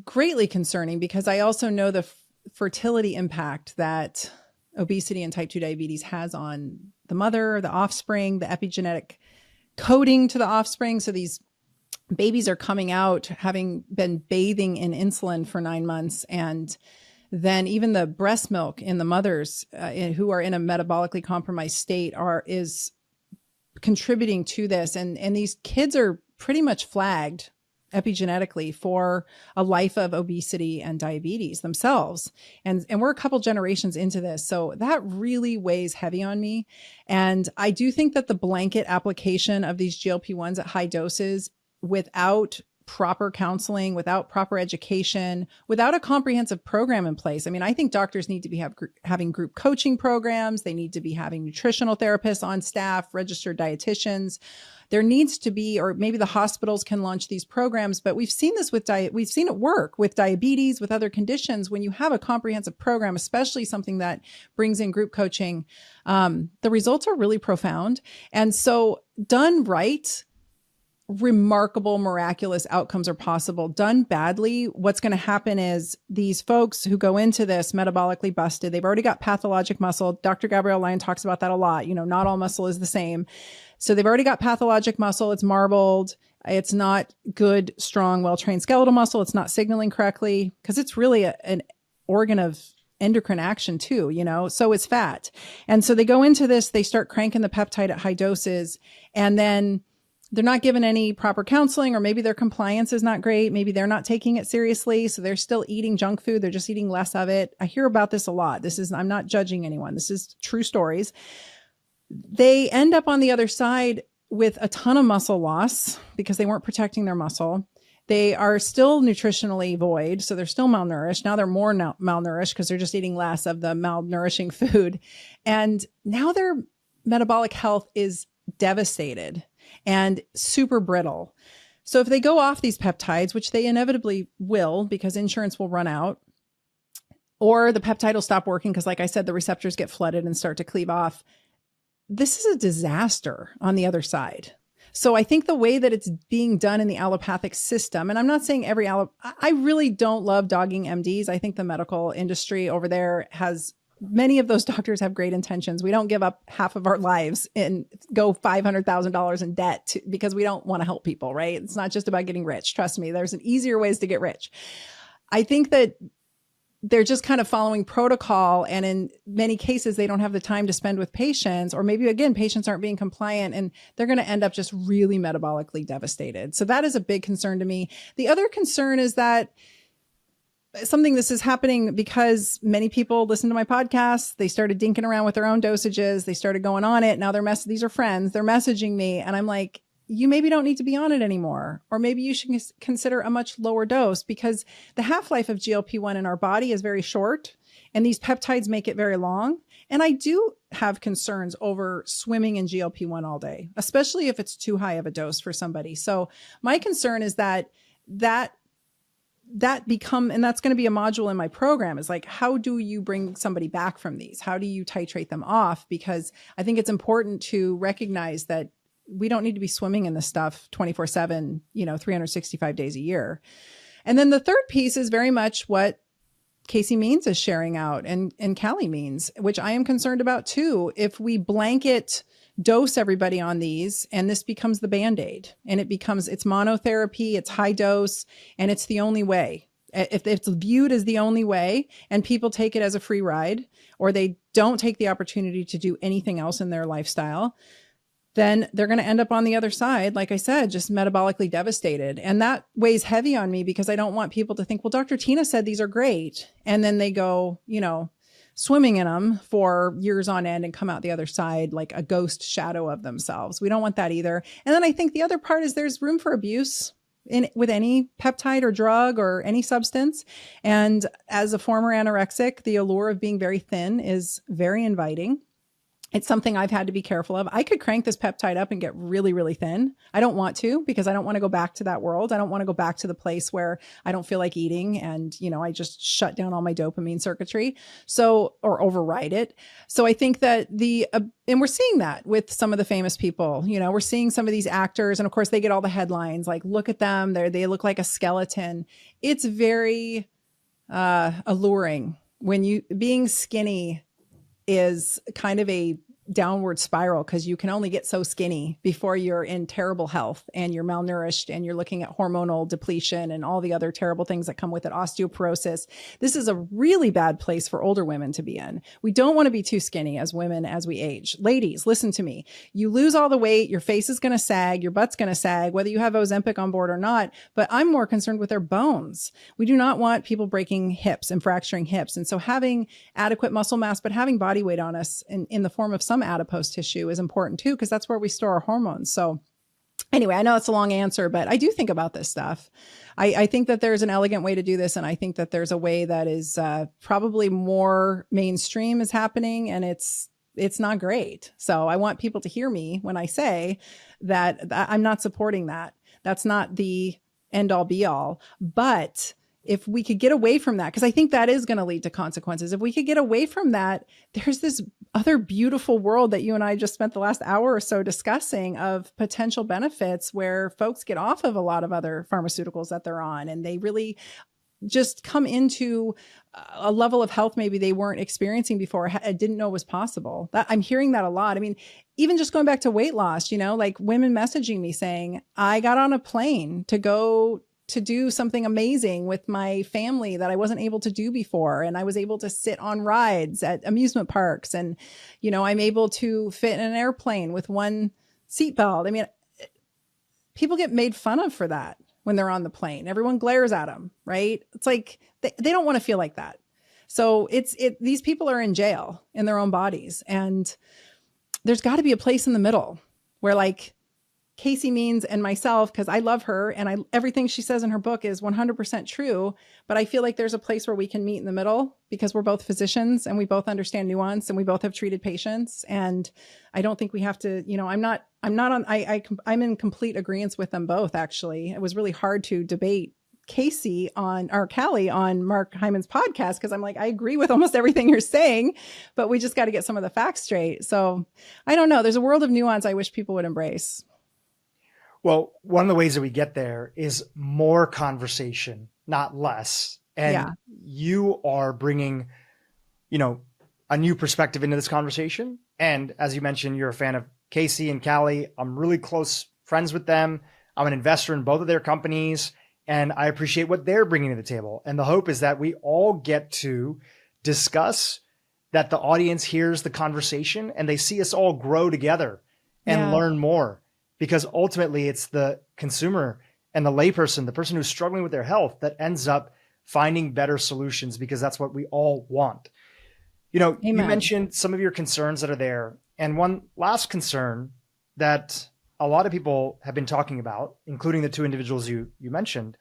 S2: greatly concerning, because I also know the fertility impact that obesity and type 2 diabetes has on the mother, the offspring, the epigenetic coding to the offspring. So these babies are coming out having been bathing in insulin for 9 months, and then even the breast milk in the mothers who are in a metabolically compromised state is contributing to this. And these kids are pretty much flagged epigenetically for a life of obesity and diabetes themselves. And we're a couple generations into this. So that really weighs heavy on me. And I do think that the blanket application of these GLP-1s at high doses without proper counseling, without proper education, without a comprehensive program in place. I mean, I think doctors need to be having group coaching programs. They need to be having nutritional therapists on staff, registered dietitians. There needs to be, or maybe the hospitals can launch these programs, but we've seen this with we've seen it work with diabetes, with other conditions. When you have a comprehensive program, especially something that brings in group coaching, the results are really profound. And so done right, remarkable, miraculous outcomes are possible. Done badly, what's going to happen is these folks who go into this metabolically busted, they've already got pathologic muscle. Dr. Gabrielle Lyon talks about that a lot. Not all muscle is the same. So they've already got pathologic muscle. It's marbled. It's not good, strong, well-trained skeletal muscle. It's not signaling correctly, because it's really an organ of endocrine action too, so it's fat. And so they go into this, they start cranking the peptide at high doses, and then they're not given any proper counseling, or maybe their compliance is not great. Maybe they're not taking it seriously. So they're still eating junk food. They're just eating less of it. I hear about this a lot. I'm not judging anyone. This is true stories. They end up on the other side with a ton of muscle loss because they weren't protecting their muscle. They are still nutritionally void. So they're still malnourished. Now they're more malnourished because they're just eating less of the malnourishing food. And now their metabolic health is devastated and super brittle. So if they go off these peptides, which they inevitably will, because insurance will run out, or the peptide will stop working because, like I said, the receptors get flooded and start to cleave off, this is a disaster on the other side. So I think the way that it's being done in the allopathic system, and I'm not saying I really don't love dogging MDs. I think the medical industry over there has, many of those doctors have great intentions. We don't give up half of our lives and go $500,000 in debt because we don't want to help people, right? It's not just about getting rich. Trust me, there's an easier ways to get rich. I think that they're just kind of following protocol. And in many cases, they don't have the time to spend with patients, or maybe again, patients aren't being compliant and they're going to end up just really metabolically devastated. So that is a big concern to me. The other concern is that this is happening because many people listen to my podcast. They started dinking around with their own dosages. They started going on it. Now these are friends. They're messaging me. And I'm like, you maybe don't need to be on it anymore. Or maybe you should consider a much lower dose, because the half-life of GLP-1 in our body is very short and these peptides make it very long. And I do have concerns over swimming in GLP-1 all day, especially if it's too high of a dose for somebody. So my concern is that and that's going to be a module in my program, is like, how do you bring somebody back from these? How do you titrate them off? Because I think it's important to recognize that we don't need to be swimming in this stuff 24/7, 365 days a year. And then the third piece is very much what Casey Means is sharing out, and Callie Means, which I am concerned about too. If we blanket dose everybody on these, and this becomes the Band-Aid, and it's monotherapy, it's high dose, and it's the only way. If it's viewed as the only way and people take it as a free ride, or they don't take the opportunity to do anything else in their lifestyle, then they're going to end up on the other side, like I said, just metabolically devastated. And that weighs heavy on me, because I don't want people to think, well, Dr. Tyna said these are great, and then they go, swimming in them for years on end and come out the other side like a ghost shadow of themselves. We don't want that either. And then I think the other part is there's room for abuse with any peptide or drug or any substance. And as a former anorexic, the allure of being very thin is very inviting. It's something I've had to be careful of. I could crank this peptide up and get really, really thin. I don't want to, because I don't want to go back to that world. I don't want to go back to the place where I don't feel like eating and, I just shut down all my dopamine circuitry. Or override it. So I think that and we're seeing that with some of the famous people, we're seeing some of these actors, and of course they get all the headlines, like, look at them. They look like a skeleton. It's very alluring when being skinny is kind of a downward spiral, because you can only get so skinny before you're in terrible health and you're malnourished and you're looking at hormonal depletion and all the other terrible things that come with it, osteoporosis. This is a really bad place for older women to be in. We don't want to be too skinny as women as we age. Ladies, listen to me. You lose all the weight, your face is going to sag, your butt's going to sag, whether you have Ozempic on board or not, but I'm more concerned with their bones. We do not want people breaking hips and fracturing hips. And so having adequate muscle mass, but having body weight on us in the form of some adipose tissue is important too, because that's where we store our hormones. So anyway, I know it's a long answer, but I do think about this stuff. I think that there's an elegant way to do this. And I think that there's a way that is probably more mainstream is happening, and it's not great. So I want people to hear me when I say that I'm not supporting that. That's not the end all be all. But if we could get away from that, because I think that is going to lead to consequences. If we could get away from that, there's this other beautiful world that you and I just spent the last hour or so discussing of potential benefits, where folks get off of a lot of other pharmaceuticals that they're on, and they really just come into a level of health maybe they weren't experiencing before, I didn't know was possible. I'm hearing that a lot. I mean, even just going back to weight loss, like women messaging me saying, I got on a plane to go to do something amazing with my family that I wasn't able to do before. And I was able to sit on rides at amusement parks. And, I'm able to fit in an airplane with one seatbelt. I mean, people get made fun of for that when they're on the plane. Everyone glares at them, right? It's like, they don't want to feel like that. So these people are in jail in their own bodies. And there's got to be a place in the middle where, like, Casey Means and myself, because I love her and everything she says in her book is 100% true, but I feel like there's a place where we can meet in the middle, because we're both physicians and we both understand nuance and we both have treated patients. And I don't think we have to, I'm in complete agreement with them both. Actually, it was really hard to debate Callie on Mark Hyman's podcast, because I'm like, I agree with almost everything you're saying, but we just got to get some of the facts straight. So I don't know. There's a world of nuance I wish people would embrace.
S1: Well, one of the ways that we get there is more conversation, not less. And you are bringing, a new perspective into this conversation. And as you mentioned, you're a fan of Casey and Callie. I'm really close friends with them. I'm an investor in both of their companies, and I appreciate what they're bringing to the table. And the hope is that we all get to discuss, that the audience hears the conversation and they see us all grow together and learn more. Because ultimately it's the consumer and the layperson, the person who's struggling with their health, that ends up finding better solutions, because that's what we all want. You mentioned some of your concerns that are there. And one last concern that a lot of people have been talking about, including the two individuals you mentioned,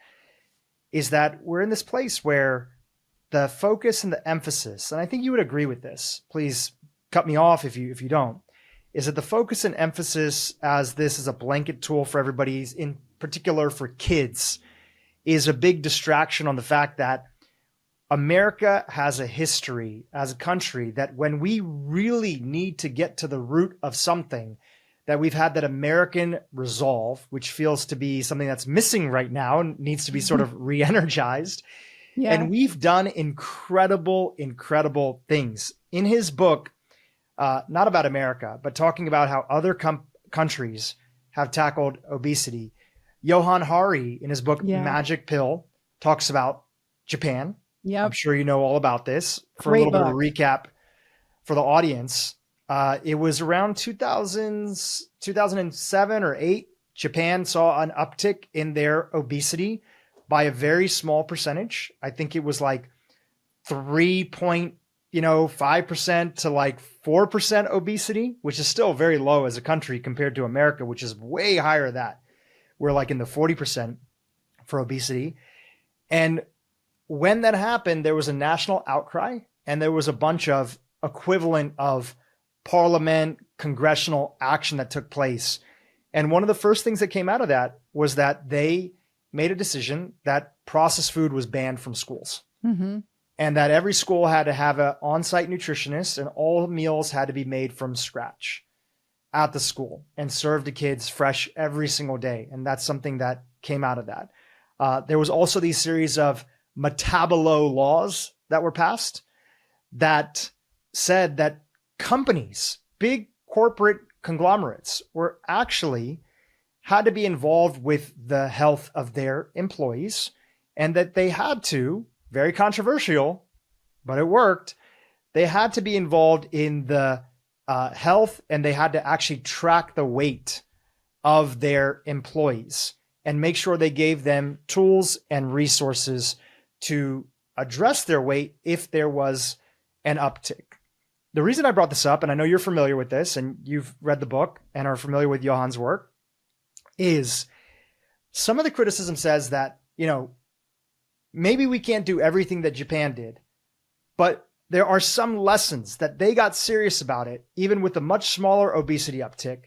S1: is that we're in this place where the focus and the emphasis, and I think you would agree with this, please cut me off if you don't, is that the focus and emphasis, as this is a blanket tool for everybody, in particular for kids, is a big distraction on the fact that America has a history as a country that when we really need to get to the root of something, that we've had that American resolve, which feels to be something that's missing right now and needs to be sort of re-energized. Yeah. And we've done incredible, incredible things. In his book, not about America, but talking about how other countries have tackled obesity, Johan Hari, in his book, Magic Pill, talks about Japan. Yeah, I'm sure you know all about this. For a little bit of a recap for the audience, it was around 2007 or 8, Japan saw an uptick in their obesity by a very small percentage. I think it was like 3.5% to like 4% obesity, which is still very low as a country compared to America, which is way higher than that. We're like in the 40% for obesity. And when that happened, there was a national outcry, and there was a bunch of equivalent of parliament, congressional action that took place. And one of the first things that came out of that was that they made a decision that processed food was banned from schools. Mm-hmm. And that every school had to have an on-site nutritionist, and all meals had to be made from scratch at the school and served to kids fresh every single day. And that's something that came out of that. There was also these series of metabolo laws that were passed that said that companies, big corporate conglomerates, were actually had to be involved with the health of their employees, and that they had to, very controversial, but it worked, they had to be involved in the health, and they had to actually track the weight of their employees and make sure they gave them tools and resources to address their weight if there was an uptick. The reason I brought this up, and I know you're familiar with this and you've read the book and are familiar with Johan's work, is some of the criticism says that, maybe we can't do everything that Japan did, but there are some lessons that they got serious about it, even with a much smaller obesity uptick.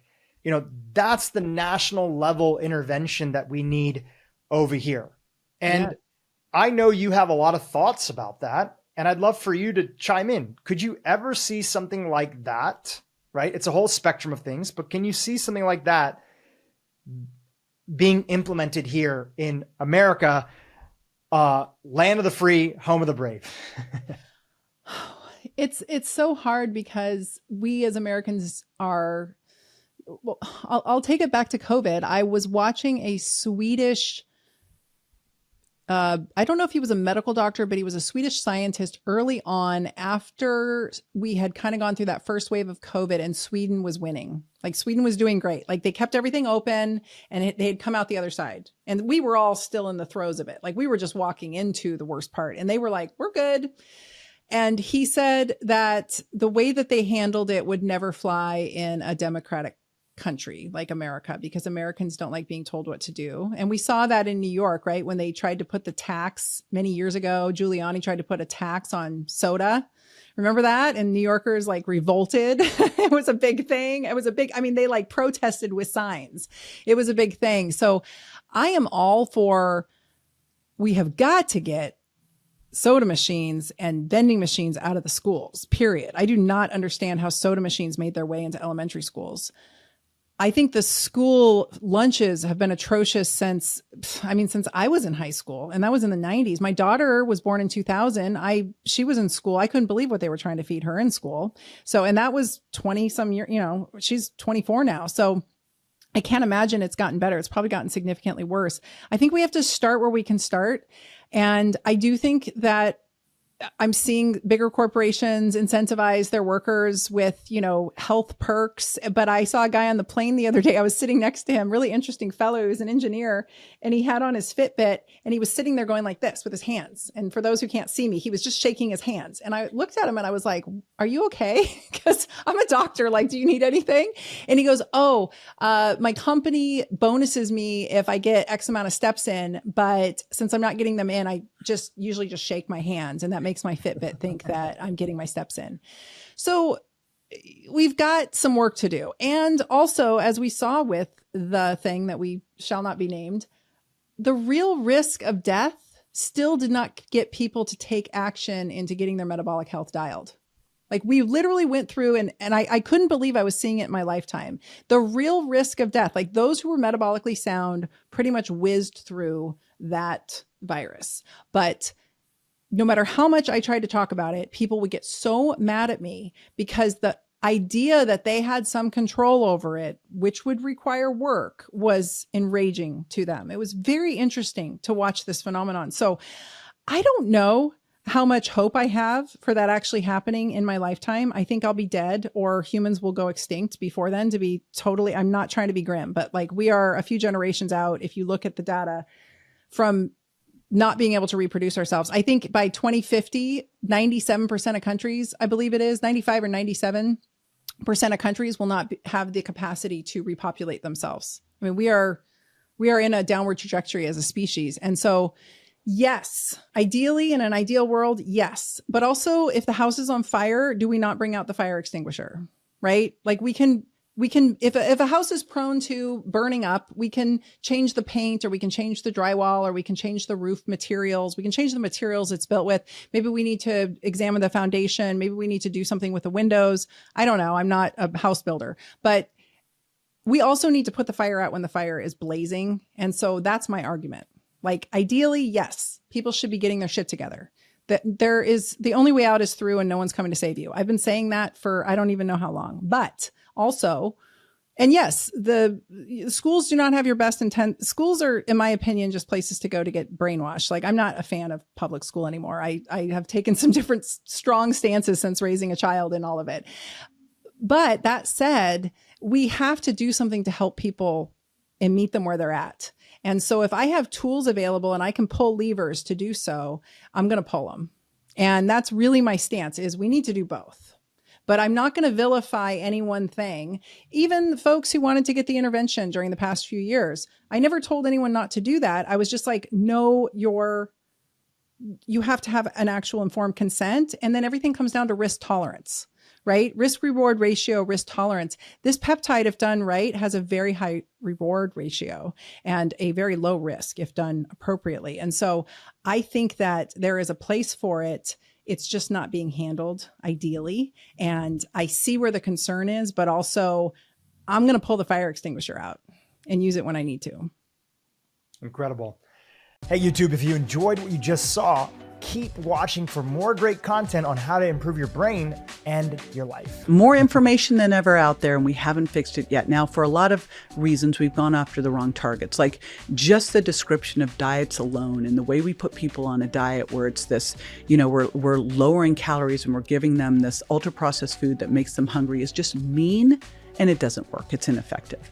S1: That's the national level intervention that we need over here. And I know you have a lot of thoughts about that, and I'd love for you to chime in. Could you ever see something like that, right? It's a whole spectrum of things, but can you see something like that being implemented here in America, land of the free, home of the brave?
S2: It's so hard because we as Americans are, well, I'll take it back to COVID. I was watching a Swedish, I don't know if he was a medical doctor, but he was a Swedish scientist early on after we had kind of gone through that first wave of COVID, and Sweden was winning. Like Sweden was doing great. Like they kept everything open, and they had come out the other side. And we were all still in the throes of it. Like we were just walking into the worst part, and they were like, we're good. And he said that the way that they handled it would never fly in a democratic country like America, because Americans don't like being told what to do. And we saw that in New York, right? When they tried to put the tax many years ago, Giuliani tried to put a tax on soda. Remember that? And New Yorkers like revolted. It was a big thing. They like protested with signs. It was a big thing. So I am all for we have got to get soda machines and vending machines out of the schools, period. I do not understand how soda machines made their way into elementary schools. I think the school lunches have been atrocious since I was in high school, and that was in the 90s. My daughter was born in 2000. She was in school. I couldn't believe what they were trying to feed her in school. So, and that was 20 some years, she's 24 now. So I can't imagine it's gotten better. It's probably gotten significantly worse. I think we have to start where we can start. And I do think that I'm seeing bigger corporations incentivize their workers with, health perks. But I saw a guy on the plane the other day. I was sitting next to him, really interesting fellow. He was an engineer, and he had on his Fitbit, and he was sitting there going like this with his hands. And for those who can't see me, he was just shaking his hands. And I looked at him and I was like, are you okay? Because I'm a doctor. Like, do you need anything? And he goes, my company bonuses me if I get X amount of steps in. But since I'm not getting them in, I usually just shake my hands. And that makes my Fitbit think that I'm getting my steps in. So we've got some work to do. And also, as we saw with the thing that we shall not be named, the real risk of death still did not get people to take action into getting their metabolic health dialed. Like, we literally went through and I couldn't believe I was seeing it in my lifetime. The real risk of death, like those who were metabolically sound pretty much whizzed through that virus. But no matter how much I tried to talk about it, people would get so mad at me because the idea that they had some control over it, which would require work, was enraging to them. It was very interesting to watch this phenomenon. So I don't know how much hope I have for that actually happening in my lifetime. I think I'll be dead, or humans will go extinct before then, to be totally, I'm not trying to be grim, but like, we are a few generations out. If you look at the data from not being able to reproduce ourselves, I think by 2050, 97% of countries, I believe it is 95 or 97% of countries will not have the capacity to repopulate themselves. I mean, we are in a downward trajectory as a species. And so, yes, ideally, in an ideal world, yes. But also, if the house is on fire, do we not bring out the fire extinguisher, right? Like, we can, if a house is prone to burning up, we can change the paint, or we can change the drywall, or we can change the roof materials. We can change the materials it's built with. Maybe we need to examine the foundation. Maybe we need to do something with the windows. I don't know. I'm not a house builder, but we also need to put the fire out when the fire is blazing. And so that's my argument. Like, ideally, yes, people should be getting their shit together. That the only way out is through, and no one's coming to save you. I've been saying that for, I don't even know how long, but also, and yes, the schools do not have your best intent. Schools are, in my opinion, just places to go to get brainwashed. Like, I'm not a fan of public school anymore. I have taken some different strong stances since raising a child in all of it. But that said, we have to do something to help people and meet them where they're at. And so if I have tools available and I can pull levers to do so, I'm going to pull them. And that's really my stance, is we need to do both. But I'm not going to vilify any one thing. Even the folks who wanted to get the intervention during the past few years, I never told anyone not to do that. I was just like, no, you have to have an actual informed consent. And then everything comes down to risk tolerance, right? Risk reward ratio, risk tolerance. This peptide, if done right, has a very high reward ratio and a very low risk if done appropriately. And so I think that there is a place for it. It's just not being handled ideally. And I see where the concern is, but also I'm going to pull the fire extinguisher out and use it when I need to.
S1: Incredible. Hey, YouTube, if you enjoyed what you just saw, keep watching for more great content on how to improve your brain and your life.
S3: More information than ever out there, and we haven't fixed it yet. Now, for a lot of reasons, we've gone after the wrong targets, like just the description of diets alone and the way we put people on a diet where it's this, we're lowering calories and we're giving them this ultra processed food that makes them hungry is just mean, and it doesn't work. It's ineffective.